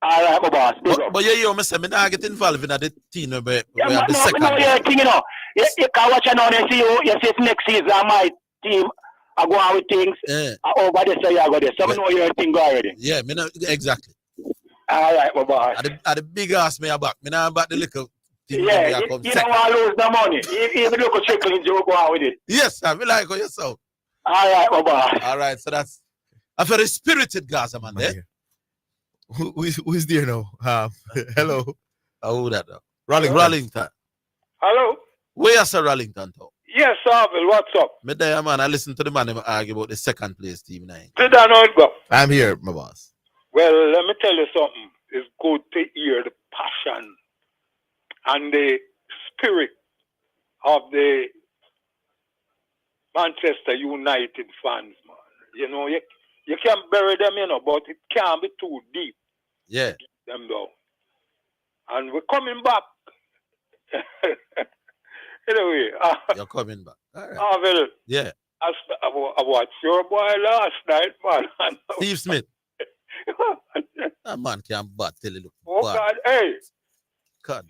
All right, my boss. But you me say, me not get involved in the team. Yeah, man, no, yeah, thing, you know. You can watch it now and see you see next season my team I go out with things. Over there, so you go there. So I know your thing already. Yeah, me know exactly. All right, my boss. At the big ass me back. Me not about the little thing. Yeah, you don't want to lose the money. Even look a trickle in you go out with it. Yes, I feel like it yourself. All right, my boss. All right, so that's a very spirited Gaza man there. Who is there now? Hello. Who that now? Rollington. Hello. Where is Rollington though? Yes, Orville, what's up? Me there, man. I listen to the man argue about the second place team now. Did I know it go? I'm here, my boss. Well, let me tell you something. It's good to hear the passion and the spirit of the Manchester United fans, man. You know, you can't bury them, you know, but it can't be too deep. Yeah. Them down. And we're coming back. Anyway. You're coming back. All right. Orville. Yeah. I watched your boy last night, man. Steve Smith. That man can't battle. Look. Oh, God. Hey. God.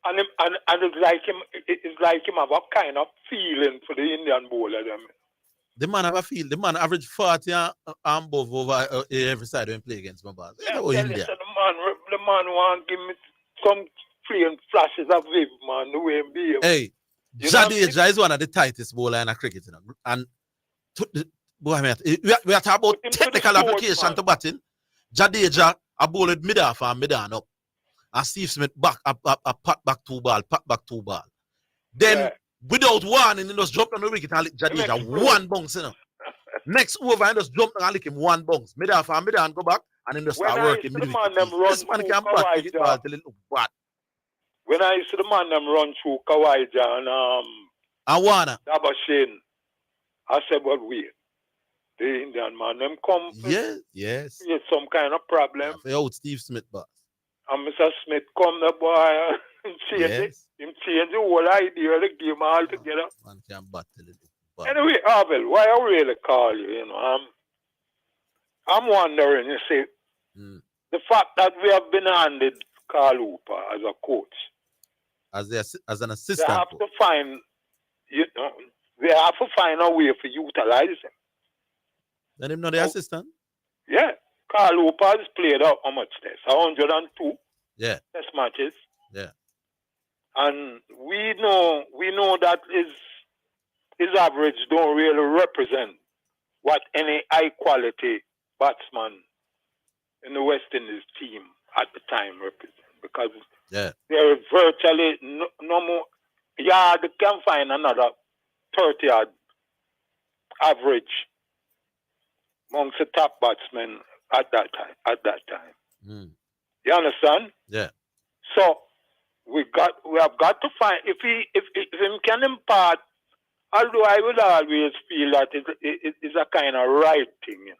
And it's like him have a kind of feeling for the Indian bowler. The man have a feel. The man average 40 and above over every side when play against my boss. Yeah, the man want to give me some playing flashes of him, man. The way he behave. Hey, Jadeja is one of the tightest bowler in a cricket. You know? And boy, we are talking about technical application to batting. Jadeja a bowled mid off and mid on up. And Steve Smith back a pat back two ball. Then without one, and he just jumped on the wicket and lick Jadeja one bounce, you know. Next over, and just jumped and lick him one bounce. Mid off and mid on go back, and then just start working. This man can bat it ball till it look bad. When I see the man them run through Kawaja and Warner, Dabashin, I said, but wait, the Indian man them come. Yes. Create some kind of problem. They out Steve Smith, boss. And Mr. Smith come the boy and change the whole idea of the game altogether. Man can battle it. Anyway, Orville, why I really call you, you know, I'm wondering, you see, the fact that we have been handed Carl Hooper as a coach. As an assistant. They have to find, they have to find a way to utilize him. Let him know the assistant. Yeah. Carl Hooper has played out how much tests? 102 test matches. Yeah. And we know that his average don't really represent what any high quality batsman in the West Indies team at the time represent. Because there are virtually no more. Yeah, they can find another 30 odd average amongst the top batsmen at that time. You understand? Yeah. So we have got to find if he can impart. Although I will always feel that it is a kind of right thing, you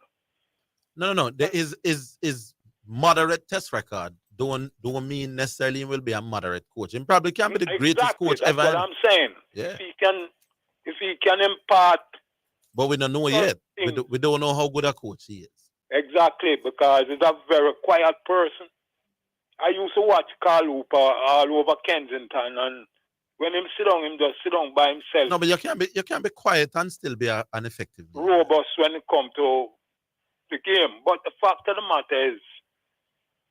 know. No. There is moderate test record. Don't mean necessarily he will be a moderate coach. He probably can be the greatest coach ever. That's what I'm saying. Yeah. If he can impart. But we don't know yet. We don't know how good a coach he is. Exactly, because he's a very quiet person. I used to watch Carl Hooper all over Kensington, and when him sit down, him just sit down by himself. No, but you can't be quiet and still be an effective leader. Robust when it comes to the game. But the fact of the matter is,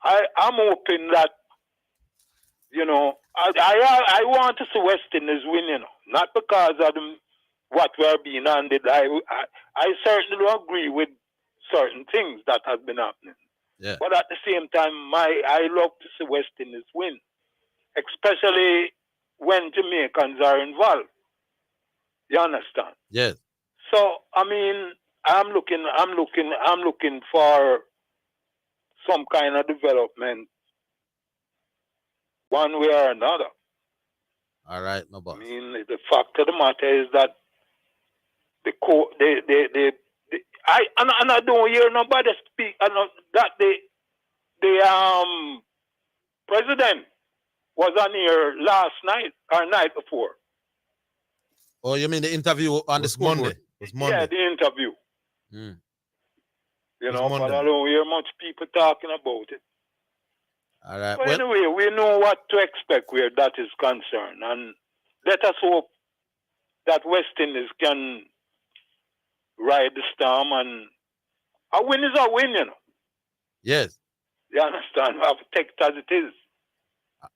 I'm hoping that, you know, I want to see West Indies win, you know, not because of what we're being handed. I certainly don't agree with certain things that have been happening. Yeah. But at the same time, I love to see West Indies win, especially when Jamaicans are involved. You understand? Yes. So I mean, I'm looking for some kind of development one way or another. All right, my boss. I mean, the fact of the matter is that I don't hear nobody speak. That the president was on here last night or night before. Oh, you mean the interview on the school Monday? board? It was Monday. Yeah, the interview. Mm. You know, but I don't hear much people talking about it. All right. But anyway, we know what to expect where that is concerned. And let us hope that West Indies can ride the storm, and a win is a win, you know. Yes. You understand? I have to take it as it is.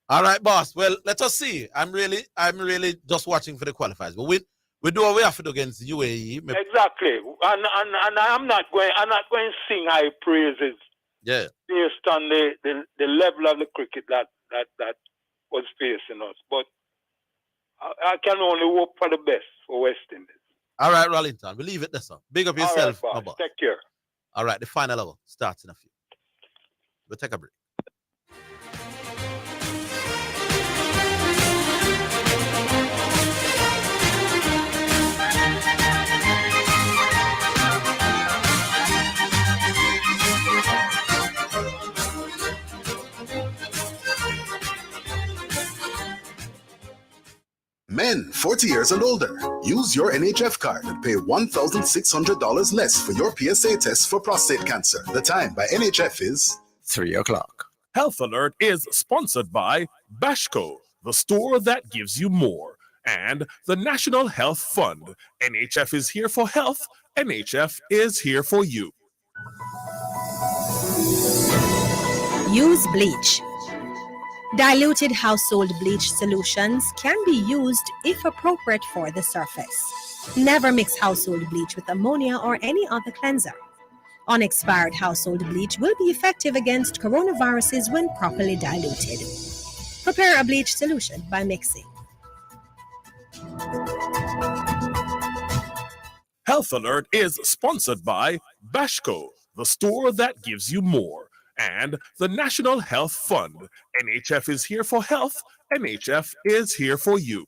All right, boss. Well, let us see. I'm really just watching for the qualifiers. But we do what we have to do against UAE. Exactly. And I'm not going to sing high praises. Yeah. Based on the level of the cricket that was facing us. But I can only hope for the best for West Indies. All right, Rollington. We'll leave it there, sir. Big up yourself, all right, my boss. Take care. All right, the final hour starts in a few. We'll take a break. Men 40 years and older, use your NHF card and pay $1,600 less for your PSA test for prostate cancer. The time by NHF is 3 o'clock. Health Alert is sponsored by Bashco, the store that gives you more, and the National Health Fund. NHF is here for health. NHF is here for you. Use bleach. Diluted household bleach solutions can be used if appropriate for the surface. Never mix household bleach with ammonia or any other cleanser. Unexpired household bleach will be effective against coronaviruses when properly diluted. Prepare a bleach solution by mixing. Health Alert is sponsored by Bashco, the store that gives you more, and the National Health Fund. NHF is here for health. NHF is here for you.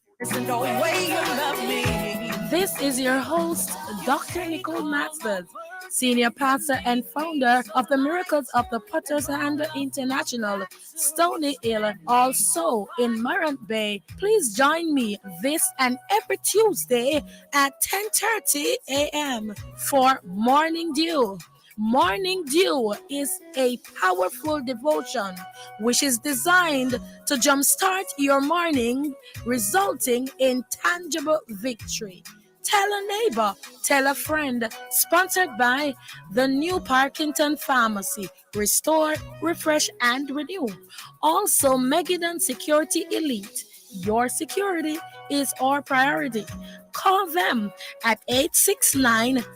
This is your host, Dr. Nicole Masters, Senior Pastor and founder of the Miracles of the Potter's Hand International, Stony Hill, also in Morant Bay. Please join me this and every Tuesday at 10:30 a.m. for Morning Dew. Morning Dew is a powerful devotion which is designed to jumpstart your morning, resulting in tangible victory. Tell a neighbor, tell a friend. Sponsored by the New Parkington Pharmacy. Restore, refresh, and renew. Also, Megadon Security Elite. Your security is our priority. Call them at 869-3884-5.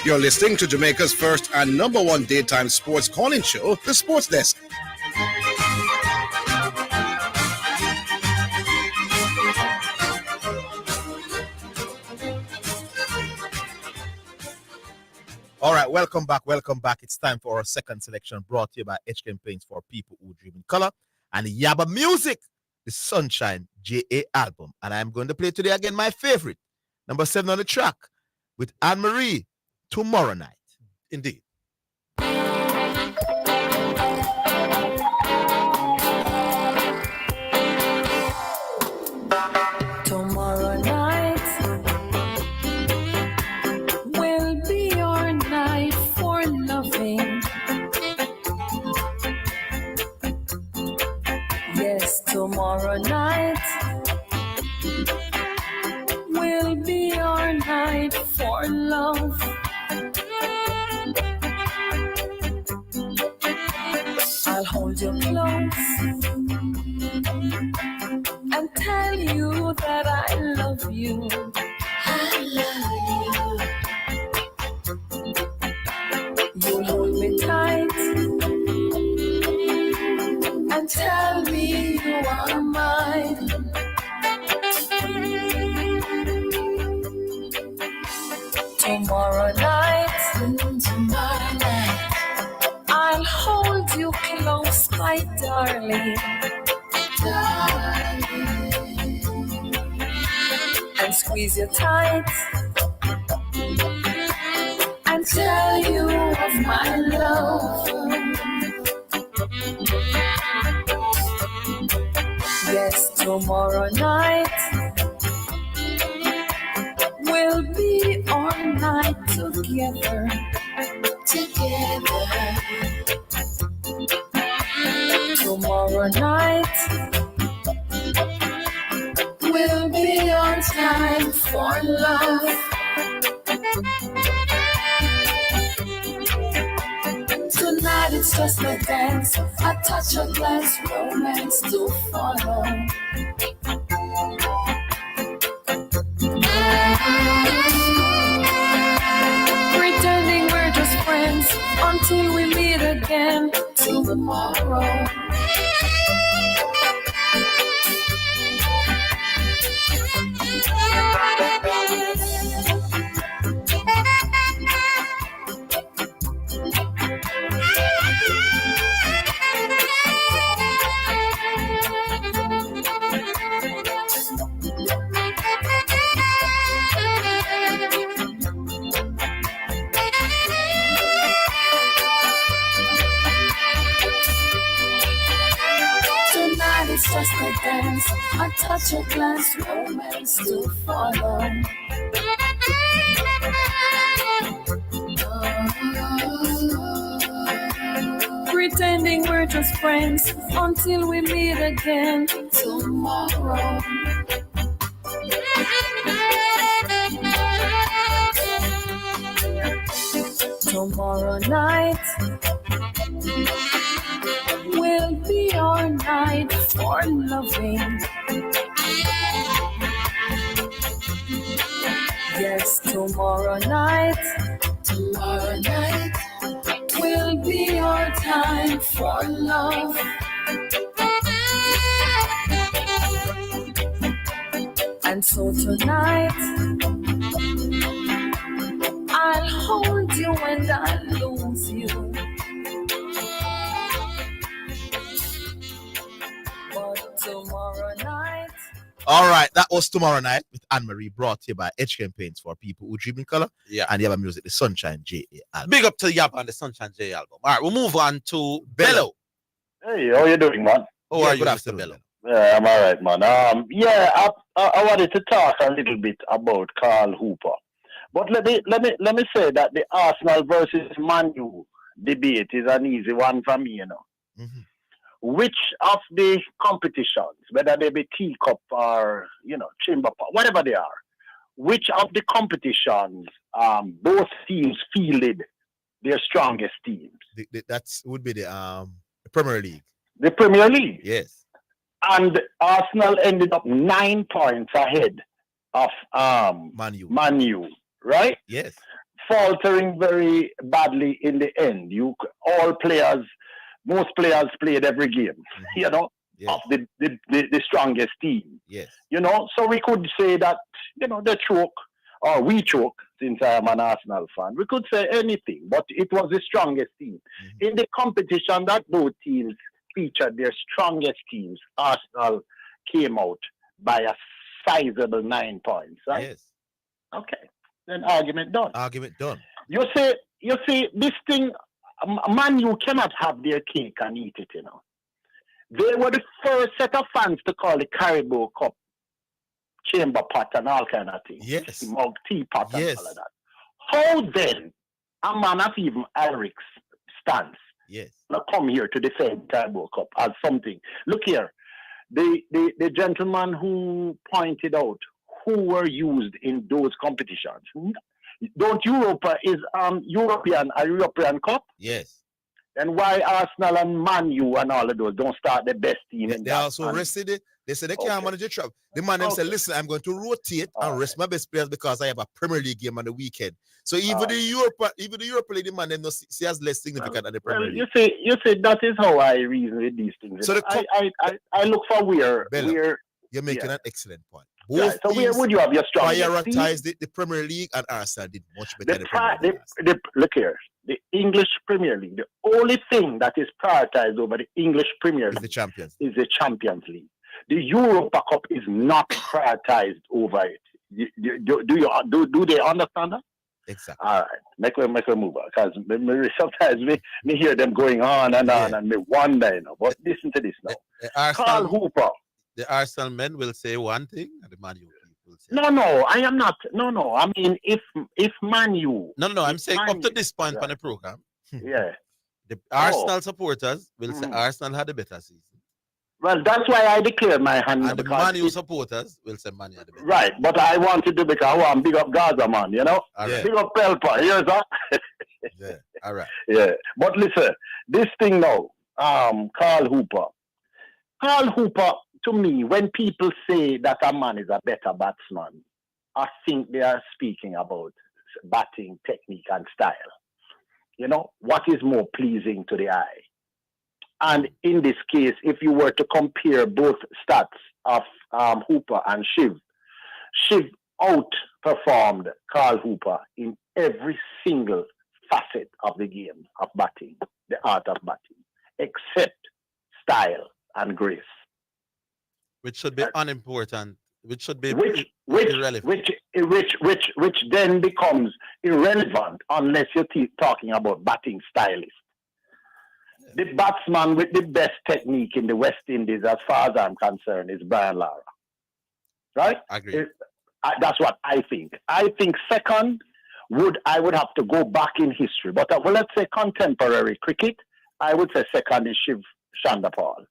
You're listening to Jamaica's first and number one daytime sports calling show, The Sports Desk. All right, welcome back. It's time for our second selection brought to you by HKM Paints for people who dream in color and Yaba Music, the Sunshine JA album. And I'm going to play today again my favorite, number 7 on the track with Anne-Marie, Tomorrow Night. Indeed. Tomorrow night will be your night for loving. Yes, tomorrow night will be your night for love. I'll hold you close and tell you that I love you. I love you. You'll hold me tight and tell me you are mine. hold you close, my darling, and squeeze you tight and tell you of my love. Yes, tomorrow night we'll be all night together. Tomorrow night will be our time for love. Tonight it's just a dance, a touch of glass, romance to follow. Pretending we're just friends until we meet again tomorrow. Tonight it's just a dance, a touch of glass, romance to follow. Pretending we're just friends until we meet again tomorrow. Tomorrow night will be our night for loving. Yes, tomorrow night will be our time for love. And so tonight I'll hold you and I'll lose you. But tomorrow night. All right, that was Tomorrow Night with Anne-Marie, brought to you by Edge Campaigns for people who dream in color. Yeah. And Yaba Music, the Sunshine J.A. album. Big up to Yaba and the Sunshine J album. All right, we'll move on to Bello. Hey, how you doing, man? How are you, Mr. Bello? Yeah, I'm all right, man. I wanted to talk a little bit about Carl Hooper, but let me say that the Arsenal versus Man U debate is an easy one for me, you know. Mm-hmm. Which of the competitions, whether they be teacup or chamber pot, whatever they are, which of the competitions both teams fielded their strongest teams? That would be the Premier League. The Premier League. Yes. And Arsenal ended up 9 points ahead of Man U, right? Yes. Faltering very badly in the end. Most players played every game, yes. Of the strongest team. Yes. So we could say that, they choke, or we choke, since I am an Arsenal fan. We could say anything, but it was the strongest team. Mm-hmm. In the competition that both teams featured their strongest teams, Arsenal came out by a sizable 9 points, right? Yes. Okay. Then argument done. Argument done. You see, this thing, Man U cannot have their cake and eat it, They were the first set of fans to call the Caribou Cup chamber pot and all kind of things. Yes. Mug, teapot and all of that. How then a man of even Eric's stance now come here to defend Caribou Cup as something? Look here, the gentleman who pointed out who were used in those competitions. Don't Europa is a European Cup? Yes. Then why Arsenal and Man U and all of those don't start the best team? They also rested it. They said they can't manage the trap. The man them said, listen, I'm going to rotate and rest my best players because I have a Premier League game on the weekend. So even the Europa League, the man them not see as less significant than the Premier League. You see, that is how I reason with these things. So I look for where you're making an excellent point. Both So where would you have your strongest team? prioritized the Premier League, and Arsenal did much better. Look here, the English Premier League. The only thing that is prioritized over the English Premier League is the Champions League. The Europa Cup is not prioritized over it. Do they understand that? Exactly. All right, make a move because sometimes me hear them going on and on and me wonder, you know. But listen to this now. Carl Hooper. The Arsenal men will say one thing, and the Man U will say. No, I am not. No. I mean, if Man U. No. I'm saying up to this point on the program. Yeah. The Arsenal supporters will say Arsenal had a better season. Well, that's why I declared my hand. And the Man U supporters will say Man U had a better. Right, but I wanted to because I want big up Gaza, man. You know, big up Pelpa. Here's that. Yeah. All right. Yeah, but listen, this thing now, Carl Hooper. Carl Hooper, to me, when people say that a man is a better batsman, I think they are speaking about batting technique and style. You know, what is more pleasing to the eye? And in this case, if you were to compare both stats of Hooper and Shiv outperformed Carl Hooper in every single facet of the game of batting, the art of batting, except style and grace. Which should be unimportant. Which should be irrelevant. Which then becomes irrelevant unless you're talking about batting stylist. The batsman with the best technique in the West Indies, as far as I'm concerned, is Brian Lara. Right? I agree. That's what I think. I think second I would have to go back in history. But let's say contemporary cricket, I would say second is Shiv Chandapal.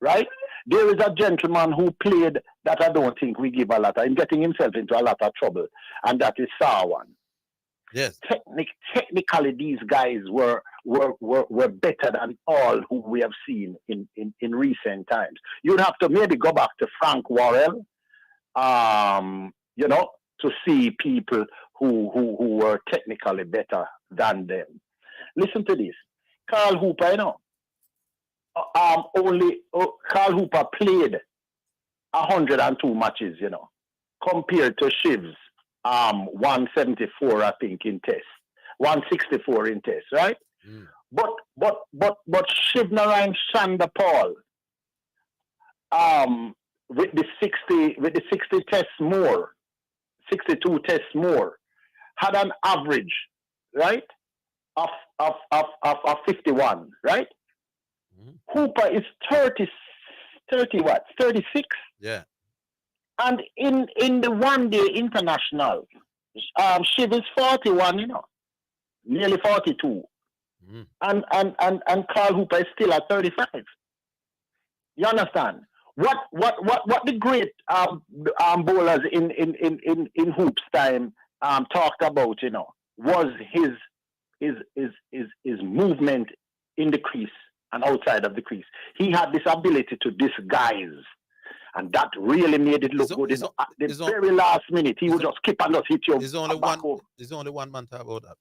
Right? There is a gentleman who played that I don't think we give a lot of, in getting himself into a lot of trouble, and that is Sarwan. Yes. Technically, these guys were better than all who we have seen in recent times. You'd have to maybe go back to Frank Worrell, you know, to see people who were technically better than them. Listen to this. Carl Hooper, you know, Carl Hooper played 102 matches, you know, compared to Shiv's 174, I think, in test, 164 in test, right? But Shiv Narayan Chandapal, with the 60 tests more, 62 tests more, had an average, right, of 51, right? Hooper is 36. Yeah. And in the one-day international, Shiv is 41, you know, nearly 42. And Carl Hooper is still at 35. You understand? What the great bowlers in Hoops time talked about, you know, was his movement in the crease and outside of the crease. He had this ability to disguise, and that really made it look good. At the very last minute, he would just skip and just hit you. There's only one man talk about that.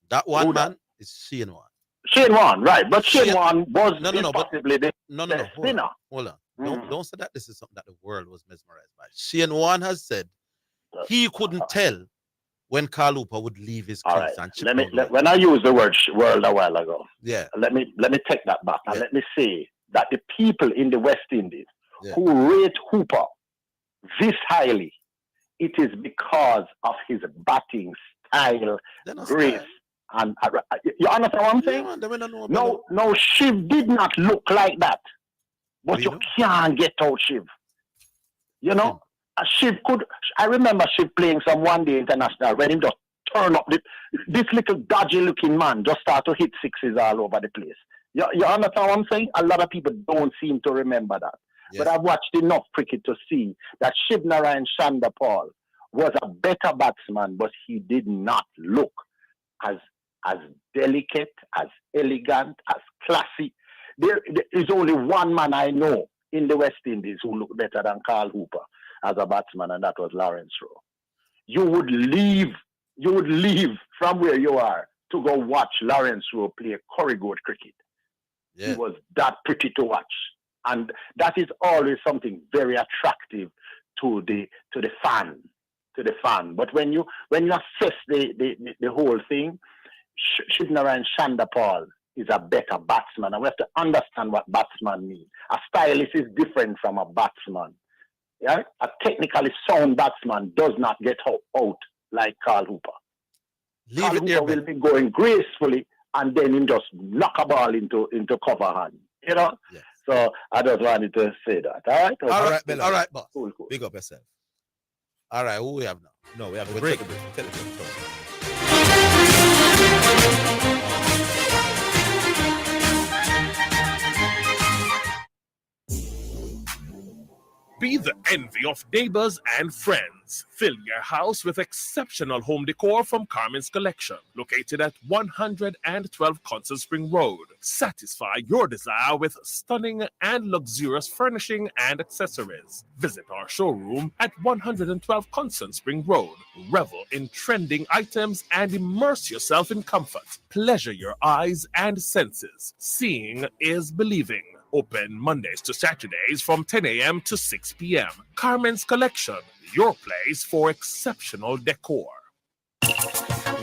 That one man is Shane Warne. Shane Warne, right? But Shane Warne was possibly the spinner. Hold on. Don't say that this is something that the world was mesmerized by. Shane Warne has said he couldn't tell when Carl Hooper would leave his crease and chip. When I used the word world a while ago, let me take that back and let me say that the people in the West Indies who rate Hooper this highly, it is because of his batting style, grace, and you understand what I'm saying? No, Shiv did not look like that, but you can't get out Shiv. You know. Shiv could. I remember Shiv playing some one-day international when him just turn up. This little dodgy-looking man just start to hit sixes all over the place. You understand what I'm saying? A lot of people don't seem to remember that. Yes. But I've watched enough cricket to see that Shiv Narayan Chandapal was a better batsman, but he did not look as delicate, as elegant, as classy. There is only one man I know in the West Indies who looked better than Carl Hooper as a batsman, and that was Lawrence Rowe. You would leave from where you are to go watch Lawrence Rowe play Corrigan cricket. Yeah. He was that pretty to watch. And that is always something very attractive to the fan. But when you assess the whole thing, Shibnara and Shanda Paul is a better batsman, and we have to understand what batsman means. A stylist is different from a batsman. Yeah, a technically sound batsman does not get out like Carl Hooper. Carl Hooper will be going gracefully, and then he just knock a ball into cover hand. You know. Yes. So I just wanted to say that. All right. All right, Bella. All right, boss. Cool. Big up yourself. All right, who we have now? No, we have a We'll break. take a break. Take a break. Be the envy of neighbors and friends. Fill your house with exceptional home decor from Carmen's Collection, located at 112 Concert Spring Road. Satisfy your desire with stunning and luxurious furnishing and accessories. Visit our showroom at 112 Concert Spring Road. Revel in trending items and immerse yourself in comfort. Pleasure your eyes and senses. Seeing is believing. Open Mondays to Saturdays from 10 a.m. to 6 p.m. Carmen's Collection, your place for exceptional decor.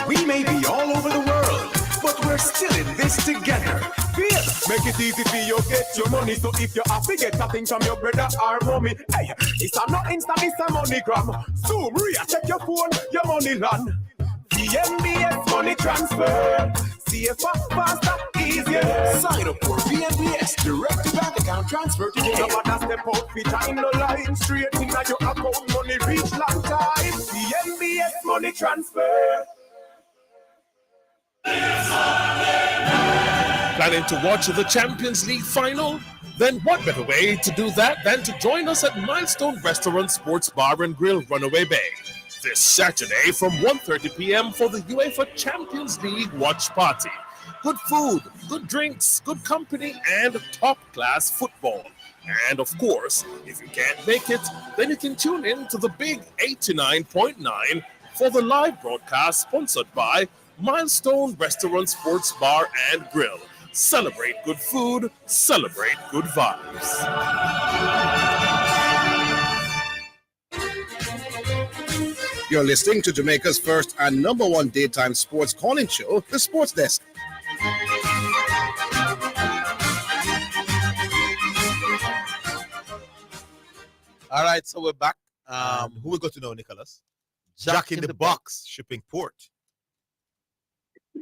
We may be all over the world, but we're still in this together. Feel, make it easy for you get your money. So if you have to get a thing from your brother or mommy, hey, it's a not Insta, it's a MoneyGram. Zoom, Ria, check your phone, your money land. VNBS money transfer. CFA faster, easier. Sign up for VNBS direct to bank account transfer today. No matter step out, fit in the line. Straight in your account, money reach long time. VNBS money transfer. Planning to watch the Champions League final? Then what better way to do that than to join us at Milestone Restaurant Sports Bar and Grill, Runaway Bay, this Saturday from 1:30 p.m. for the UEFA Champions League watch party. Good food, good drinks, good company, and top-class football. And of course, if you can't make it, then you can tune in to the big 89.9 for the live broadcast sponsored by Milestone Restaurant Sports Bar and Grill. Celebrate good food, celebrate good vibes. You're listening to Jamaica's first and number one daytime sports calling show, The Sports Desk. All right, so we're back. Who we got to know, Nicholas? Jack in the box, shipping port.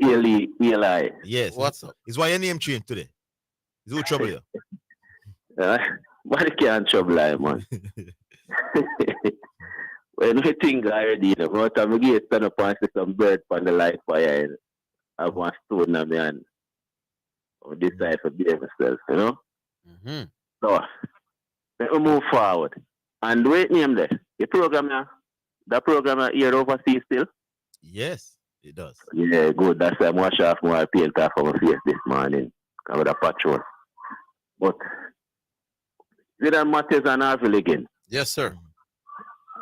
Eli. Yes. What's up? Is why your name changed today? Is who trouble you? Why can't trouble I, man? When we think already, you know, from time we get stand up and see some bird on the light fire and have one stone in my hand. Or decide to behave myself, you know? Mm-hmm. So, let me move forward. And wait, name there. The program now, that program here overseas still? Yes, it does. Yeah, good. That's why I'm wash off my paint off my face this morning. I with a patrol. But, Zidane Matthias and Orville again. Yes, sir.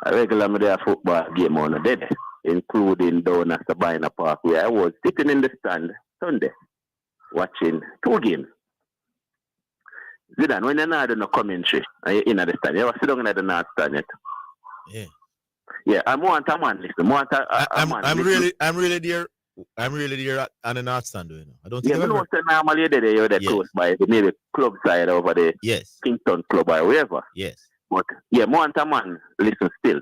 A regular media football game on a day, including down at Sabina Park, where I was sitting in the stand Sunday, watching two games. Zidane, when you're not in the commentary, and you're in the stand, you ever sit down in the north stand yet? Yeah. Yeah, I'm a man listen. I'm really there. I'm really there on the north stand, you know. I don't think yeah, I know normally you're there close by, maybe club side over the Kingston Club or wherever. Yes. But yeah, want a man listen still.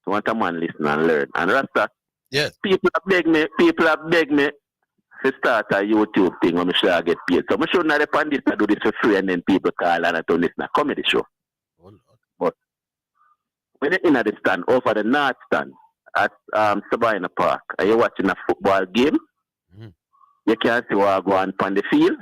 Want a man listen and learn. And Rasta, people have begged me to start a YouTube thing when I should get paid. So I should not depend this to do this for free and then people call and I turn this in a comedy show. Oh, Lord. But when you're in the stand, over the north stand at Sabina Park, and you're watching a football game, you can't see what go on the field,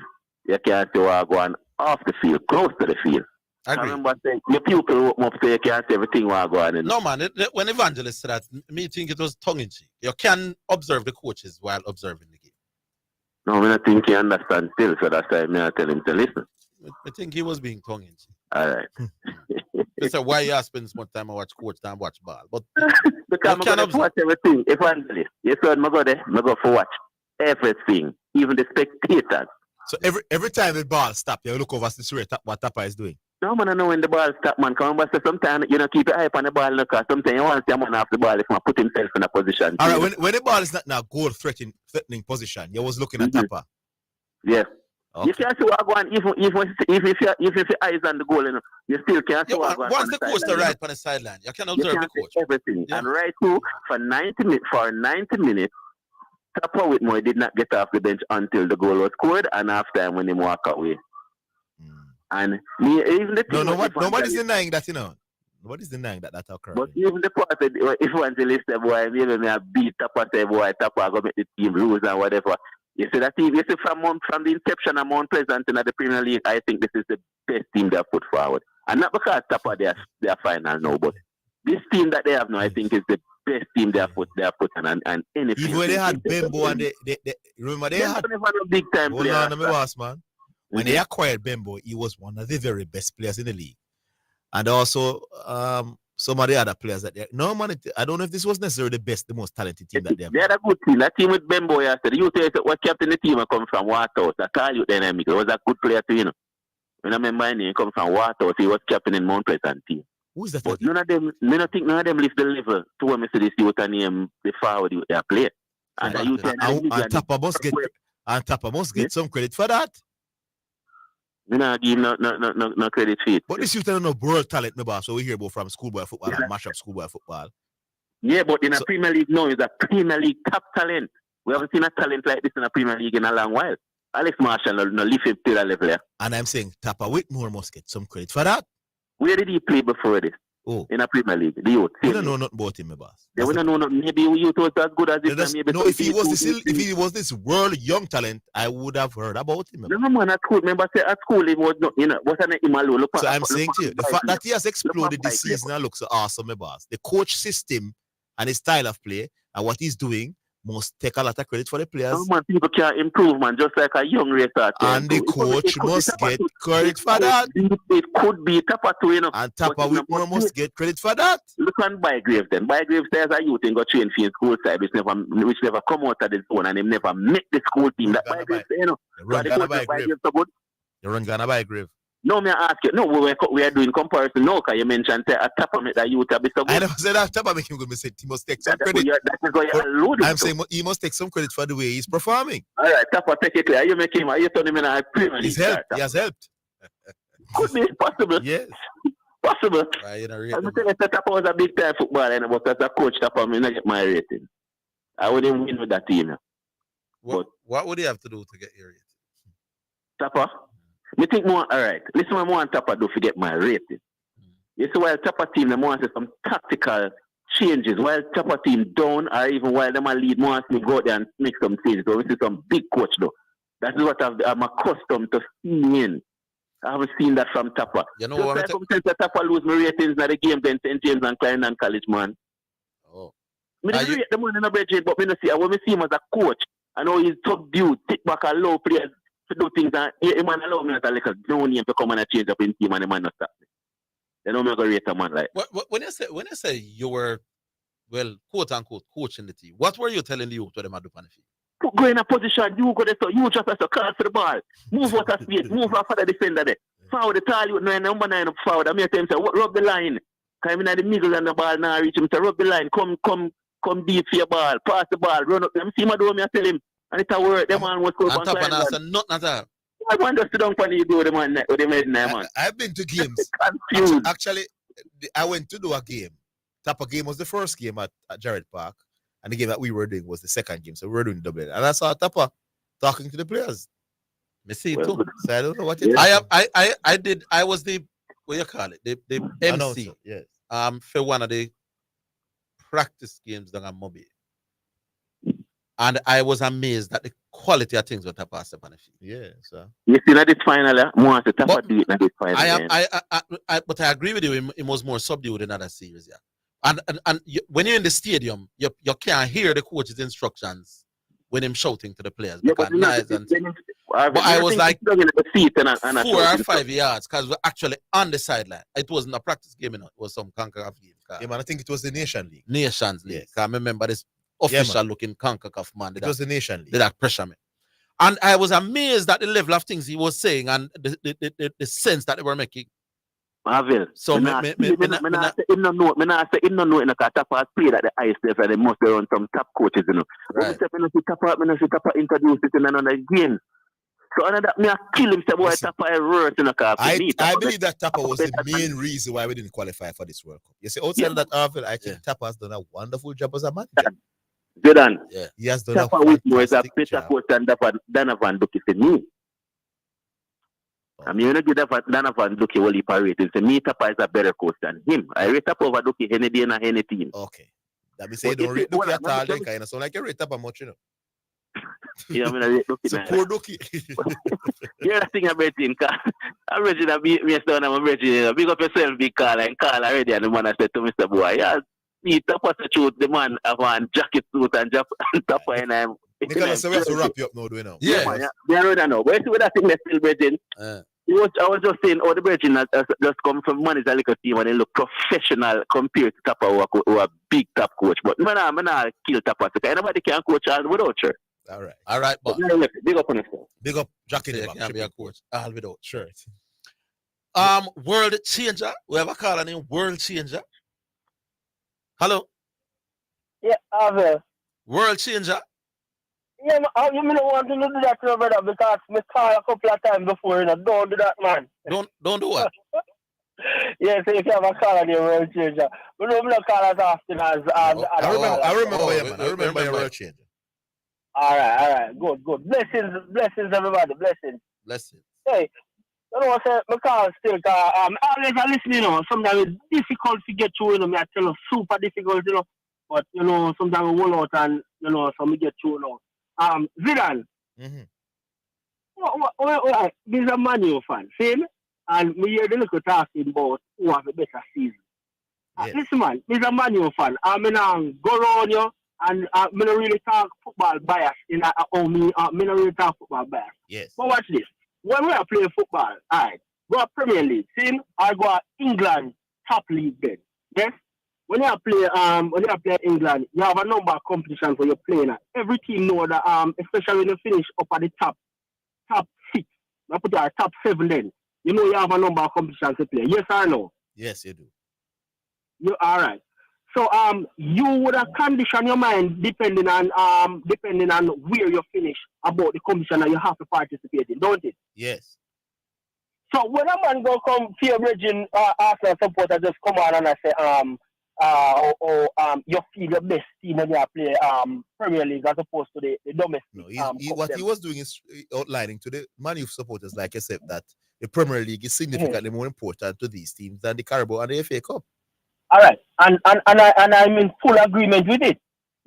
you can't see what go on off the field, close to the field. I remember saying, your pupil open up so you can't see everything what go on. No, man, when Evangelist said that, me think it was tongue-in-cheek. You can observe the coaches while observing the game. No, I don't think he understands still, so that's why I tell him to listen. I think he was being tongue-in-cheek. All right. He said, why you spend so much time I watch coach than watch ball? But because I'm going to watch everything. Evangelist, you said I go there, I go for watch everything, even the spectators. So every time the ball stop, you look over to see what Tapa is doing. No, man, I know when the ball stop, man. Come on, but sometimes you know keep your eye on the ball, no, cause sometimes you want to see a man off the ball if man put himself in a position. All right, when the ball is not in a goal threatening position, you was looking at Tapper. Yeah. Okay. You can't see what going if your eyes on the goal, you know, you still can't see what going on. Once the coach to right on the sideline, you can observe the coach. Everything. Yeah. And right now, for 90 minutes, Tapper Whitmore did not get off the bench until the goal was scored and after when he walked away. And even the team nobody's denying that, you know. Nobody's denying that occurred. But even the part if evangelist say, boy, maybe me a beat Tapper, say, boy, Tapper go make the team lose and whatever. You see that team, you see from the inception of Mount Pleasant in the Premier League, I think this is the best team they have put forward. And not because Tapper they are final now, but this team that they have now, I think is the best team they have put on and anything. Even when they had Bembo and they remember they had a big time player. Hold on, my boss, man. When they acquired Bembo, he was one of the very best players in the league. And also some of the other players that they no man, I don't know if this was necessarily the most talented team that they have. They had a good team. That team with Bembo yesterday. You say what captain the team come from Waterhouse. I call you dynamic. He was a good player too, you know. When I remember him, he come from Waterhouse. He was captain in Mount Pleasant team. Who's that? But none of them, I don't think none of them lift the level to when I see this youth and name the forward you they play. And Tapper must get some credit for that. You know, give no credit for it. But this youth don't know world talent, my boss. So we hear about from schoolboy football and mash up schoolboy football. Yeah, but in a Premier League now, it's a Premier League top talent. We haven't seen a talent like this in a Premier League in a long while. Alex Marshall no lift him to that level there. And I'm saying Tapper Whitmore must get some credit for that. Where did he play before this? Oh. In a Premier League. The youth. We don't know nothing about him, my boss. We don't know nothing. Maybe you was as good as this. If he was this world young talent, I would have heard about him. No, man, at school. Remember, at school, he was not, you know, wasn't him alone. So I'm saying to you, the fact that he has exploded this season and looks so awesome, my boss. The coach system and his style of play and what he's doing must take a lot of credit for the players. No, man, people can improve, man, just like a young racer. And the coach must get credit for that. It could be Tapper too, you know. And Tapper Whitmore must get credit for that. Look on Bygrave then. Bygrave says a youth and got trained for school side, which never come out of the zone and him never met the school team. That Bygrave, you know. You run Ghana Bygrave. No, me ask you. No, we are doing comparison. No, because you mentioned a Tapper make that youth a bit so good. I never said that Tapper make him good. He must take some credit. I'm saying he must take some credit for the way he's performing. All right, Tapper, take it clear. You make him. You turn him in a Premier League. He has helped. Could be possible. Yes. Possible. Right, you know, I'm telling you, Tapper was a big time footballer, but as a coach, Tapper, I not get my rating. I wouldn't win with that team. What would he have to do to get your rating? Tapper? Me think more, all right. Listen, I want Tapper to forget my rating. You see, while Tapper team, they want to some tactical changes. While Tapper team down, or even while they might lead, want me go out there and make some changes. So we see some big coach though. That is what I'm accustomed to seeing. I haven't seen that from Tapper. You know what? Since Tapper lose my ratings in the game, then St. James and Klein and College, man. Oh. I didn't rate the man in the budget, but when we see him as a coach, I know he's subdued, take back a low players. To do things and he man allow me to like a no name to come and change up in team and the man not stop me. They don't make a rate a man like. When I say you were, well, quote unquote, coaching the team, what were you telling the youth what they might do on the field? Go in a position, you go there, so you just have to call for the ball. Move out of space, move off of the defender there. Forward the tall you number 9 up forward. I mean tell him say rub the line. Come in at the middle and the ball now reach him. So rub the line, come deep for your ball, pass the ball, run up. Let me see my door, I tell him. And it's a word, the man was called on top and answer nothing at all. I want to sit down for you do the man with the man. I've been to games. Actually, I went to do a game. Tapper game was the first game at Jared Park, and the game that we were doing was the second game. So we were doing Dublin, and I saw Tapper talking to the players. Me see too. So I don't know what it is. I was the what you call it, the MC. Announcer, yes. For one of the practice games down at Mobile. And I was amazed at the quality of things that Tapper has on the field. Yeah, so. You see that this final, more to Tapper do it in this final. But I agree with you. It was more subdued in other series, yeah. And when you're in the stadium, you can't hear the coach's instructions when him shouting to the players. Yeah, but I was like 4 or 5 yards because we're actually on the sideline. It wasn't a practice game, it was some CONCACAF game. Yeah, man, I think it was the Nation League. Nations League. Yes. I remember this official looking CONCACAF man. It was the Nation League. Did that pressure me. And I was amazed at the level of things he was saying and the sense that they were making. Marvel. So me say him no know in a Tapa played at the ice there, and they must run some top coaches, you know. Right. But me see Tapa introduce it in another game. So another me I kill him say boy Tapa is worse in a car. I believe that Tapa was the main reason why we didn't qualify for this World Cup. You see, outside of that Orville, I think Tapa has done a wonderful job as a manager. Zidane. Yeah. He has done Tapa a Whitmore is a fantastic better job. coach than Donovan Ducky for me. I mean, you know, give Donovan Ducky all he rating. So me, Tapa is a better coach than him. I rate Tapa over Ducky any day and any team. Okay. That means you don't rate Ducky at all, then kind of sound like you rate Tapa much, you know. Yeah, I mean, I rate Ducky. Support Ducky. Yeah, the thing about him, I'm ready to be me down. I'm ready to big up yourself, big call and call already. And the man I said to Mr. Boy, yeah, he Tapa to shoot the man have one jacket suit and Tapa and I'm. Nicholas, so we have to wrap you up now, do we know? Yeah, man, yeah, I know. But see what that thing that's still Virgin. I was just saying, the Virgin has just come from man is a little team and they look professional compared to Tapa who a big top coach. But man, I kill Tapa. So nobody can coach all without her. All right, but big up on yourself. Big up Jack in the back. Can't be a coach. All without. Sure. World changer. We have a caller named World Changer. Hello. Yeah, Orville. World changer. Yeah, you don't want to do that, brother, because me call a couple of times before, you know. Don't do that, man. Don't do what? Yeah, so if you have a call on your world changer. But don't call as often as I remember you, man. I remember your world changer. All right. Good. Blessings, everybody. Blessings. Hey, you know what I say? My call still, always I listen, you know. Sometimes it's difficult to get through, you know. I tell you, super difficult, you know. But, you know, sometimes we roll out and, you know, so we get through now. Zidane. He's a Man U fan, see me? And we hear the little talking about who have a better season. Listen, man, he's a Man U fan. I mean, go around you, and I don't really talk football bias. Me don't really talk football bias. Yes. But watch this. When we are playing football, all right, go to Premier League, see me? I go to England top league then. Yes? When you play England, you have a number of competitions where you're playing at. Every team know that, especially when you finish up at the top 6, I put our top 7 then. You know you have a number of competitions to play. Yes or no? Yes, you do. You all right. So you would have conditioned your mind depending on where you finish about the competition that you have to participate in, don't it? Yes. So when a man go come to your region Arsenal supporter just come on and I say you feel your best team when you play Premier League as opposed to the domestic. No, what he was doing is outlining to the Man U supporters, like I said, that the Premier League is significantly more important to these teams than the Carabao and the FA Cup. All right, and I'm in full agreement with it.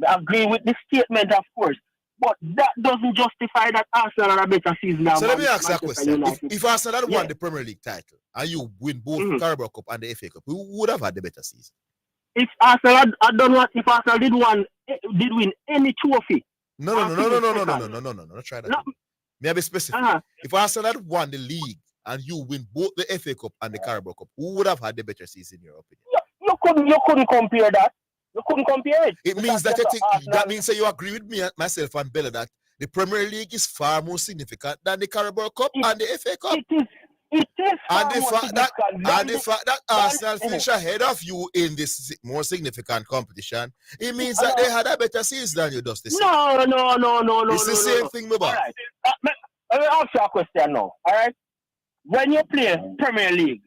I agree with the statement, of course, but that doesn't justify that Arsenal are a better season than So let me ask you a question: United. If Arsenal had won the Premier League title and you win both Carabao Cup and the FA Cup, who would have had the better season? If Arsenal had done what? If Arsenal did win any trophy? No. Not try that. May I be specific? If Arsenal had won the league and you win both the FA Cup and the Carabao Cup, who would have had the better season in your opinion? You couldn't compare that. You couldn't compare it. It means that that means that you agree with me, myself, and Bella that the Premier League is far more significant than the Carabao Cup and the FA Cup. It is. And the fact that Arsenal finish ahead of you in this more significant competition, it means that they had a better season than you, Dusty. No. It's the same thing, my boy. Right. Let me ask you a question now. All right. When you play Premier League,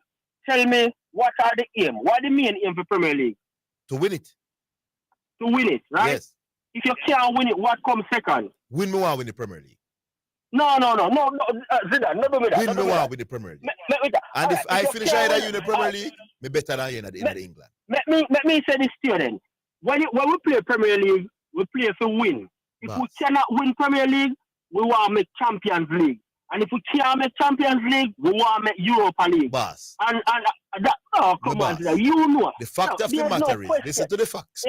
tell me what are the aim? What are the main aim for Premier League? To win it. To win it, right? Yes. If you can't win it, what comes second? Win more win the Premier League. No, Zidane, not do me that. Win more with the Premier League. And if I finish ahead of you in the Premier League, me better than you in England. Let me say this to you then. When we play Premier League, we play for win. If we cannot win Premier League, we want to make Champions League. And if we can't make Champions League, we want to make Europa League. Boss. And that, come on, you know. The fact of the matter is, listen to the facts.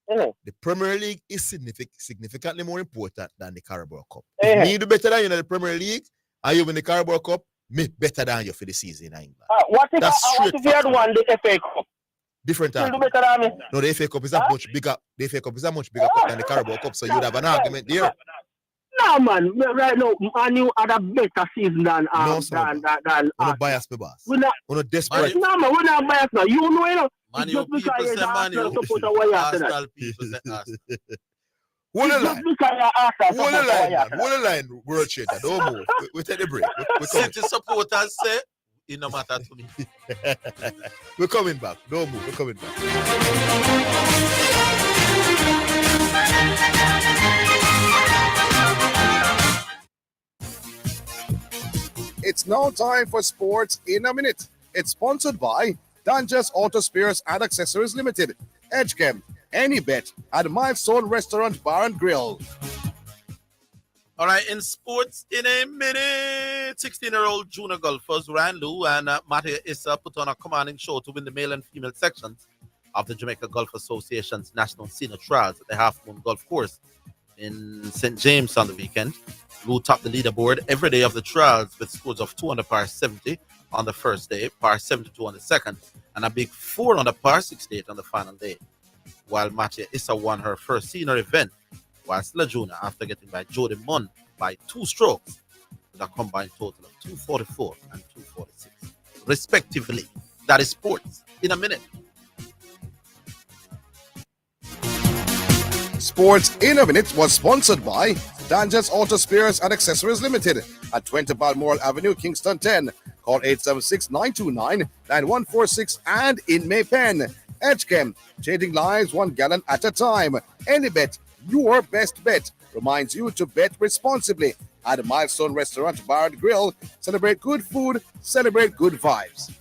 The Premier League is significantly more important than the Carabao Cup. If me do better than you in the Premier League, and you win the Carabao Cup, me better than you for the season in England. What if you had won the FA Cup? Different You do better than me. No, the FA Cup is a much bigger. The FA Cup is a much bigger cup than the Carabao Cup, so you'd have an argument there. No, man. Right now, Manu had a better season than Wanna bias me, boss. We're not desperate. No, man, we're not biased now. You know, Man, it's you just because people you're say the man, Arsenal you supporter why you after that. Arsenal people say Arsenal. Hold the It's line. just because you're Arsenal Hold the supporter why line, you man. after Hold that. the line, world changer. Don't move. We take the break. We're coming. City supporters say it no matter to me. We're coming back. Don't move. We're coming back. It's now time for Sports in a Minute. It's sponsored by Dangerous Auto Spares and Accessories Limited, Edgechem, Any Bet, at Milestone Restaurant Bar and Grill. All right, in sports in a minute, 16-year-old junior golfers Ryan Lou and Mattia Issa put on a commanding show to win the male and female sections of the Jamaica Golf Association's National Senior Trials at the Half Moon Golf Course in St. James on the weekend. Lou topped the leaderboard every day of the trials with scores of 2 under par 70 on the first day, par 72 on the second, and a big 4 under par 68 on the final day. While Mattia Issa won her first senior event, whilst LaJuna after getting by Jody Munn by 2 strokes with a combined total of 244 and 246, respectively. That is sports in a minute. Sports in a Minute was sponsored by Dangerous Auto Spares and Accessories Limited at 20 Balmoral Avenue, Kingston 10. Call 876-929-9146 and in Maypen. Edgechem, changing lives 1 gallon at a time. Any Bet, your best bet, reminds you to bet responsibly at Milestone Restaurant Bar and Grill. Celebrate good food, celebrate good vibes.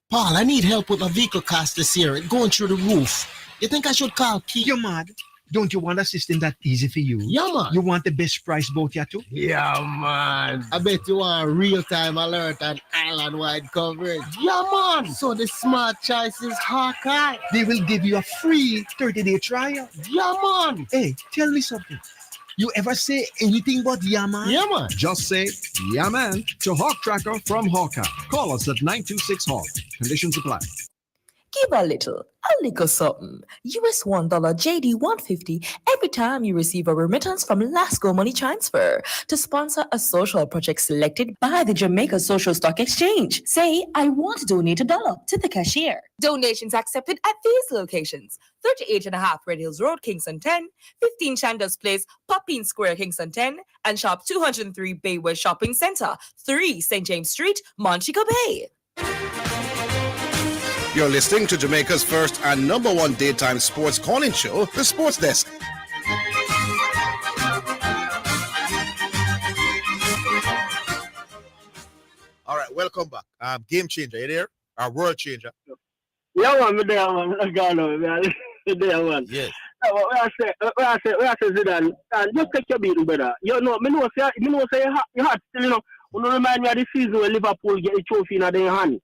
Paul, I need help with my vehicle cost this year. It's going through the roof. You think I should call Keith? You're mad. Don't you want a system that easy for you? Yeah, man. You want the best price boat here too? Yeah, man. I bet you want real-time alert and island-wide coverage. Yeah, man. So the smart choice is Hawkeye. They will give you a free 30-day trial. Yeah, man. Hey, tell me something. You ever say anything but yeah, man? Yeah, man. Just say, yeah, man, to Hawk Tracker from Hawkeye. Call us at 926 Hawk. Conditions apply. Give a little something. US $1 JD 150 every time you receive a remittance from Lasco Money Transfer to sponsor a social project selected by the Jamaica Social Stock Exchange. Say, I want to donate $1 to the cashier. Donations accepted at these locations: 38.5 Red Hills Road, Kingston 10, 15 Chandos Place, Poppin Square, Kingston 10, and Shop 203 Bayway Shopping Center, 3 St. James Street, Montego Bay. You're listening to Jamaica's first and #1 daytime sports calling show, The Sports Desk. All right, welcome back. Game changer, you there? Our world changer. Yeah, man, me there, man. I got no, man. Me there, man. Yes. Where I say, Zidane, just take your beating, brother. You know, me know say you had still, you know, you remind me of the season where Liverpool get a trophy in their hand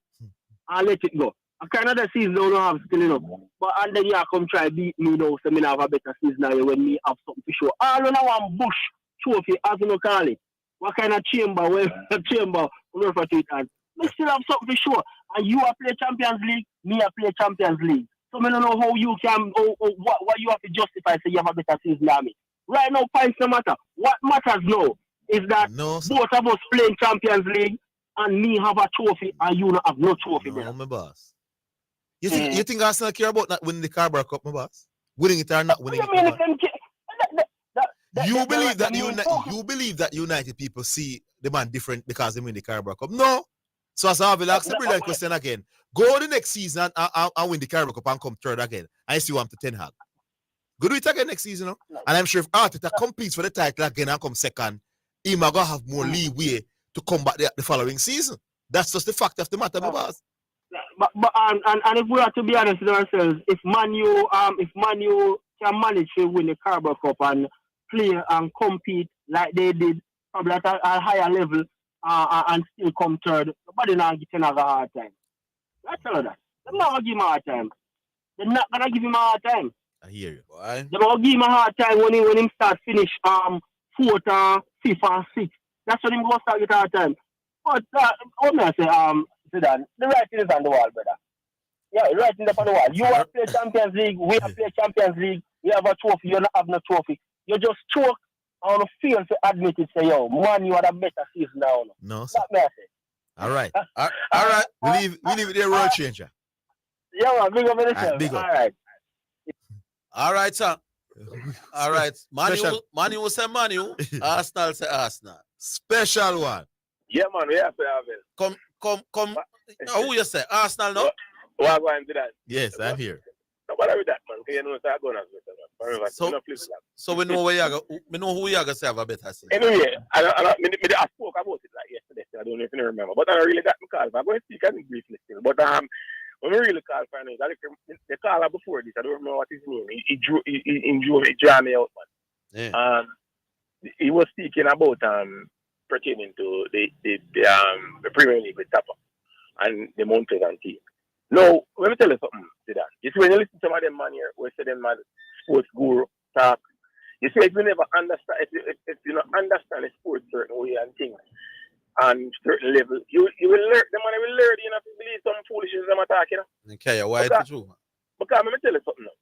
and let it go. I kind of the season don't have still, you know. But and then you come try beat me now, so me have a better season now when me have something to show. All on one bush trophy, as you know, call it. What kind of chamber? Well, chamber, we refer to it as. We still have something to show. And you are play Champions League, me are play Champions League. So I don't know how you can, what you have to justify so you have a better season than me. Right now, points no matter. What matters now is that both of us playing Champions League and me have a trophy and you don't have no trophy. No, my boss. You think Arsenal care about not winning the Carabao Cup, my boss? Winning it or not winning it? You believe that United people see the man different because they win the Carabao Cup? No. So as I will ask the brilliant question again. Go the next season and win the Carabao Cup and come third again. I see one to Ten Hag. Go do it again next season. And I'm sure if Arteta competes for the title again and come second, he might go have more leeway to come back the following season. That's just the fact of the matter, my boss. But if we are to be honest with ourselves, if Man U can manage to win the Carabao Cup and play and compete like they did, probably at a higher level, and still come third, nobody not giving a hard time. That's all of that. They're not gonna give him a hard time. They're not gonna give him a hard time. I hear you, boy. They're gonna give him a hard time when him start finish 4th, 5th, or 6th. That's when him gonna start with a hard time. But what may I say, Zidane, the right thing is on the wall, brother. Yeah, right in the on the wall. You have play Champions League, we have play Champions League, we have a trophy, you don't have no trophy. You just choke on the field to admit it, say, yo, man, you had a better season now. No, sir. That may I say. All right. All right. We leave it there, world changer. Yeah, man, big up on yourself. Big up. All right. All right, sir. All right. Special. Manu will say Manu. Arsenal say Arsenal. Special one. Yeah, man, we have to have it. Come. Who you say? Arsenal, no? What going to that? Yes, I'm here. No matter with that, man. You know, I'm going to So we know where you go. We know who you going to say have a better season. Anyway, I spoke about it like yesterday. I don't know if you remember, but I really got my call. I'm going to speak in briefly still. But when we really call for it, the caller before this, I don't remember what his name. He drew me out, man. Yeah. He was speaking about pertaining to the Premier League with Tapa and the Mount Pleasant team. Now, let me tell you something, Zidane. You see, when you listen to some of them man here, we say them man sports guru talk. You see, if you never understand, if you don't understand the sport certain way and things, and certain level, you will learn. The man will learn. You know, to believe some foolishness them attack. You know. Okay, why is it true? Because let me tell you something now.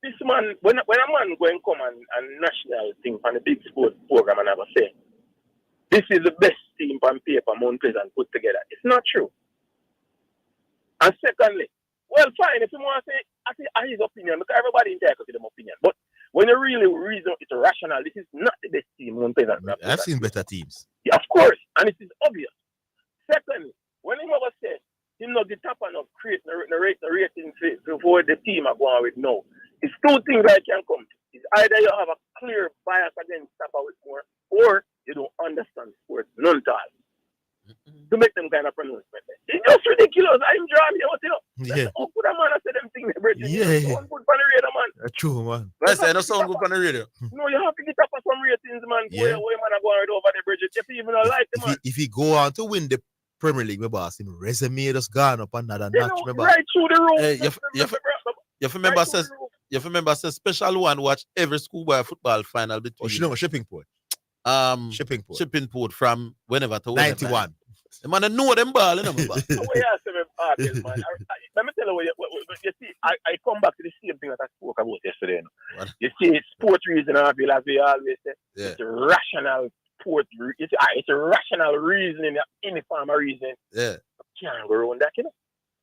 This man, when a man go and come and national thing on the big sports program and have a say, this is the best team on paper Mount Pleasant put together. It's not true. And secondly, well, fine, if you want to say, I say his opinion, because everybody entitled to them opinion. But when you really reason it's rational, this is not the best team Mount Pleasant. I've seen better teams. Yeah, of course, and it is obvious. Secondly, when him ever said, him not the top enough create the rating before the team are going with no. It's two things that can come to. It's either you have a clear bias against Tapa with more, or you don't understand sports, none at all. To make them kind of pronouncement. It's just ridiculous. I'm driving out, you know. Yeah. How could a man have said them things? Yeah. Sound good on the radio, man. True, man. Let's say no sound good on the radio. No, you have to get up for some ratings, man. Yeah. Where man are going over the bridge. If you even don't like the man. If he go on to win the Premier League, my boss, him resume just gone up another You notch, know, my boss. right through the room. Hey, you remember says special one watch every schoolboy football final between Shipping Port. Shipping Port from whenever to whenever. 91. The man know them ball, you know. Man. Let me tell you what you see, I come back to the same thing that I spoke about yesterday. You see, sports reason, as we always say, it's a rational sport. It's a rational reasoning, any form of reasoning. Yeah. You can't go around that, you know.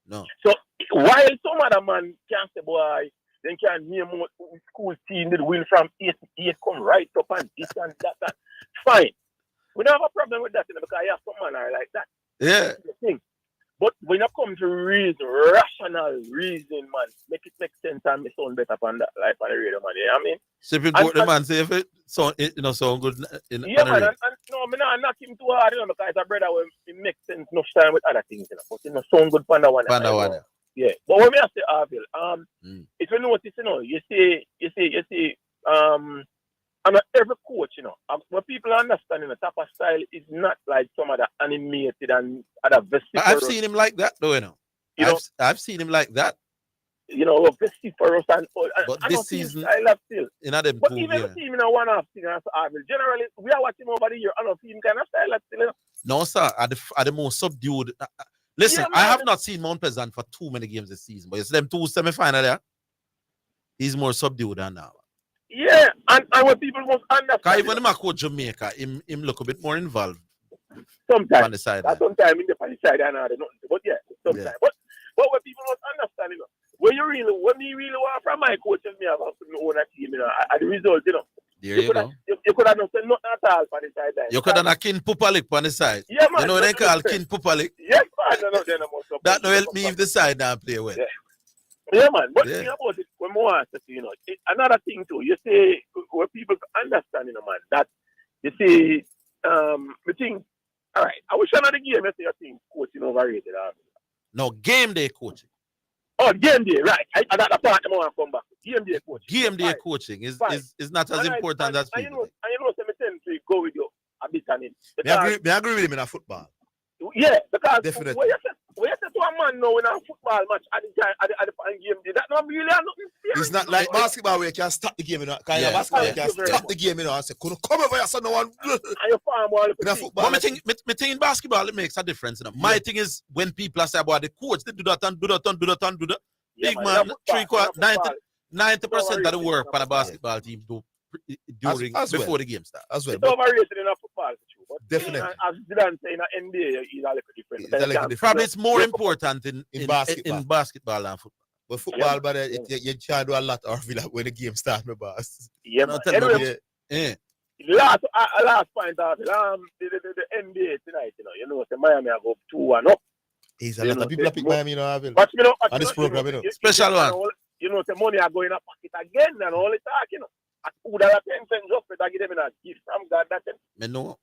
No. So while some other man can say, boy, they can name what school team did win from 8 to 8, come right up and this and that. Fine. We don't have a problem with that, you know, because I have some man are like that. Yeah. Thing. But when you come to reason, rational reason, man, make it make sense and me sound better on that life on the radio, man. You know what I mean? Shipping Port, the man say if it sound good in yeah, on the man, radio. and no, I not knock him too hard, you know, because a brother will make sense enough time with other things, you know. But you know, sound good on that one. Yeah. But when I say Orville, if you notice, you know, you see, and every coach, you know, what people understand in the type of style is not like some of the animated and other vociferous. I've seen him like that, though, you know. I've seen him like that. You know, vociferous and all. But this season, I love still. But even the team in a one-off thing, generally, we are watching over the year, I don't see him kind of style still, you know. No, sir, are the more subdued. Listen, I have not seen Mount Pleasant for too many games this season, but it's them two semi-final there. He's more subdued than now. Yeah, and what people must understand. Because even him coach Jamaica, him look a bit more involved. Sometimes. On the side. Sometimes in the side and nothing. But yeah, sometimes. Yeah. But what people must understand, you know, when you really want from my coach and me about to own a team, you know, at the result, you know. There you go. You could have not said nothing at all for the side. You could have not King Pupalik on the side. Yeah, man. You know they call King Pupalik. Yes, man. That no help me if the side now play well. Yeah, man. But the thing about it, when more answer, you know, another thing too, you say, where people understand, you know, man, that you see, I think, all right, I wish another game, you say, I think coaching overrated. No, game day coaching. Oh, game day, right. I got the part I want to come back. Game day coaching. Game day coaching is not as important as people. And you know, so I tend to go with you a bit on it. I agree with him in a football. Yeah, because definitely. When you say to a man know in a football match at the time at the game. That not really nothing. It's not like basketball where you can stop the game, you know. Because Yeah. basketball, you can stop the game, you know, and say, "Could come over here, so no one." And your farm ball. In a football, But me think in basketball it makes a difference. You know? My thing is when people say about the coach, they do that and do that and do that and do that. Big man, 90% of the work for the basketball team do during before the game starts. As well. It's overrated in a football. But definitely. As Zidane say in the NBA, it's a little different. Probably it's more important in basketball. in basketball than football. But football, but you can't do a lot Orville when the game starts, my boss. Yeah, man. Anyway, last point out, the NBA tonight, you know, the Miami are go 2-1 up. He's a lot of people pick Miami, you know, Orville. But you know, on this program, you know. Special one. You know, the money are going to pocket again and all the talk, you know. At $2.10 just for give them in a gift from God. That me know.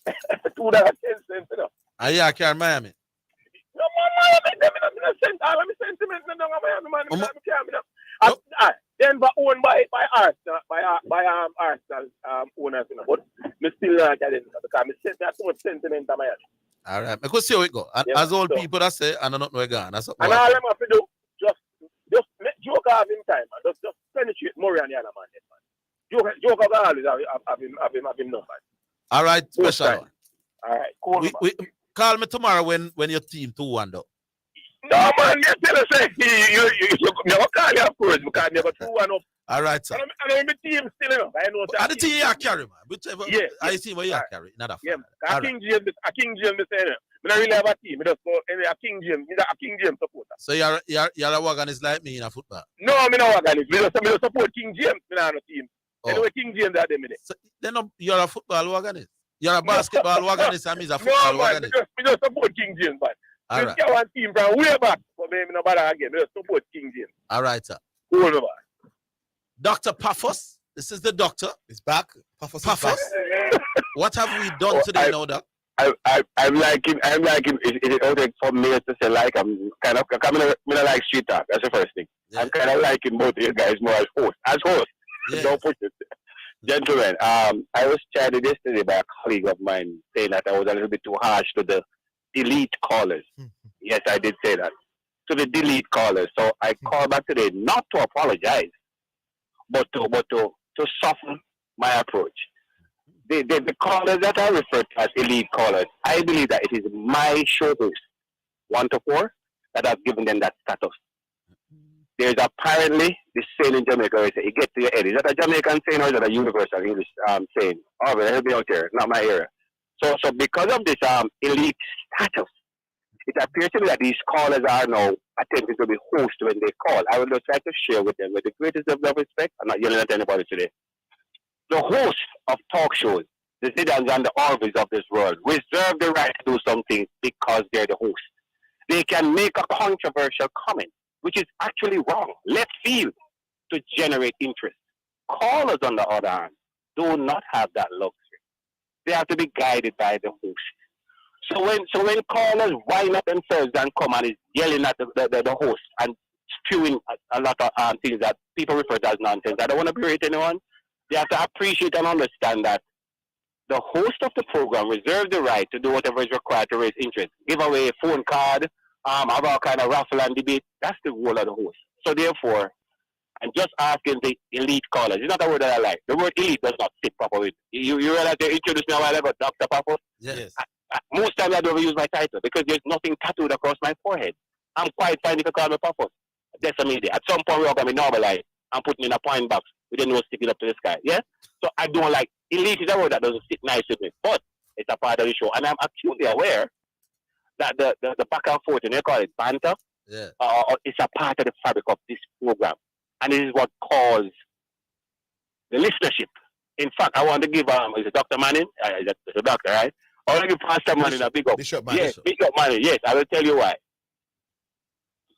$2.10, you know. I carry Miami. No, Miami, them in a all of my sentiment, no, Miami, man. Denver owned by Arsenal, by Arsenal owners, you know. But me still not get it because me have too much sentiment to Miami. All right, because see how it go. And Yeah, as all so- people that say, and I don't know again. That's what And all them have to do, just make Joker have him time, man. Just penetrate Murray and the other man, yes, man. Joker always have him number. All right, special one. All right, cool. We call me tomorrow when your team 2-1 though. No, man, you tell us, you never call you, of course, because you never 2-1 up. All right, sir. I know my team still, you know. I know And the team you carry, man. Whichever I see where you carry. Not a yeah, King James, say, I don't really have a team. I just go a King James supporter. So you're a wagonist like me in a football. No, I'm not a wagonist. I just support King James. I'm not a team. Anyway, King James at the minute. So, then you're a football wagonist. You're a basketball wagonist and me's a football wagonist. I just support King James, man. All Just get one team from way back. But maybe no bother again. I just support King James. All right, sir. Cool, man. Dr. Paphos, this is the doctor. It's back. Paphos is back. What have we done today now, doc? I'm liking it okay for me to say like I'm kind of like street talk. That's the first thing. Yeah. I'm kind of liking both of you guys more as host. Yeah. Don't push it. Gentlemen, I was chatted yesterday by a colleague of mine saying that I was a little bit too harsh to the elite callers. Yes, I did say that. To the delete callers. So I called back today not to apologize, but to soften my approach. The callers that I refer to as elite callers, I believe that it is my show host, 1 to 4, that have given them that status. There's apparently this saying in Jamaica where you get to your head. Is that a Jamaican saying or is that a universal English saying? Oh, but help me out here, not my area. So because of this elite status, it appears to me that these callers are now attempting to be hosts when they call. I would just like to share with them with the greatest of respect. I'm not yelling at anybody today. The hosts of talk shows, the Zidanes and the Orvilles of this world, reserve the right to do something because they're the hosts. They can make a controversial comment, which is actually wrong, left field, to generate interest. Callers, on the other hand, do not have that luxury. They have to be guided by the host. So when callers wind up themselves and come and is yelling at the host and spewing a lot of things that people refer to as nonsense, I don't want to berate anyone. They have to appreciate and understand that the host of the program reserves the right to do whatever is required to raise interest. Give away a phone card, have all kind of raffle and debate. That's the role of the host. So therefore, I'm just asking the elite callers. It's not a word that I like. The word elite does not fit properly. You realize they introduced me a while ago, Dr. Paphos? Yes. Most times I don't use my title because there's nothing tattooed across my forehead. I'm quite fine if you call me Paphos. That's a media. At some point, we're going to be normalized and put me in a point box with the nose sticking up to the sky. Yeah? So I don't like elite is a word that doesn't sit nice with me. But it's a part of the show. And I'm acutely aware that the back and forth, and they call it banter, it's a part of the fabric of this program. And it is what caused the listenership. In fact, I want to give is it Dr. Manning? It's a doctor, right? I want to give Pastor Manning a big up. Bishop Manning. Yes, Bishop Manning. Yes, I will tell you why.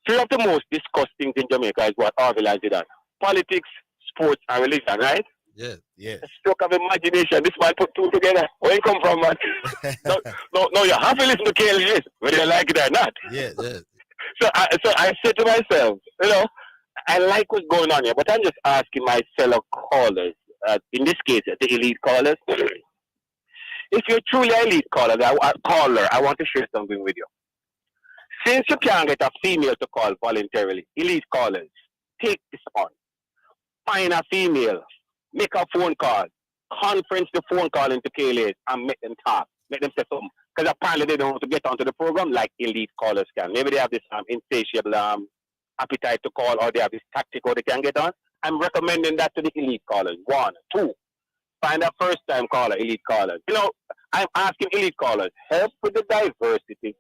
Three of the most discussed things in Jamaica is what Orville has done. Politics, sports, and religion, right? Yes, yes. A stroke of imagination. This man put two together. Where you come from, man? no, you have to listen to KLS, whether you like it or not. Yes, yes. So I said to myself, I like what's going on here, but I'm just asking my fellow callers, in this case, the elite callers, if you're truly an elite caller, I want to share something with you. Since you can't get a female to call voluntarily, elite callers, take this on. Find a female, make a phone call, conference the phone call into KLAs and make them talk, make them say something. Because apparently they don't want to get onto the program like elite callers can. Maybe they have this insatiable appetite to call, or they have this tactic or they can get on. I'm recommending that to the elite callers. 1, 2, find a first time caller, elite callers. You know, I'm asking elite callers, help with the diversity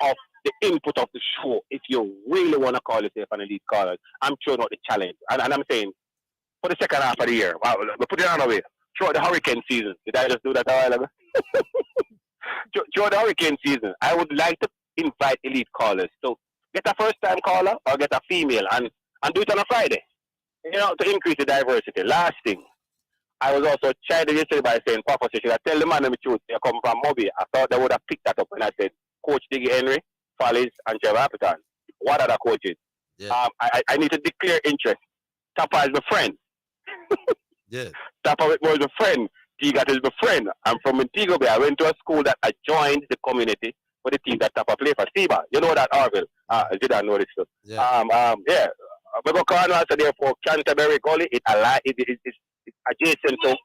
of the input of the show if you really want to call yourself an elite caller. I'm throwing out the challenge. And I'm saying, for the second half of the year, we put it on away. Throughout the hurricane season. Did I just do that a while ago? Throughout the hurricane season, I would like to invite elite callers. So get a first time caller or get a female and do it on a Friday. You know, to increase the diversity. Last thing, I was also chided yesterday by saying, Papa, you should I tell the man the truth, you come from Moby. I thought they would have picked that up when I said, Coach Diggy Henry, Follies, and Trevor Appleton. What are the coaches? Yeah. I need to declare interest. Tapa is my friend. Yeah. Tapa was a friend. Tigat is my friend. I'm from Montego Bay. I went to a school that I joined the community for the team that Tapa play for. Siba, you know that Orville. Zidane know this stuff. Yeah. Yeah. We go Cornwall, so therefore Canterbury Gully, it's adjacent to.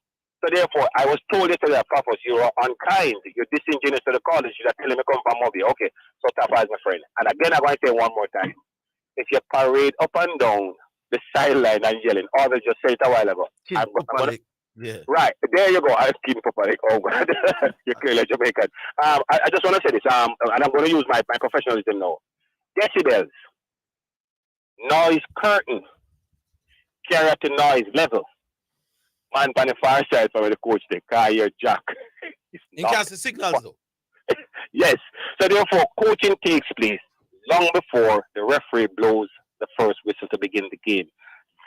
So therefore, I was told yesterday that Papa, you are unkind. You're disingenuous to the college. You're telling me come from Moby. Okay. So Tapa is my friend. And again, I'm going to say one more time. If you parade up and down the sideline and yelling, Orville just said it a while ago. Yeah. Right. There you go. I've seen Papa. Oh, God. You're clearly Jamaican. I just want to say this, and I'm going to use my professionalism now. Decibels, noise curtain, carry at the noise level. Man, on the far side from the coach, they can't hear Jack. In case the signals, though. Yes. So therefore, coaching takes place long before the referee blows the first whistle to begin the game.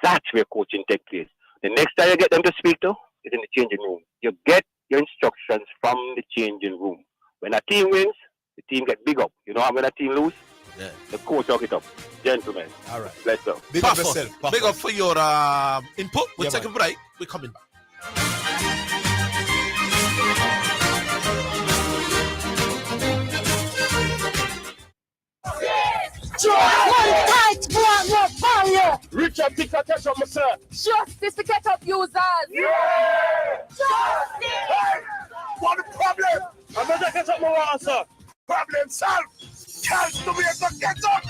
That's where coaching takes place. The next time you get them to speak to is in the changing room. You get your instructions from the changing room. When a team wins, the team get big up. You know how when a team lose? Yeah. The coach talk it up. Gentlemen. All right. Let's go. Big up yourself. Big up for your input. We'll take a break. We're coming back. Richard Dicker catch up, sir. Justice to catch up users. Yeah! Justice! Hey! What the problem? I'm not catch up more answer. Problem solved. Chance to be able to catch up.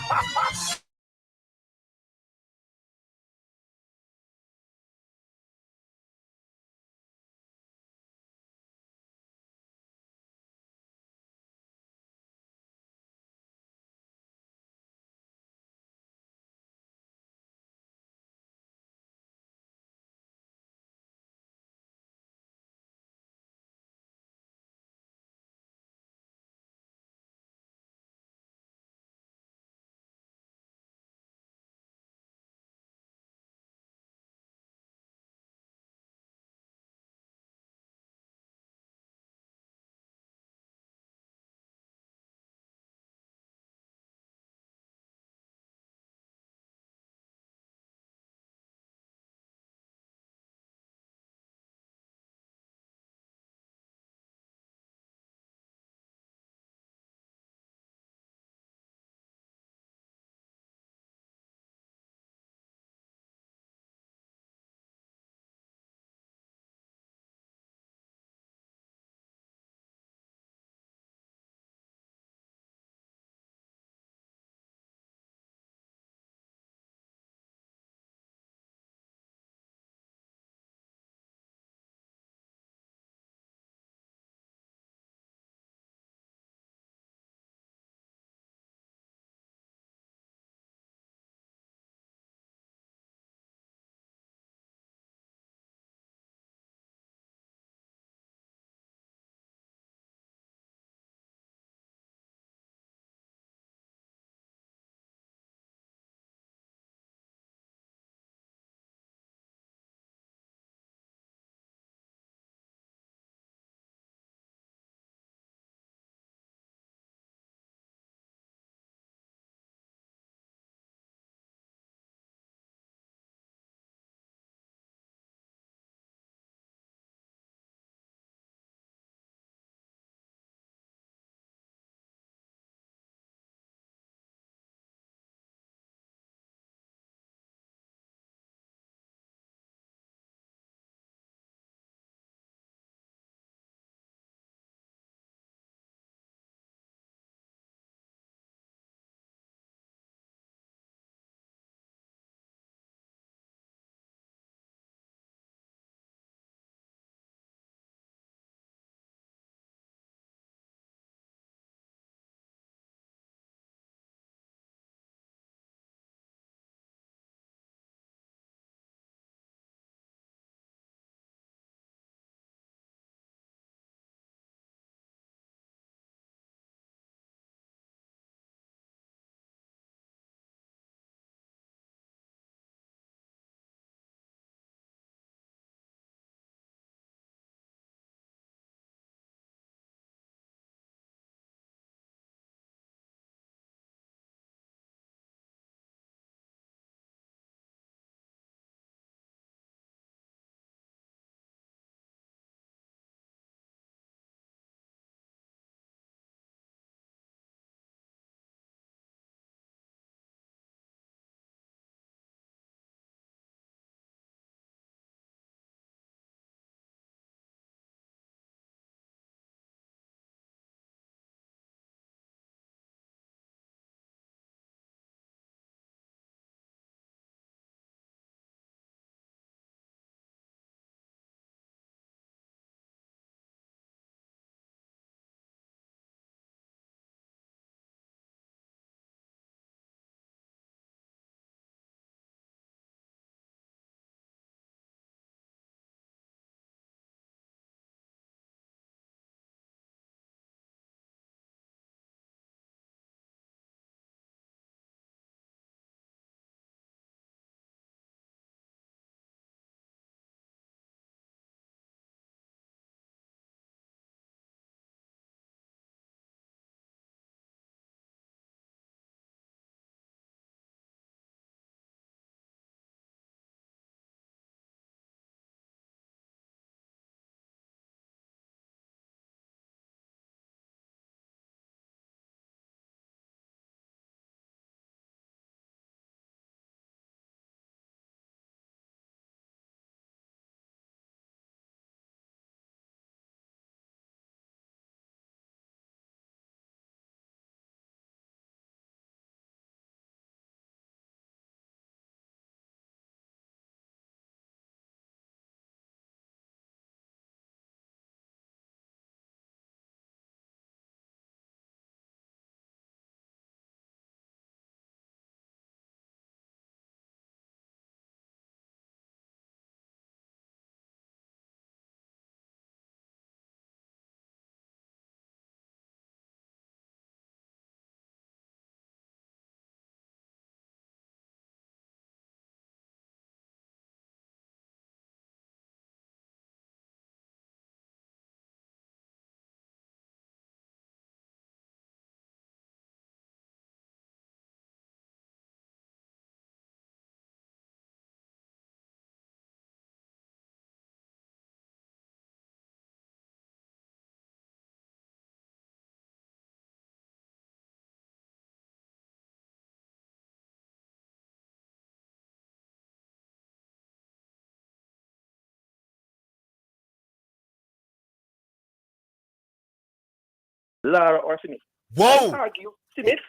Lara or Smith. Whoa! I argue Smith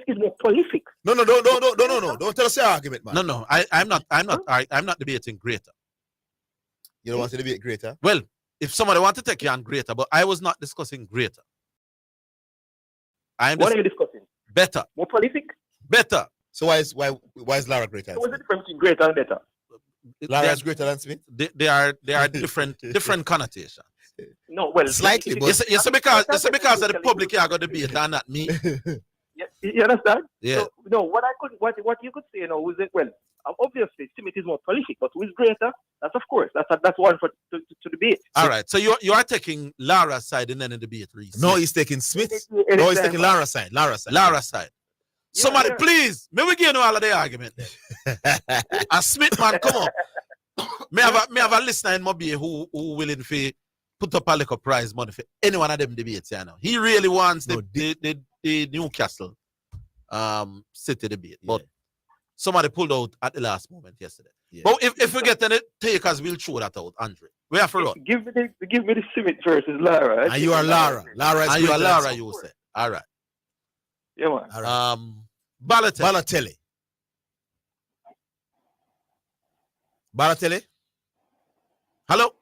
is more prolific. No. Don't tell us your argument, man. No. I'm not debating greater. You don't want to debate greater? Well, if somebody want to take you on greater, but I was not discussing greater. What are you discussing? Better. More prolific? Better. So why is Lara greater? So what's the difference between greater and better? Lara is greater than Smith? They are different connotations. No, well, slightly. Yes, because of the public here got debate and not me. You understand? Yeah. So, no, what you could say, was it? Well, obviously Smith is more prolific, but who is greater? That's of course that's one to debate. All right. So you are taking Lara's side in any debate, Reese. No, he's taking Smith. No, he's taking Lara's side. Lara's side. Somebody, please, may we get all of the argument then. A Smith man, come on. May have a listener in Mobile who willing to put up a little prize money for any one of them debates here now. He really wants the Newcastle City debate. But somebody pulled out at the last moment yesterday. Yeah. But if we get any takers, we'll throw that out, Andre. We have to run. Give me the Smith versus Lara. And you are Lara. And you are Lara, you say. All right. Yeah, man. All right. Balotelli. Hello.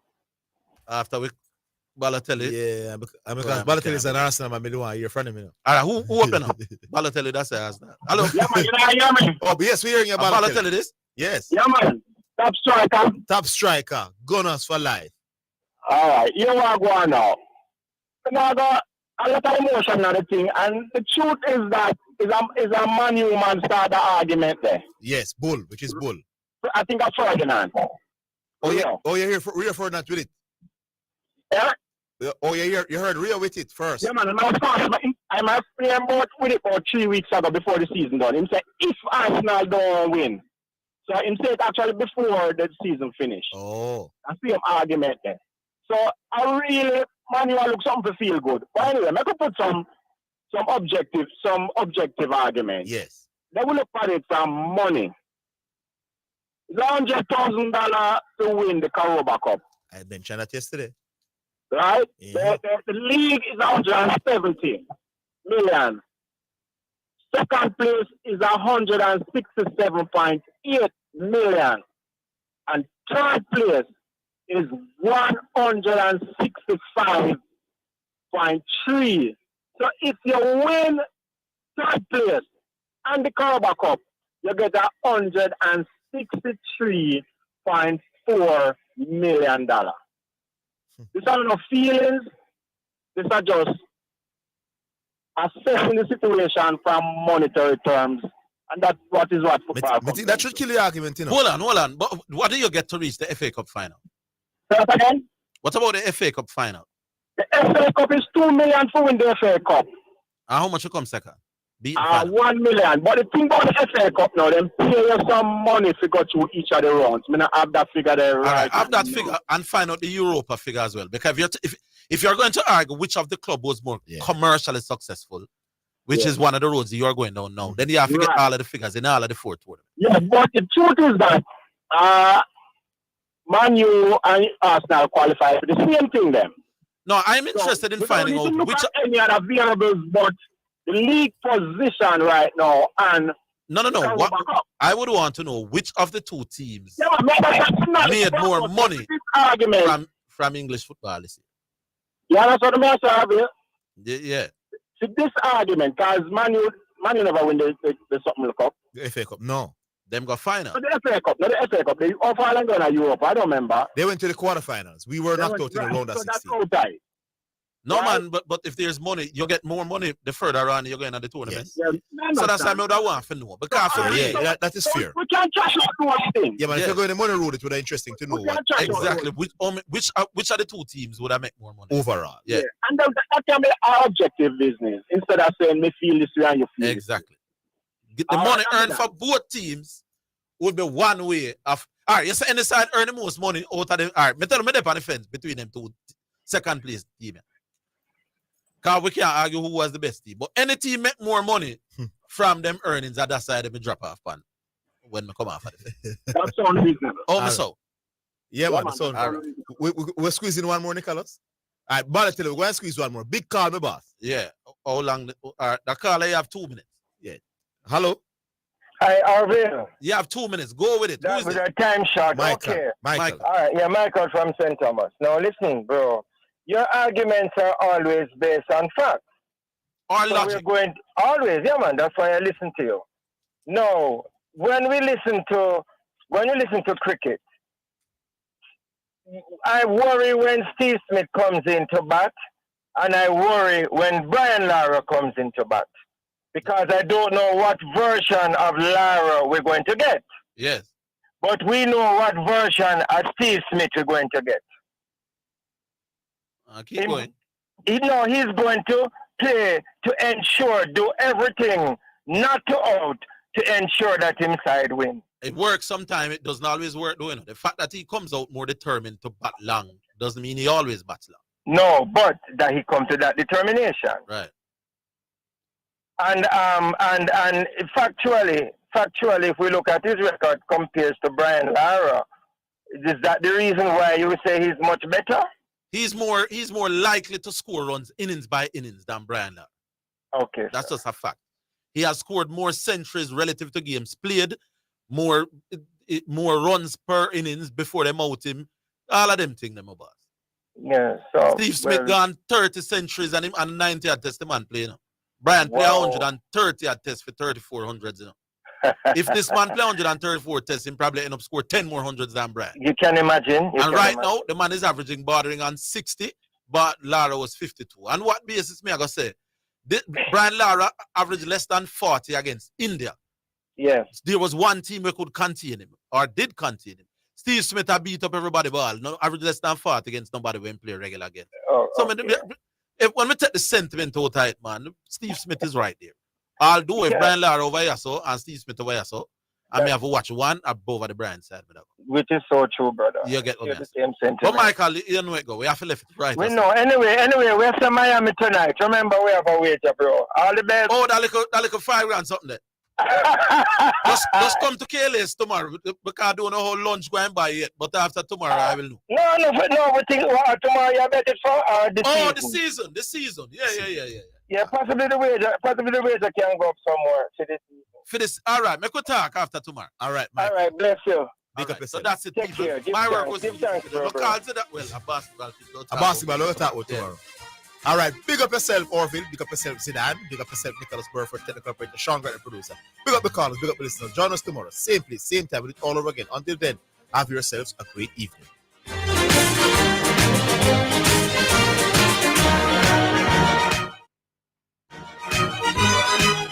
After we Balotelli. Yeah, because Balotelli is an Arsenal man. I don't want to hear from him. All right, who open up? Balotelli, that's the Arsenal. Hello. Yeah, man, you hear me? Oh, yes, we're hearing you about Balotelli this? Yes. Yeah, man. Top striker. Gunners for life. All right. You know what I'm going now. Now, I got a lot of emotion on the thing, and the truth is that is a Man U man start the argument there. Yes, Bull, which is Bull. I think I'm Ferdinand. Oh, yeah. Oh, you're here for Rio Ferdinand with it. Yeah. Oh, yeah, you heard Rio with it first. Yeah, man. I'm about with it about 3 weeks ago before the season done. He said, if Arsenal don't win. So he said actually before the season finished. Oh. I see him argument there. So I really, man, you look something to feel good. But anyway, I could put some objective argument. Yes. They will look at it from money. It's $100,000 to win the Carabao Cup. I mentioned that yesterday. Right? Yeah. The league is 170 million. Second place is 167.8 million. And third place is 165.3. So if you win third place and the Carabao Cup, you get $163.4 million. These are no feelings. These are just assessing the situation from monetary terms. And that's what football I think that should kill the argument, you know. Hold on. But what do you get to reach the FA Cup final? Say that again? What about the FA Cup final? The FA Cup is $2 million for win the FA Cup. And how much you come second? $1 million. But the thing about the FA Cup now, them pay you some money to go through each of the rounds. I have that figure there right. Have that figure and find out the Europa figure as well. Because if you're going to argue which of the club was more commercially successful, which is one of the roads you are going down now, then you have to get all of the figures in all of the four tournaments. Yeah, but the truth is that Man U and Arsenal qualify for the same thing then. No, I'm interested in finding out which any other variables, but the league position right now and no. I would want to know which of the two teams made more money from English football. Yeah, that's what I'm saying. Yeah. See this argument, because Man U never win the something cup. The FA Cup, no. Them got final. So the FA Cup, not the FA Cup. They all final going to Europe. I don't remember. They went to the quarterfinals. We were knocked out in the round of 16. That's outside. No, man, but if there's money, you get more money the further on you're going to the tournament. Yes. So that's why I want to know. Because that is fair. We can't trash out one thing. Yeah, man, if you're going the money road, it would be interesting to know. Exactly. Which of the two teams would I make more money? Overall. Yeah. And that can be our objective business instead of saying me feel this way and you feel exactly. Get the money earned for both teams would be one way of. All right, you say any side earn the most money out of them. All right, me tell me they're on the fence between them two second place team. Because we can't argue who was the best team. But any team make more money from them earnings at that side, they drop off pan when we come off of it. That sounds reasonable. Oh, so. Yeah, man. So we're squeezing one more, Nicholas. All right, Balotelli, we're going to squeeze one more. Big call, my boss. Yeah. How long? The caller, you have 2 minutes. Yeah. Hello? Hi, Orville. You have 2 minutes. Go with it. Who That is was it? a time shot. Michael. Okay. Michael. All right, yeah, Michael from St. Thomas. Now, listen, bro. Your arguments are always based on facts. Or so logic. We're going always, yeah, man. That's why I listen to you. No, when you listen to cricket, I worry when Steve Smith comes into bat, and I worry when Brian Lara comes into bat, because I don't know what version of Lara we're going to get. Yes. But we know what version of Steve Smith we're going to get. Keep going. He's going to play to ensure, do everything not to out to ensure that his side win. It works sometimes. It doesn't always work, though. The fact that he comes out more determined to bat long doesn't mean he always bats long. No, but that he comes to that determination. Right. And factually, if we look at his record compared to Brian Lara, is that the reason why you would say he's much better? He's more likely to score runs innings by innings than Brian Lara. Okay. That's just a fact. He has scored more centuries relative to games played, more runs per innings before they out him. All of them things them about. Yeah. So Steve Smith gone 30 centuries and him and 90 at test the man play, you know. Brian play 130 at test for 3,400s, you know. If this man play 134 tests, him probably end up score 10 more hundreds than Brian. You can imagine. Now, the man is averaging bordering on 60, but Lara was 52. And what basis me I gonna say? Brian Lara averaged less than 40 against India. Yes. There was one team that could contain him, or did contain him. Steve Smith had beat up everybody ball. No, average less than 40 against nobody when play regular again. When we take the sentiment out of it, man, Steve Smith is right there. Although if Brian Lara over here so and Steve Smith over here so, I may have to watch one above the Brian side. Which is so true, brother. You get the same sentiment. But Michael, you know it go. We have to left it right. We know. Anyway, we're in Miami tonight. Remember, we have a wager, bro. All the best. Oh, that little 5 grand something there. just come to KLS tomorrow because I don't know how lunch going by yet. But after tomorrow, I will know. No. We think tomorrow you bet it for the season. Yeah. Yeah, possibly the wager can go up somewhere for this season. For this, all right. Make a talk after tomorrow. All right, Mike. All right, bless you. So that's it. Take care. My work was give thanks, bro. A basketball. We'll talk about tomorrow. All right, big up yourself, Orville. Big up yourself, Zidane. Big up yourself, Nicholas Burford, technical operator, Sean Grant, the producer. Big up the callers, big up the listeners. Join us tomorrow, same place, same time. We'll do it all over again. Until then, have yourselves a great evening.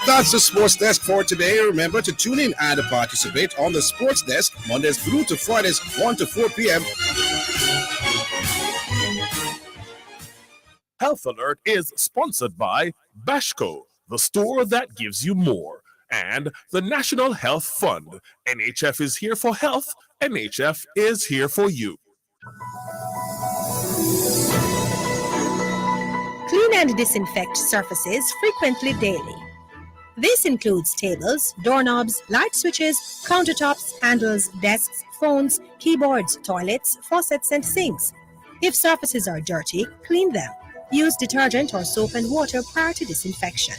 That's the Sports Desk for today. Remember to tune in and participate on the Sports Desk Mondays through to Fridays 1 to 4 p.m. Health Alert is sponsored by Bashco, the store that gives you more, and the National Health Fund. NHF is here for health. NHF is here for you. Clean and disinfect surfaces frequently daily. This includes tables, doorknobs, light switches, countertops, handles, desks, phones, keyboards, toilets, faucets, and sinks. If surfaces are dirty, clean them. Use detergent or soap and water prior to disinfection.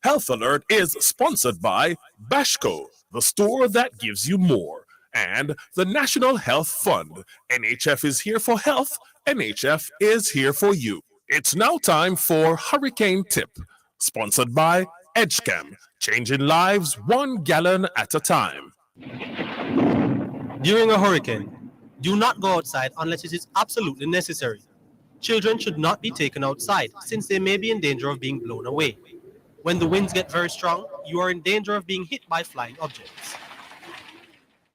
Health Alert is sponsored by Bashco, the store that gives you more, and the National Health Fund. NHF is here for health. NHF is here for you. It's now time for Hurricane Tip, sponsored by EdgeCam, changing lives 1 gallon at a time. During a hurricane, do not go outside unless it is absolutely necessary. Children should not be taken outside since they may be in danger of being blown away. When the winds get very strong, you are in danger of being hit by flying objects.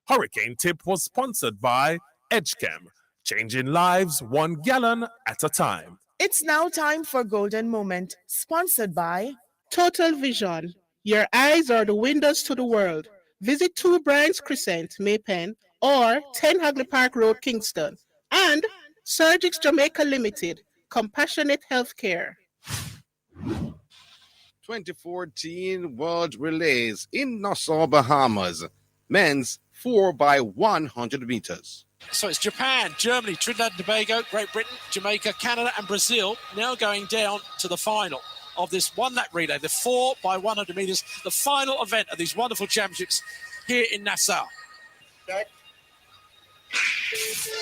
Hurricane Tip was sponsored by EdgeCam, changing lives 1 gallon at a time. It's now time for Golden Moment, sponsored by Total Vision. Your eyes are the windows to the world. Visit 2 Brands Crescent, Maypen, or 10 Hagley Park Road, Kingston. And Surgix Jamaica Limited, Compassionate Healthcare. 2014 World Relays in Nassau, Bahamas. Men's 4x100 meters. So it's Japan, Germany, Trinidad and Tobago, Great Britain, Jamaica, Canada and Brazil now going down to the final of this one-lap relay, the 4 by 100 metres, the final event of these wonderful championships here in Nassau. Okay.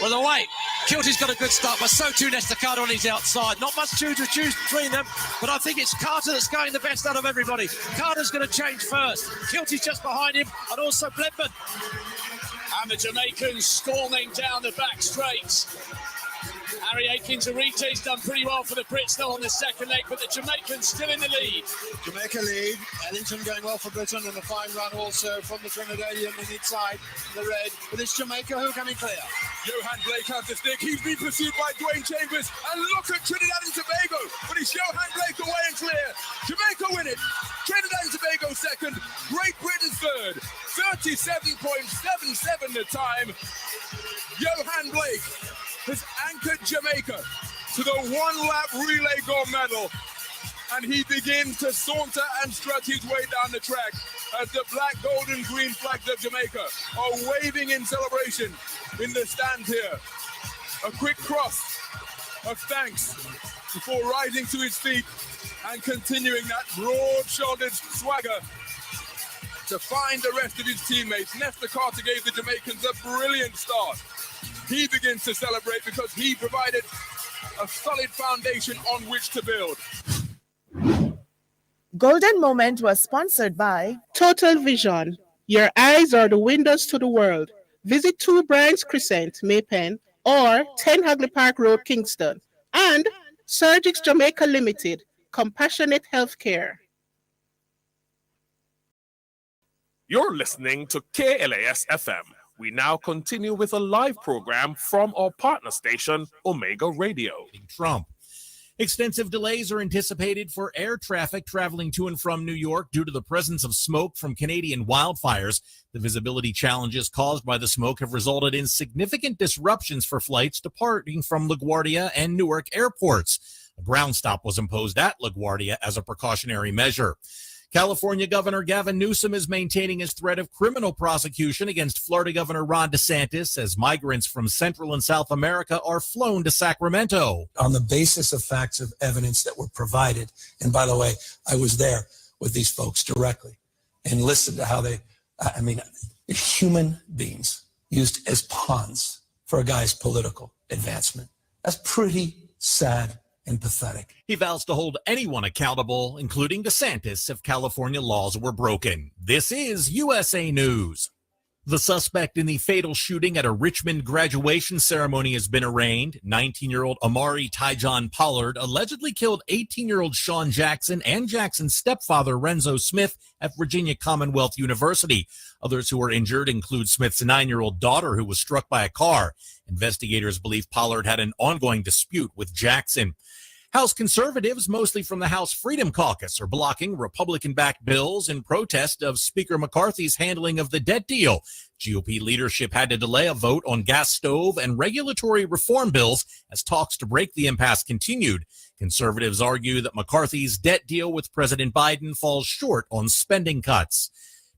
Well, away. Kilty's got a good start, but so too Nestacado on his outside. Not much to choose between them, but I think it's Carter that's going the best out of everybody. Carter's going to change first. Kilty's just behind him, and also Bledman. And the Jamaicans storming down the back straight. Harry Aikens Arite's done pretty well for the Brits though on the second leg, but the Jamaicans still in the lead. Jamaica lead. Ellington going well for Britain, and a fine run also from the Trinidadian in inside the red. But it's Jamaica who coming clear. Johan Blake has the stick. He's been pursued by Dwayne Chambers. And look at Trinidad and Tobago. But it's Johan Blake away and clear. Jamaica win it. Trinidad and Tobago second. Great Britain third. 37.77 the time. Johan Blake has anchored Jamaica to the one-lap relay gold medal, and he begins to saunter and strut his way down the track as the black, gold and green flags of Jamaica are waving in celebration in the stands here. A quick cross of thanks before rising to his feet and continuing that broad-shouldered swagger to find the rest of his teammates. Nesta Carter gave the Jamaicans a brilliant start. He begins to celebrate because he provided a solid foundation on which to build. Golden Moment was sponsored by Total Vision. Your eyes are the windows to the world. Visit 2 Brands Crescent, Maypen, or 10 Hagley Park Road, Kingston. And Surgix Jamaica Limited, compassionate healthcare. You're listening to KLAS FM. We now continue with a live program from our partner station, Omega Radio. Trump. Extensive delays are anticipated for air traffic traveling to and from New York due to the presence of smoke from Canadian wildfires. The visibility challenges caused by the smoke have resulted in significant disruptions for flights departing from LaGuardia and Newark airports. A ground stop was imposed at LaGuardia as a precautionary measure. California Governor Gavin Newsom is maintaining his threat of criminal prosecution against Florida Governor Ron DeSantis as migrants from Central and South America are flown to Sacramento. On the basis of facts of evidence that were provided, and by the way, I was there with these folks directly and listened to how they, human beings used as pawns for a guy's political advancement. That's pretty sad and pathetic. He vows to hold anyone accountable, including DeSantis, if California laws were broken. This is USA News. The suspect in the fatal shooting at a Richmond graduation ceremony has been arraigned. 19-year-old Amari Tyjon Pollard allegedly killed 18-year-old Sean Jackson and Jackson's stepfather, Renzo Smith, at Virginia Commonwealth University. Others who were injured include Smith's 9-year-old daughter, who was struck by a car. Investigators believe Pollard had an ongoing dispute with Jackson. House conservatives, mostly from the House Freedom Caucus, are blocking Republican-backed bills in protest of Speaker McCarthy's handling of the debt deal. GOP leadership had to delay a vote on gas stove and regulatory reform bills as talks to break the impasse continued. Conservatives argue that McCarthy's debt deal with President Biden falls short on spending cuts.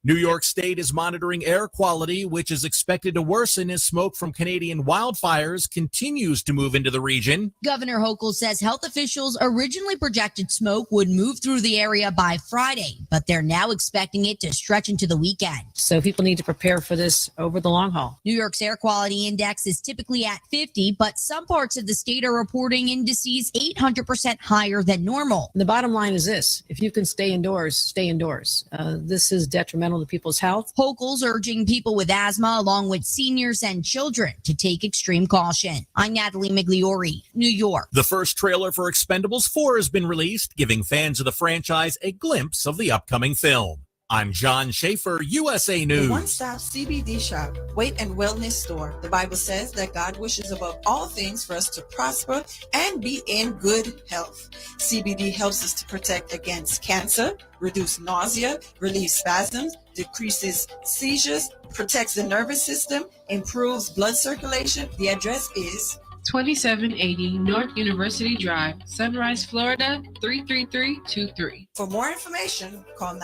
New York State is monitoring air quality, which is expected to worsen as smoke from Canadian wildfires continues to move into the region. Governor Hochul says health officials originally projected smoke would move through the area by Friday, but they're now expecting it to stretch into the weekend. So people need to prepare for this over the long haul. New York's air quality index is typically at 50, but some parts of the state are reporting indices 800% higher than normal. The bottom line is this: if you can stay indoors, stay indoors. This is detrimental to people's health. Hochul's urging people with asthma, along with seniors and children, to take extreme caution. I'm Natalie Migliori, New York. The first trailer for Expendables 4 has been released, giving fans of the franchise a glimpse of the upcoming film. I'm John Schaefer, USA News. The one-stop CBD shop, weight and wellness store. The Bible says that God wishes above all things for us to prosper and be in good health. CBD helps us to protect against cancer, reduce nausea, relieve spasms, decreases seizures, protects the nervous system, improves blood circulation. The address is 2780 North University Drive, Sunrise, Florida, 33323. For more information, call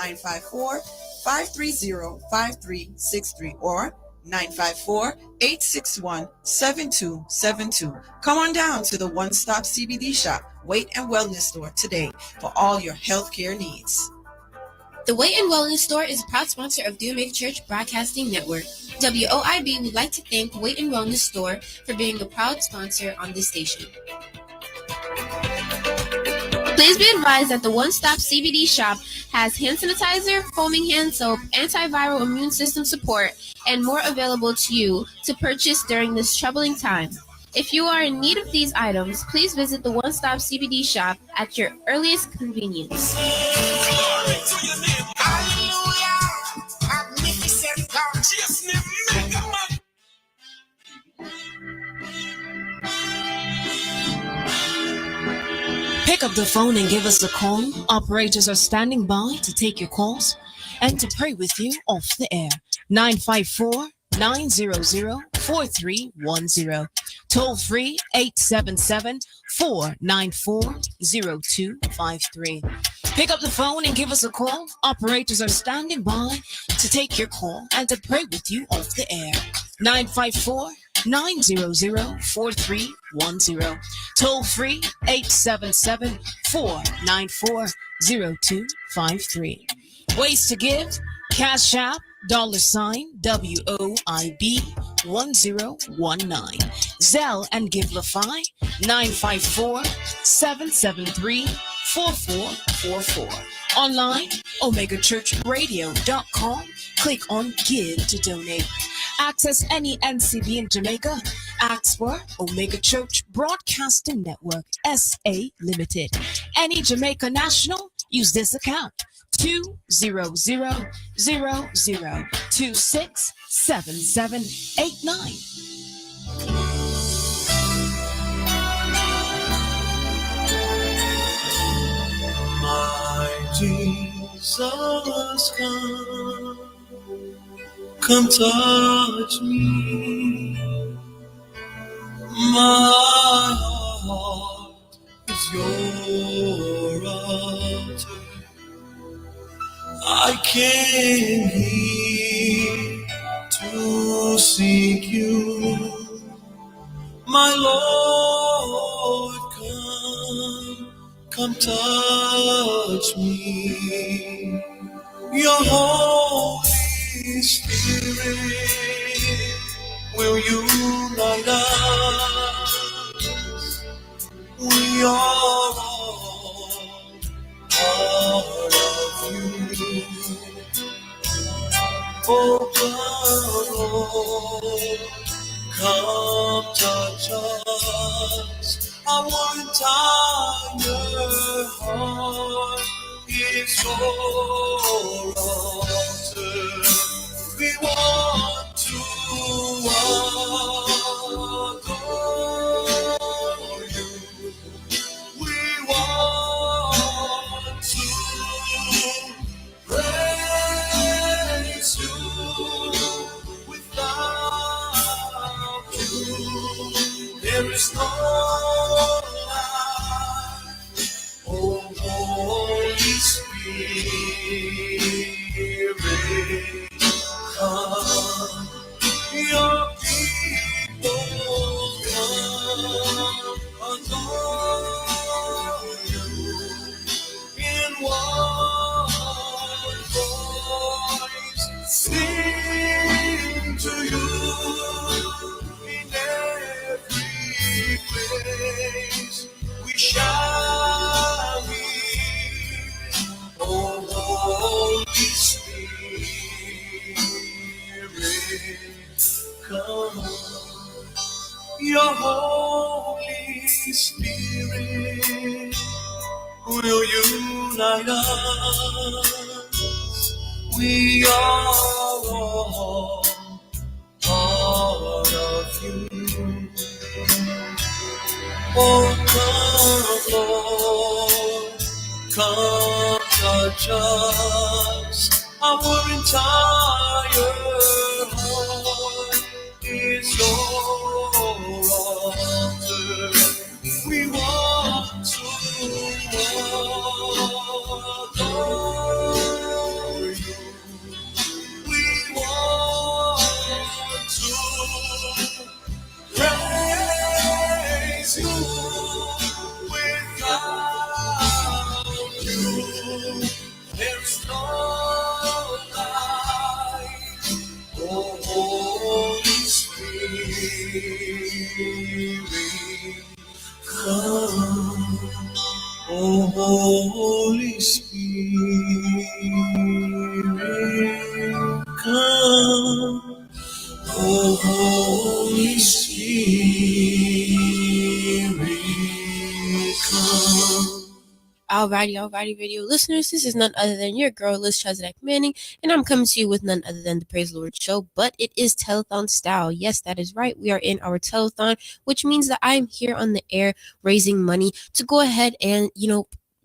954-530-5363 or 954-861-7272. Come on down to the One Stop CBD Shop, Weight and Wellness Store today for all your healthcare needs. The Weight and Wellness Store is a proud sponsor of the Jamaica Church Broadcasting Network. WOIB would like to thank the Weight and Wellness Store for being a proud sponsor on this station. Please be advised that the One Stop CBD Shop has hand sanitizer, foaming hand soap, antiviral immune system support, and more available to you to purchase during this troubling time. If you are in need of these items, please visit the One Stop CBD Shop at your earliest convenience. Pick up the phone and give us a call. Operators are standing by to take your calls and to pray with you off the air. 954-900-4310. Toll free 877-494-0253. Pick up the phone and give us a call. Operators are standing by to take your call and to pray with you off the air. 954-900-4310. Toll free 877-494-0253. Ways to give: Cash App, $WOIB 1019. Zelle and Givelify 954-773-4444. Online, OmegaChurchRadio.com. Click on Give to donate. Access any NCB in Jamaica. Ask for Omega Church Broadcasting Network, SA Limited. Any Jamaica national, use this account. 200-267789. My Jesus, come touch me. My heart is your altar. I came here to seek you. My Lord, come touch me. Your Holy Spirit will unite us. We are all part of you. Oh, Lord, come touch us. Our entire heart is your altar. We want to adore you. We want to praise you. Without you, there is no life. Oh, Holy Spirit, come. Your people come adore you in one voice. Sing to you in every place. We shall meet. Oh, Holy Spirit, come. Your Holy Spirit will unite us. We are all part of you. Oh, come, Lord, come touch us. Our entire heart is your altar. We want to adore you. We want Spirit, come. Oh, Holy Spirit, come. Alrighty, radio listeners. This is none other than your girl, Liz Chazak Manning, and I'm coming to you with none other than the Praise the Lord show, but it is telethon style. Yes, that is right. We are in our telethon, which means that I'm here on the air raising money to go ahead and,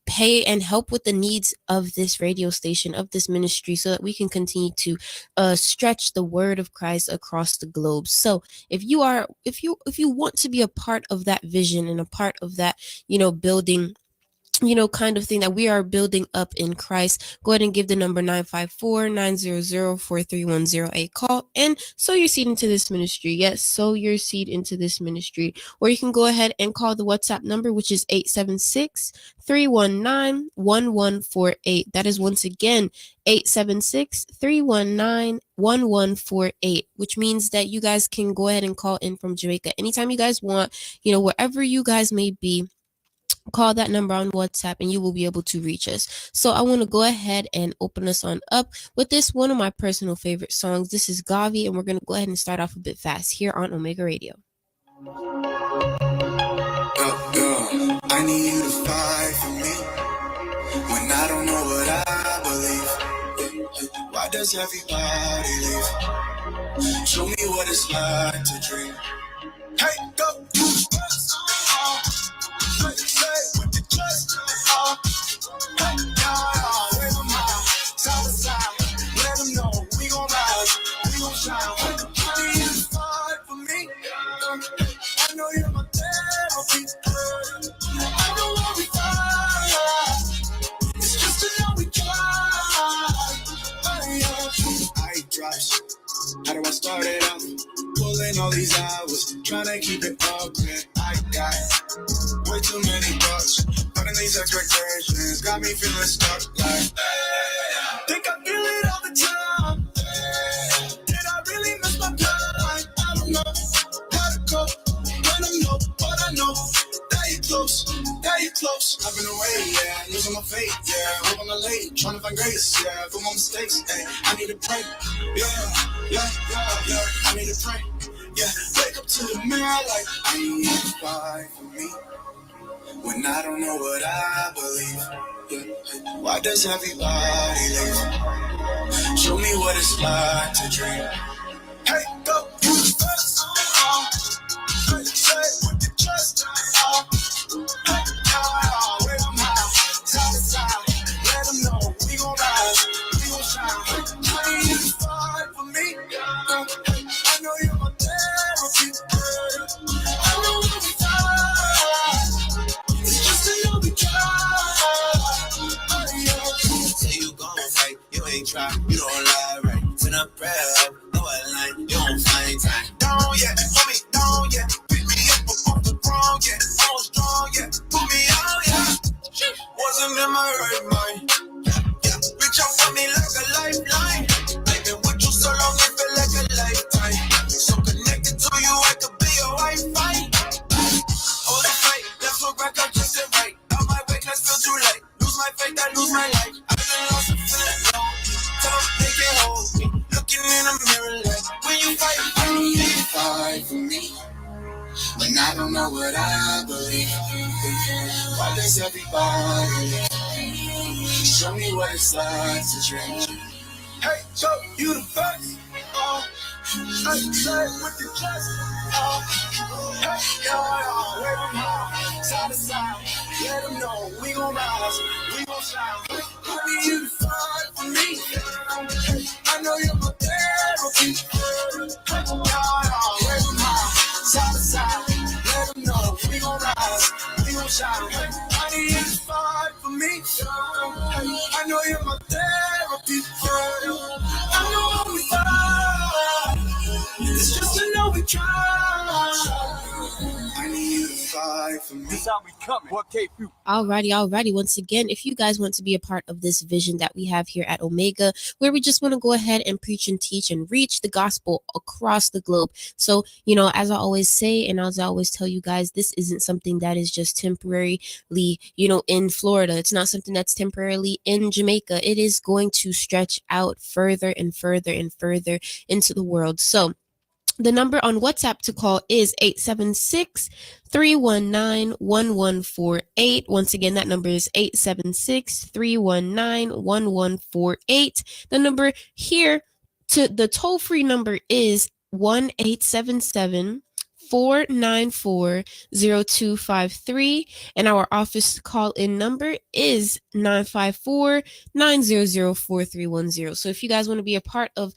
pay and help with the needs of this radio station, of this ministry, so that we can continue to stretch the word of Christ across the globe. So if you want to be a part of that vision and a part of that, building, kind of thing that we are building up in Christ, go ahead and give the number 954-900-4310 call and sow your seed into this ministry. Yes, sow your seed into this ministry. Or you can go ahead and call the WhatsApp number, which is 876-319-1148. That is once again 876-319-1148, which means that you guys can go ahead and call in from Jamaica anytime you guys want, wherever you guys may be. Call that number on WhatsApp and you will be able to reach us. So I want to go ahead and open us on up with this one of my personal favorite songs. This is Gavi, and we're going to go ahead and start off a bit fast here on Omega Radio. I need you to fight for me when I don't know what I believe. Why does everybody leave? Show me what it's like to dream. Hey, go! I know you're my therapy. I know where we fight. It's just to know we try. I drops. How do I start it out? Pulling all these hours, trying to keep it up, man. I got way too many bucks. Putting these expectations got me feeling stuck like, think I feel it all the time. Did I really miss my time? I don't know how to go when I'm low, but I know that you're close, I've been away, yeah, losing my faith, yeah, hope I'm not late, trying to find grace, yeah, for my mistakes, hey, I need to pray, yeah, I need to pray, yeah, wake up to the mirror like, I need you to fight for me, when I don't know what I believe, yeah, why does everybody leave? Show me what it's like to dream. Hey, go, you first. Hey, say with your chest. Hey, where I'm at, side to side. Let them know we gon' rise, we gon' shine. I need you to fight for me. I know you're my therapy. I know we can fight. It's just a know we try. Say you gon' fight, you ain't try, you don't lie right. Send up prayer up, no line, you don't find time. Down yet, homie, down yet. Pick me up off the ground yet. All strong yet, put me out yet. Wasn't in my right mind. Yeah. Reach out for me like a lifeline. I've been with you so long, it feel like a lifetime. So connected to you, I could be your Wi-Fi. Hold the fight, left foot back up, just it right. Out my way, let's feel too late. Lose my faith, I lose my life. I've been lost and feeling low. Tough, they can't hold me. Looking in the mirror like, when you fight for me. When I don't know what I believe. Why does everybody leave? Show me what it's like to dream. Hey, so you the best. I say with the chest. Hey, wave them high, side to side. Let them know we gon' rise, we gon' shine. I need you to fight for me. I know you're my therapy. Wave them high, side to side. Let them know we gon' rise, we gon' shine. I need you to fight for me. I know you're my therapy. I know we fight. It's just to know we try. I need you to fight for me. This how we coming. What keep you? Alrighty. Once again, if you guys want to be a part of this vision that we have here at Omega, where we just want to go ahead and preach and teach and reach the gospel across the globe. So, as I always say, and as I always tell you guys, this isn't something that is just temporarily, in Florida. It's not something that's temporarily in Jamaica. It is going to stretch out further and further and further into the world. So, the number on WhatsApp to call is 876-319-1148. Once again, that number is 876-319-1148. The number here to the toll-free number is 1-877-494-0253, and our office call-in number is 954-900-4310. So if you guys want to be a part of,